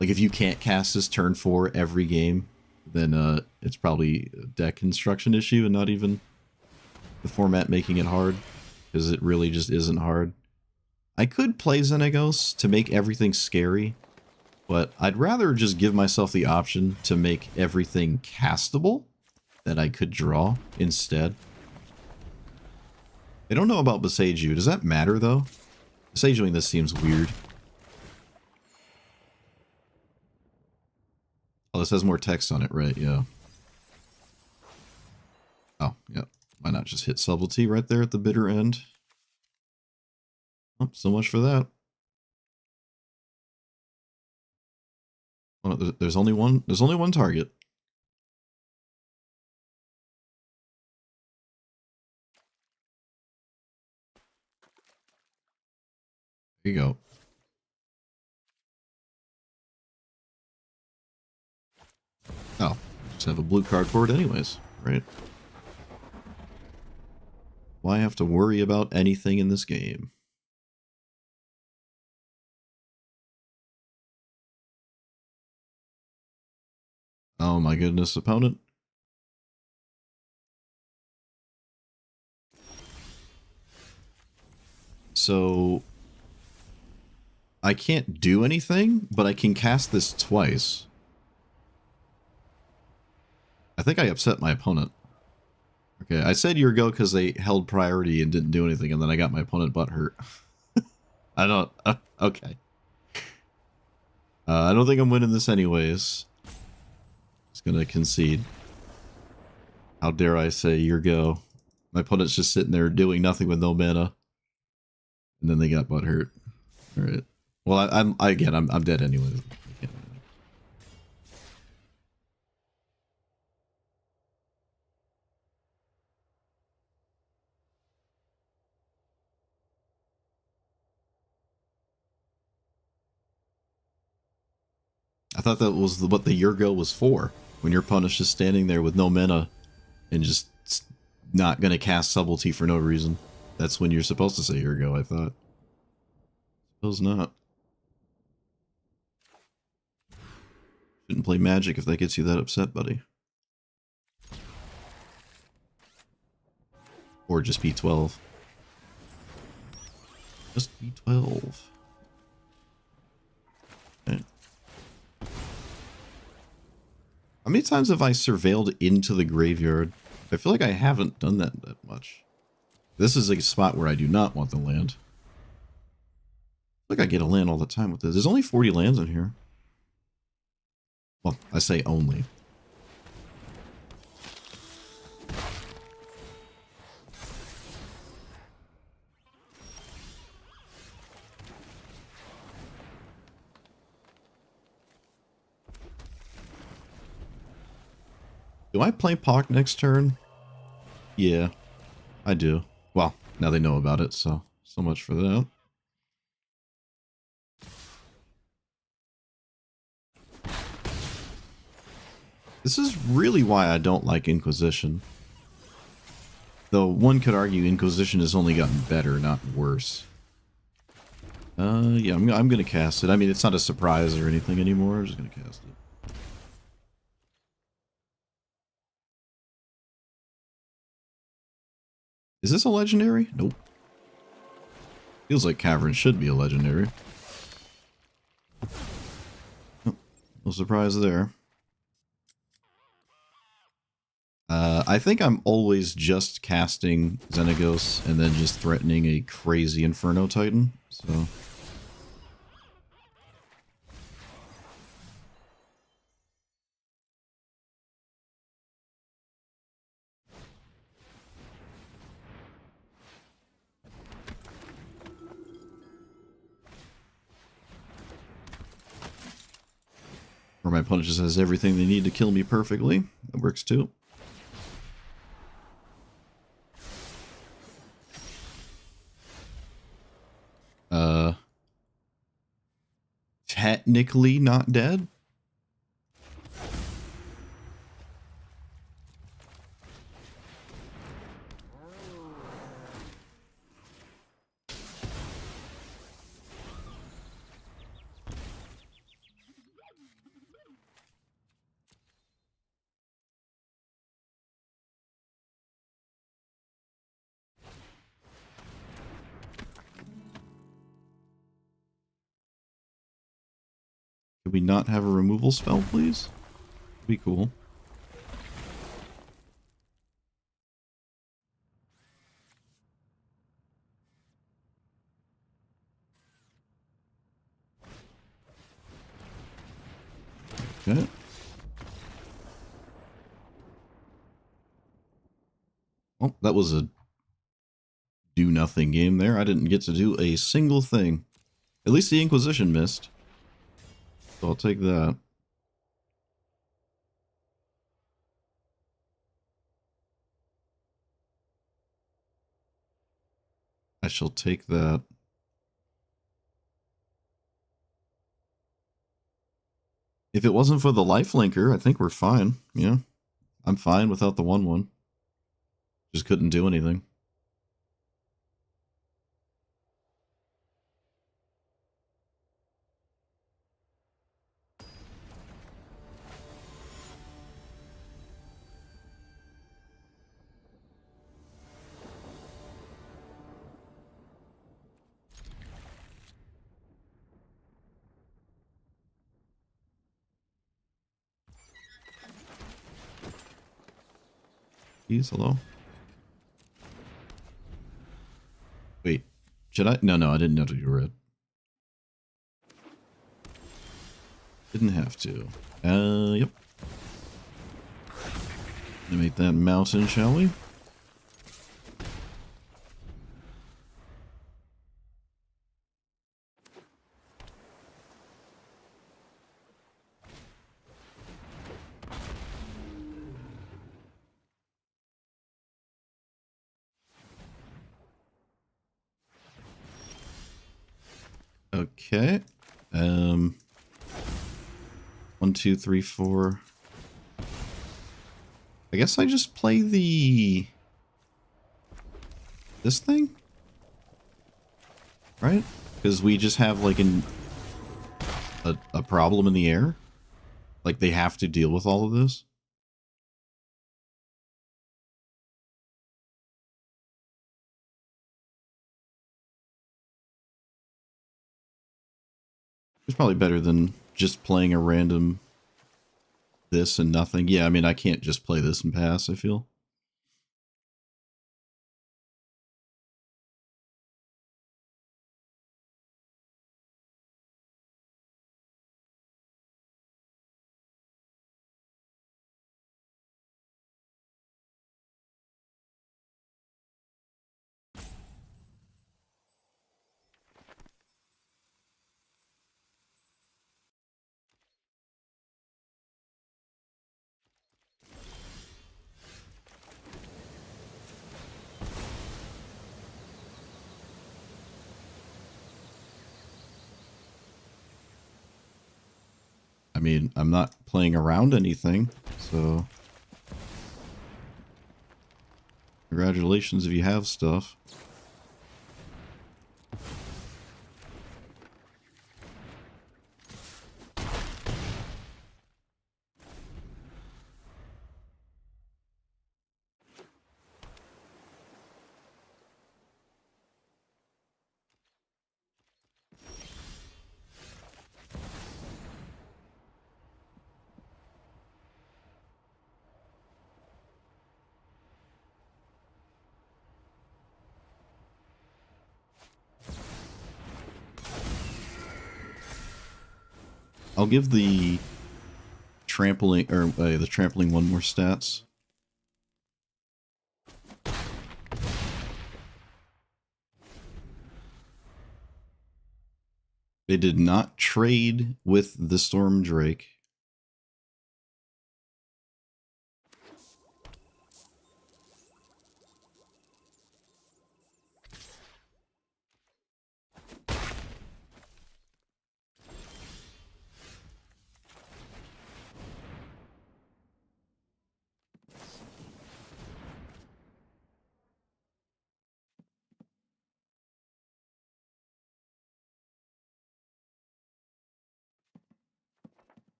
Like, if you can't cast this turn 4 every game, then it's probably a deck construction issue and not even the format making it hard. Because it really just isn't hard. I could play Xenagos to make everything scary, but I'd rather just give myself the option to make everything castable that I could draw instead. I don't know about Beseiju. Does that matter, though? Beseijuing this seems weird. Oh, this has more text on it, right? Yeah. Oh, yeah. Why not just hit Subtlety right there at the bitter end? Oh, so much for that. Oh, there's only one. There's only one target. There you go. Oh, just have a blue card for it anyways, right? Why have to worry about anything in this game? Oh my goodness, opponent. So I can't do anything, but I can cast this twice. I think I upset my opponent. Okay, I said your go because they held priority and didn't do anything, and then I got my opponent butt hurt. I don't... okay. I don't think I'm winning this anyways. Just gonna concede. How dare I say your go. My opponent's just sitting there doing nothing with no mana. And then they got butt hurt. Alright. Well, I'm dead anyways. I thought that was what the your go was for. When your opponent's just standing there with no mana and just not gonna cast subtlety for no reason. That's when you're supposed to say your go, I thought. Suppose not. Shouldn't play Magic if that gets you that upset, buddy. Or just B12. Just B12. Okay. How many times have I surveilled into the graveyard? I feel like I haven't done that much. This is a spot where I do not want the land. Look, I get a land all the time with this. There's only 40 lands in here. Well, I say only. Do I play Pock next turn? Yeah, I do. Well, now they know about it, so much for that. This is really why I don't like Inquisition. Though one could argue Inquisition has only gotten better, not worse. Yeah, I'm gonna cast it. I mean, it's not a surprise or anything anymore. I'm just gonna cast it. Is this a legendary? Nope. Feels like Cavern should be a legendary. Oh, no surprise there. I think I'm always just casting Xenagos and then just threatening a crazy Inferno Titan, so... Or my opponent just has everything they need to kill me perfectly. That works too. Technically not dead. Could we not have a removal spell, please? Be cool. Okay. Well, that was a do-nothing game there. I didn't get to do a single thing. At least the Inquisition missed. So I'll take that. I shall take that. If it wasn't for the lifelinker, I think we're fine. Yeah. I'm fine without the 1/1. Just couldn't do anything. Please, hello? Wait, should I? No, I didn't know to do red. Didn't have to. Yep. Animate that mountain, shall we? Okay. 1, 2, 3, 4. I guess I just play this thing? Right? Because we just have like a problem in the air. Like they have to deal with all of this. It's probably better than just playing a random this and nothing. Yeah, I mean, I can't just play this and pass, I feel. I mean, I'm not playing around anything, so congratulations if you have stuff. I'll give the trampling one more stats. They did not trade with the Storm Drake.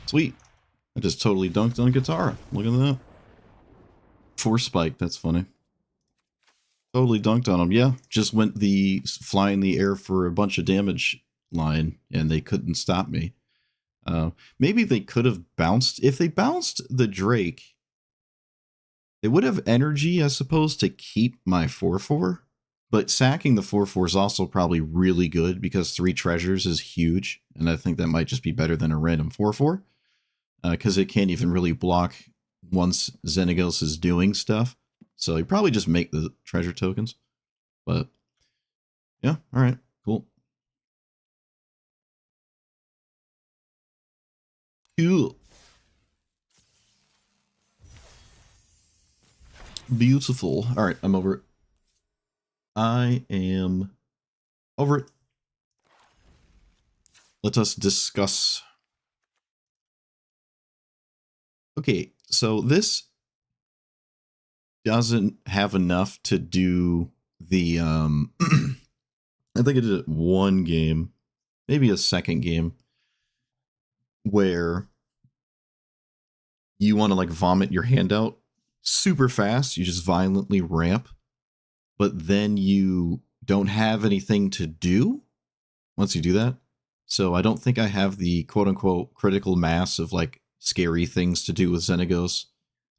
Sweet. I just totally dunked on Katara. Look at that. 4 spike, that's funny. Totally dunked on him. Yeah, just went the fly in the air for a bunch of damage line, and they couldn't stop me. Maybe they could have bounced. If they bounced the Drake, they would have energy, I suppose, to keep my 4/4. But sacking the 4/4 is also probably really good because 3 treasures is huge, and I think that might just be better than a random 4/4 because it can't even really block once Xenagos is doing stuff. So you probably just make the treasure tokens. But yeah, all right, cool. Cool. Beautiful. All right, I'm over it. I am over it. Let us discuss. Okay, so this doesn't have enough to do the I think I did it one game, maybe a second game, where you want to like vomit your hand out super fast. You just violently ramp, but then you don't have anything to do once you do that. So I don't think I have the quote unquote critical mass of like scary things to do with Xenagos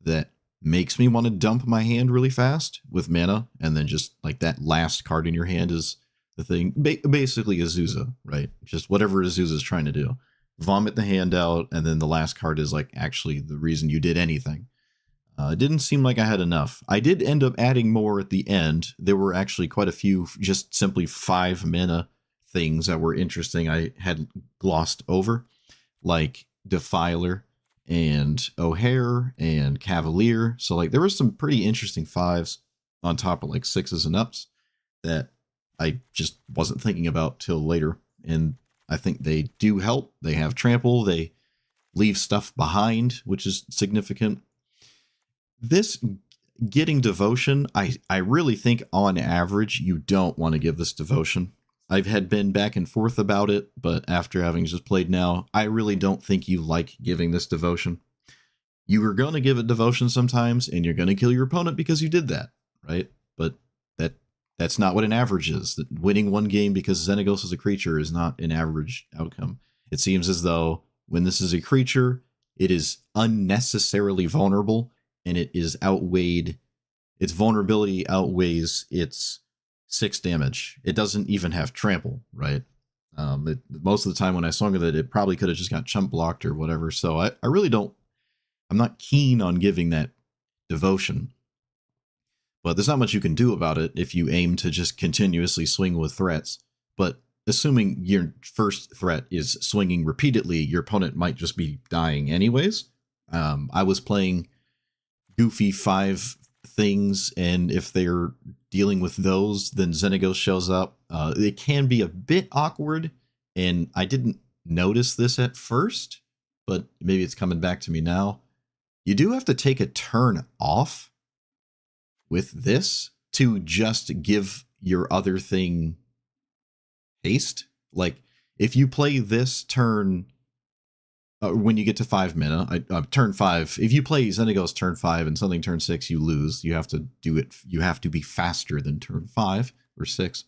that makes me want to dump my hand really fast with mana, and then just like that last card in your hand is the thing. Basically Azusa, right? Just whatever Azusa is trying to do. Vomit the hand out, and then the last card is like actually the reason you did anything. It didn't seem like I had enough. I did end up adding more at the end. There were actually quite a few just simply 5 mana things that were interesting I had glossed over, like Defiler and O'Hare and Cavalier. So like there were some pretty interesting 5s on top of like 6s and ups that I just wasn't thinking about till later. And I think they do help. They have trample. They leave stuff behind, which is significant. This getting devotion, I really think on average you don't want to give this devotion. I've had been back and forth about it, but after having just played now, I really don't think you like giving this devotion. You are going to give it devotion sometimes, and you're going to kill your opponent because you did that, right? But that's not what an average is. That winning one game because Xenagos is a creature is not an average outcome. It seems as though when this is a creature, it is unnecessarily vulnerable, and it is outweighed. Its vulnerability outweighs its 6 damage. It doesn't even have trample, right? Most of the time when I swung with it, it probably could have just got chump blocked or whatever. So I really don't. I'm not keen on giving that devotion. But there's not much you can do about it if you aim to just continuously swing with threats. But assuming your first threat is swinging repeatedly, your opponent might just be dying anyways. I was playing goofy 5 things, and if they're dealing with those, then Xenagos shows up. It can be a bit awkward, and I didn't notice this at first, but maybe it's coming back to me now. You do have to take a turn off with this to just give your other thing haste. Like, if you play this turn, when you get to 5 mana, turn 5, if you play Xenagos turn 5 and something turn 6, you lose. You have to do it. You have to be faster than turn 5 or 6.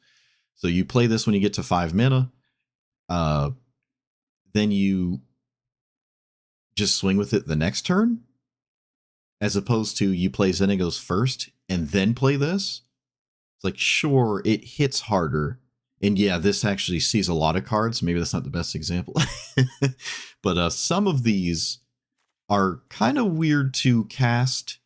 So you play this when you get to 5 mana. Then you just swing with it the next turn, as opposed to you play Xenagos first and then play this. It's like, sure, it hits harder. And yeah, this actually sees a lot of cards. Maybe that's not the best example. But some of these are kind of weird to cast.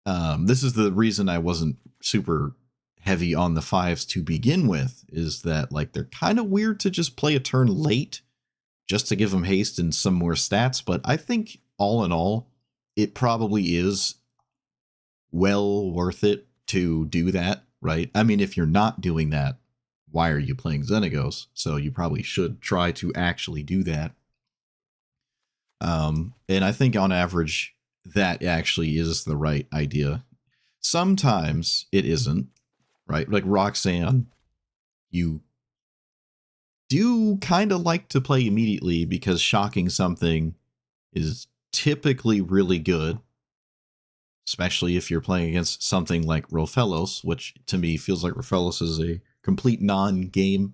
This is the reason I wasn't super heavy on the 5s to begin with, is that like they're kind of weird to just play a turn late just to give them haste and some more stats. But I think all in all, it probably is well worth it to do that, right? I mean, if you're not doing that, why are you playing Xenagos? So you probably should try to actually do that. And I think on average, that actually is the right idea. Sometimes it isn't, right? Like Roxanne, you do kind of like to play immediately because shocking something is typically really good, especially if you're playing against something like Revels, which to me feels like Revels is a complete non-game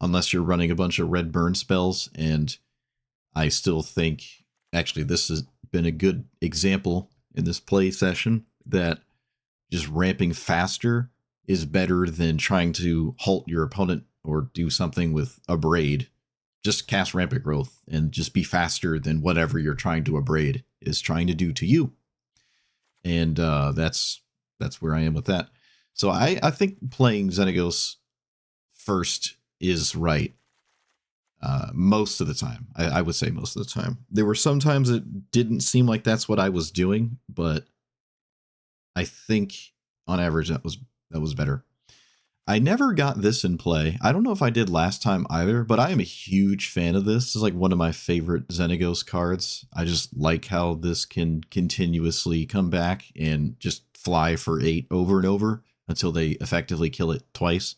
unless you're running a bunch of red burn spells. And I still think, actually, this has been a good example in this play session that just ramping faster is better than trying to halt your opponent or do something with Abrade. Just cast Rampant Growth and just be faster than whatever you're trying to Abrade is trying to do to you. And that's where I am with that. So I think playing Xenagos first is right. Most of the time. I would say most of the time. There were some times it didn't seem like that's what I was doing, but I think on average that was better. I never got this in play. I don't know if I did last time either, but I am a huge fan of this. This is like one of my favorite Xenagos cards. I just like how this can continuously come back and just fly for 8 over and over until they effectively kill it twice.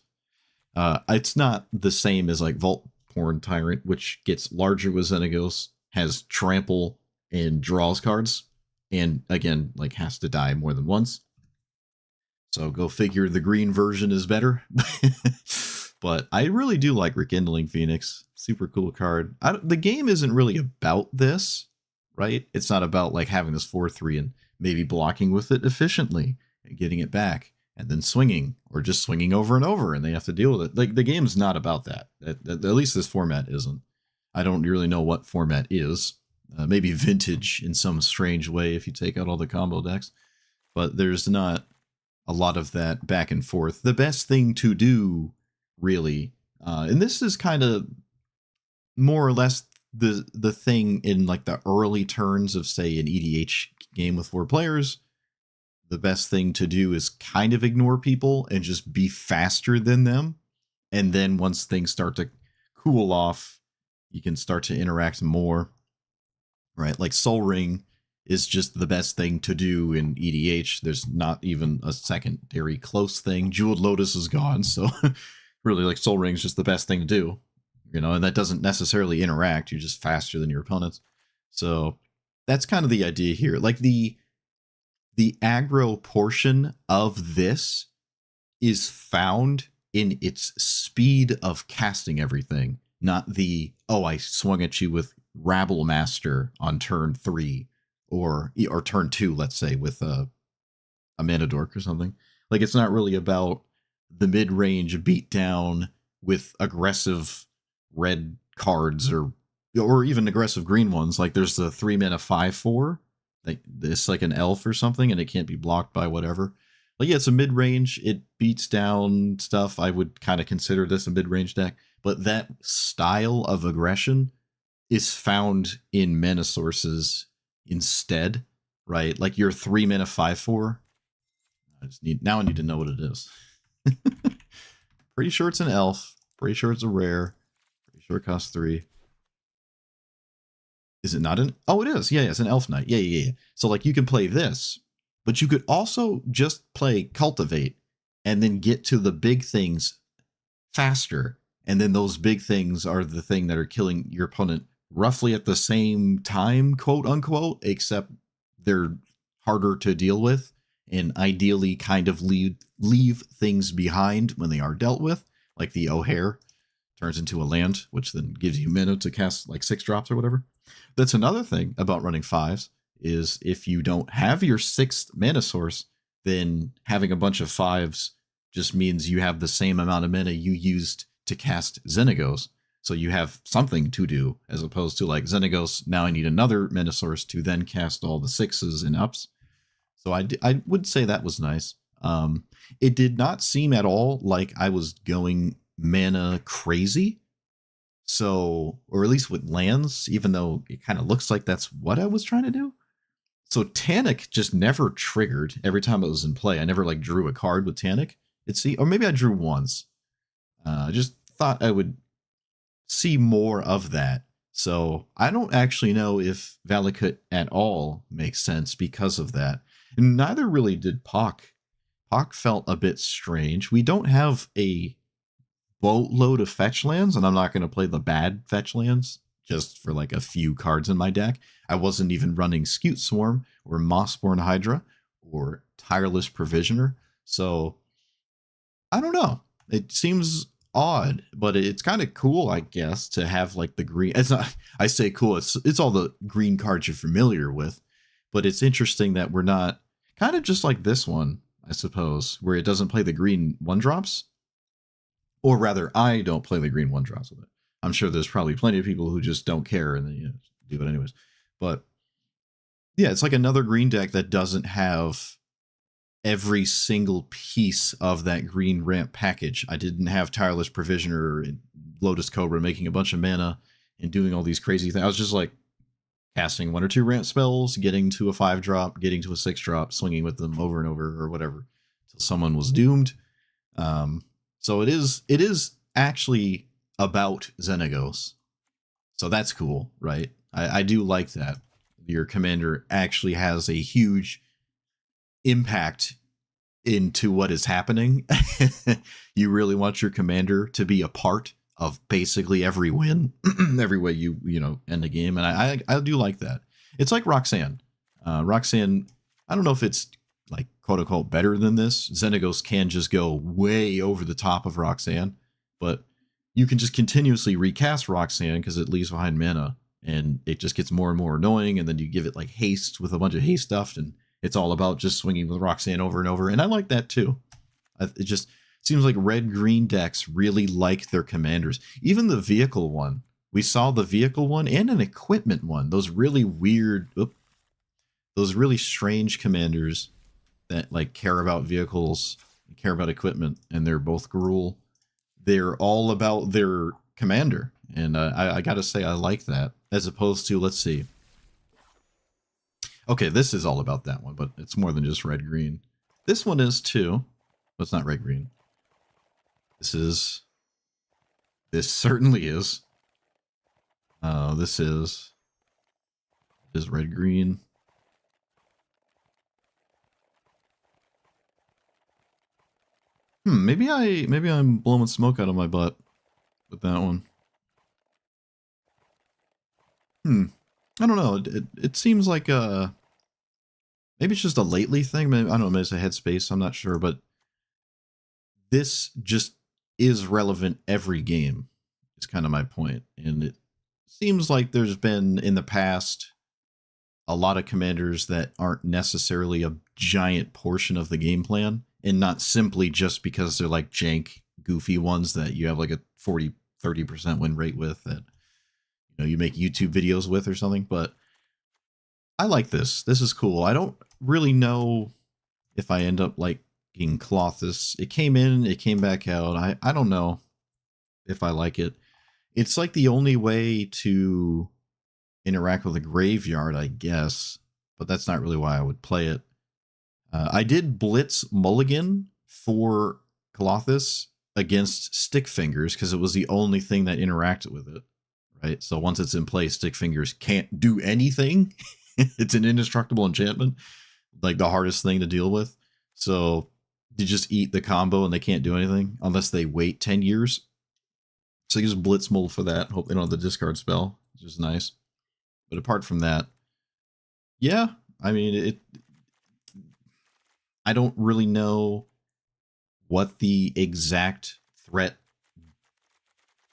It's not the same as like Vault Porn Tyrant, which gets larger with Xenagos, has trample and draws cards, and again, like has to die more than once. So go figure the green version is better. But I really do like Rekindling Phoenix. Super cool card. The game isn't really about this, right? It's not about like having this 4-3 and maybe blocking with it efficiently and getting it back and then swinging or just swinging over and over and they have to deal with it. Like the game's not about that. At least this format isn't. I don't really know what format is. Maybe vintage in some strange way if you take out all the combo decks. But there's not a lot of that back and forth. The best thing to do, really, and this is kind of more or less the thing in like the early turns of say an EDH game with 4 players. The best thing to do is kind of ignore people and just be faster than them. And then once things start to cool off, you can start to interact more. Right? Like Soul Ring is just the best thing to do in EDH. There's not even a secondary close thing. Jeweled Lotus is gone, so really like Soul Ring is just the best thing to do. You know, and that doesn't necessarily interact. You're just faster than your opponents. So that's kind of the idea here. Like the aggro portion of this is found in its speed of casting everything, not the, oh, I swung at you with Rabble Master on turn 3 or turn 2, let's say, with a Mana Dork or something. Like, it's not really about the mid-range beatdown with aggressive red cards or even aggressive green ones. Like, there's the 3 mana 5/4. Like, it's like an elf or something, and it can't be blocked by whatever. Like, yeah, it's a mid-range. It beats down stuff. I would kind of consider this a mid-range deck. But that style of aggression is found in mana sources instead, right? Like your 3 mana 5/4. I need to know what it is. Pretty sure it's an elf. Pretty sure it's a rare. Pretty sure it costs 3. Is it not an? Oh, it is. Yeah, it's an elf knight. Yeah. So like you can play this, but you could also just play Cultivate and then get to the big things faster. And then those big things are the thing that are killing your opponent roughly at the same time, quote unquote, except they're harder to deal with and ideally kind of leave things behind when they are dealt with, like the O'Hare turns into a land, which then gives you mana to cast like 6 drops or whatever. That's another thing about running 5s, is if you don't have your 6th mana source, then having a bunch of 5s just means you have the same amount of mana you used to cast Xenagos. So you have something to do, as opposed to like Xenagos, now I need another mana source to then cast all the 6s and ups. So I would say that was nice. It did not seem at all like I was going mana crazy. So, or at least with lands, even though it kind of looks like that's what I was trying to do. So Tanic just never triggered every time it was in play. I never like drew a card with Tanic. Or maybe I drew once. I just thought I would see more of that. So I don't actually know if Valakut at all makes sense because of that. And neither really did Pock. Pock felt a bit strange. We don't have a boatload of fetch lands, and I'm not going to play the bad fetch lands just for like a few cards in my deck. I wasn't even running Scute Swarm or Mossborn Hydra or Tireless Provisioner. So I don't know. It seems odd, but it's kind of cool, I guess, to have like the green. It's not, I say cool, it's all the green cards you're familiar with, but it's interesting that we're not kind of just like this one, I suppose, where it doesn't play the green 1-drops. Or rather, I don't play the green 1-drops with it. I'm sure there's probably plenty of people who just don't care and they do it anyways. But yeah, it's like another green deck that doesn't have every single piece of that green ramp package. I didn't have Tireless Provisioner and Lotus Cobra making a bunch of mana and doing all these crazy things. I was just like casting 1 or 2 ramp spells, getting to a 5-drop, getting to a 6-drop, swinging with them over and over or whatever until someone was doomed. So it is actually about Xenagos. So that's cool, right? I do like that. Your commander actually has a huge impact into what is happening. You really want your commander to be a part of basically every win, every way you know end the game, and I do like that. It's like Roxanne. Roxanne, I don't know if it's like quote unquote better than this. Xenagos can just go way over the top of Roxanne, but you can just continuously recast Roxanne because it leaves behind mana, and it just gets more and more annoying. And then you give it like haste with a bunch of haste stuff, and it's all about just swinging with Roxanne over and over. And I like that too. It just seems like red-green decks really like their commanders. Even the vehicle one. We saw the vehicle one and an equipment one. Those really weird, those really strange commanders that like care about vehicles, care about equipment, and they're both Gruul. They're all about their commander. And I gotta say, I like that. As opposed to, let's see. Okay, this is all about that one, but it's more than just red-green. This one is too. But it's not red-green. This certainly is. This is red-green. Maybe I'm blowing smoke out of my butt with that one. I don't know. It seems like maybe it's just a lately thing. Maybe, I don't know, maybe it's a headspace. I'm not sure, but this just is relevant every game. Is kind of my point. And it seems like there's been in the past a lot of commanders that aren't necessarily a giant portion of the game plan, and not simply just because they're like jank, goofy ones that you have like a 40-30% win rate with that you make YouTube videos with or something. But I like this. This is cool. I don't really know if I end up liking Colossus. It came in, it came back out. I don't know if I like it. It's like the only way to interact with a graveyard, I guess, but that's not really why I would play it. I did Blitz Mulligan for Colossus against Stick Fingers because it was the only thing that interacted with it, right? So once it's in play, Stick Fingers can't do anything. It's an indestructible enchantment, like the hardest thing to deal with. So you just eat the combo and they can't do anything unless they wait 10 years. So you just Blitz Mold for that. Hope they don't have the discard spell, which is nice. But apart from that, yeah, I mean, I don't really know what the exact threat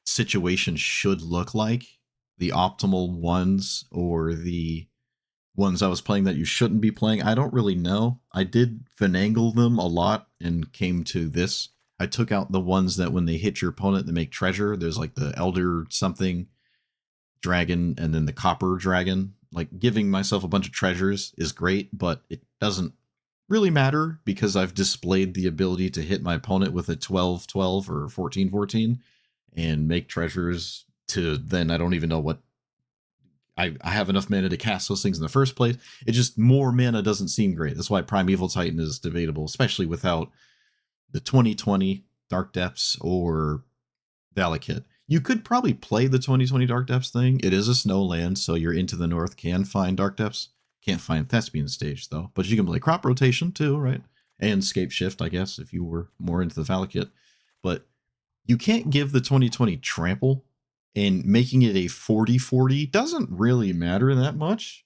situation should look like. The optimal ones or the ones I was playing that you shouldn't be playing. I don't really know. I did finagle them a lot and came to this. I took out the ones that when they hit your opponent, they make treasure. There's like the Elder something dragon and then the Copper dragon. Like giving myself a bunch of treasures is great, but it doesn't really matter because I've displayed the ability to hit my opponent with a 12-12 or 14-14 and make treasures to then I don't even know what I have enough mana to cast those things in the first place. It just more mana doesn't seem great. That's why Primeval Titan is debatable, especially without the 2020 Dark Depths or Valakut. You could probably play the 2020 Dark Depths thing. It is a snow land, so you're into the north can find Dark Depths. Can't find Thespian Stage, though. But you can play Crop Rotation, too, right? And Scape Shift, I guess, if you were more into the Valakut. But you can't give the 2020 Trample, and making it a 40-40 doesn't really matter that much.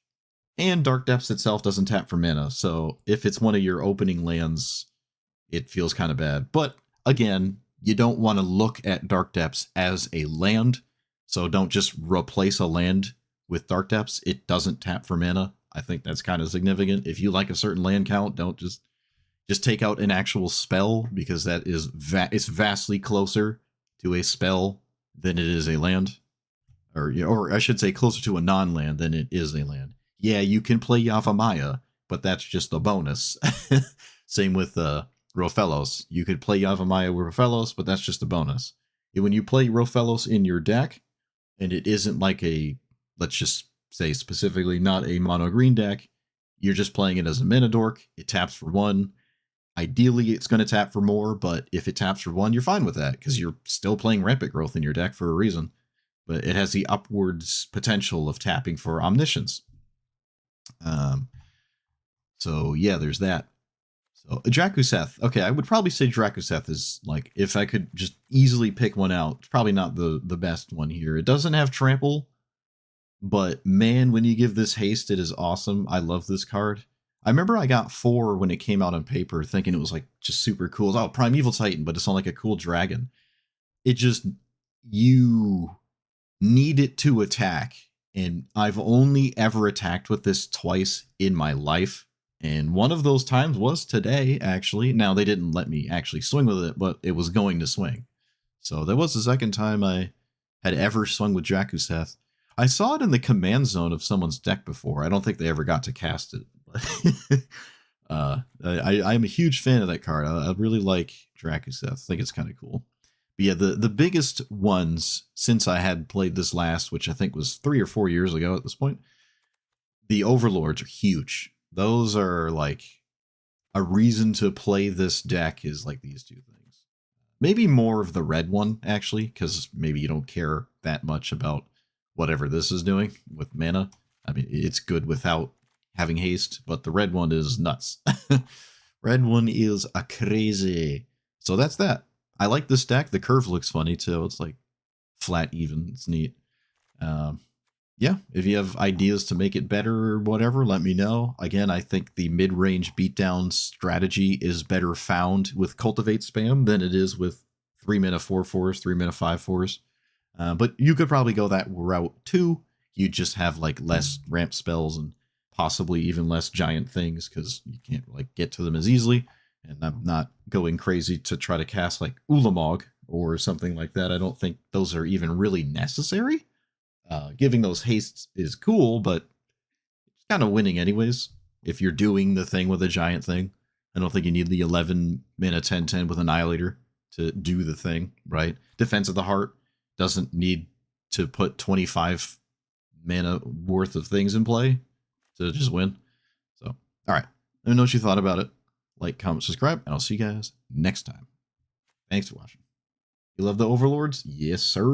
And Dark Depths itself doesn't tap for mana, so if it's one of your opening lands, it feels kind of bad. But again, you don't want to look at Dark Depths as a land, so don't just replace a land with Dark Depths. It doesn't tap for mana. I think that's kind of significant. If you like a certain land count, don't just take out an actual spell, because that is it's vastly closer to a spell than it is a land, or I should say closer to a non-land than it is a land. Yeah, you can play Yavimaya, but that's just a bonus. Same with Rofellos. You could play Yavimaya with Rofellos, but that's just a bonus. When you play Rofellos in your deck, and it isn't like a, let's just say specifically not a mono green deck, you're just playing it as a mana dork. It taps for 1. Ideally, it's going to tap for more, but if it taps for 1, you're fine with that because you're still playing Rampant Growth in your deck for a reason. But it has the upwards potential of tapping for Omniscience. So yeah, there's that. So Drakuseth. Okay, I would probably say Drakuseth is like, if I could just easily pick one out, it's probably not the best one here. It doesn't have trample, but man, when you give this haste, it is awesome. I love this card. I remember I got 4 when it came out on paper, thinking it was like just super cool. Oh, Primeval Titan, but it's on like a cool dragon. It just, you need it to attack. And I've only ever attacked with this twice in my life. And one of those times was today, actually. Now, they didn't let me actually swing with it, but it was going to swing. So that was the second time I had ever swung with Drakuseth. I saw it in the command zone of someone's deck before. I don't think they ever got to cast it. I'm a huge fan of that card. I really like Drakuseth. I think it's kind of cool. But yeah, the biggest ones since I had played this last, which I think was 3 or 4 years ago at this point, the Overlords are huge. Those are like a reason to play this deck is like these 2 things. Maybe more of the red one, actually, because maybe you don't care that much about whatever this is doing with mana. I mean, it's good without having haste, but the red one is nuts. Red one is a crazy. So that's that. I like this deck. The curve looks funny too. It's like flat, even. It's neat. Yeah, if you have ideas to make it better or whatever, let me know. Again, I think the mid-range beatdown strategy is better found with Cultivate spam than it is with 3-mana 4/4s, 3-mana 5/4s. But you could probably go that route too. You just have like less ramp spells and possibly even less giant things because you can't like get to them as easily. And I'm not going crazy to try to cast like Ulamog or something like that. I don't think those are even really necessary. Giving those hastes is cool, but it's kind of winning anyways. If you're doing the thing with a giant thing, I don't think you need the 11 mana 10/10 with Annihilator to do the thing, right? Defense of the Heart doesn't need to put 25 mana worth of things in play to just win. So, all right. Let me know what you thought about it. Like, comment, subscribe, and I'll see you guys next time. Thanks for watching. You love the Overlords? Yes, sir.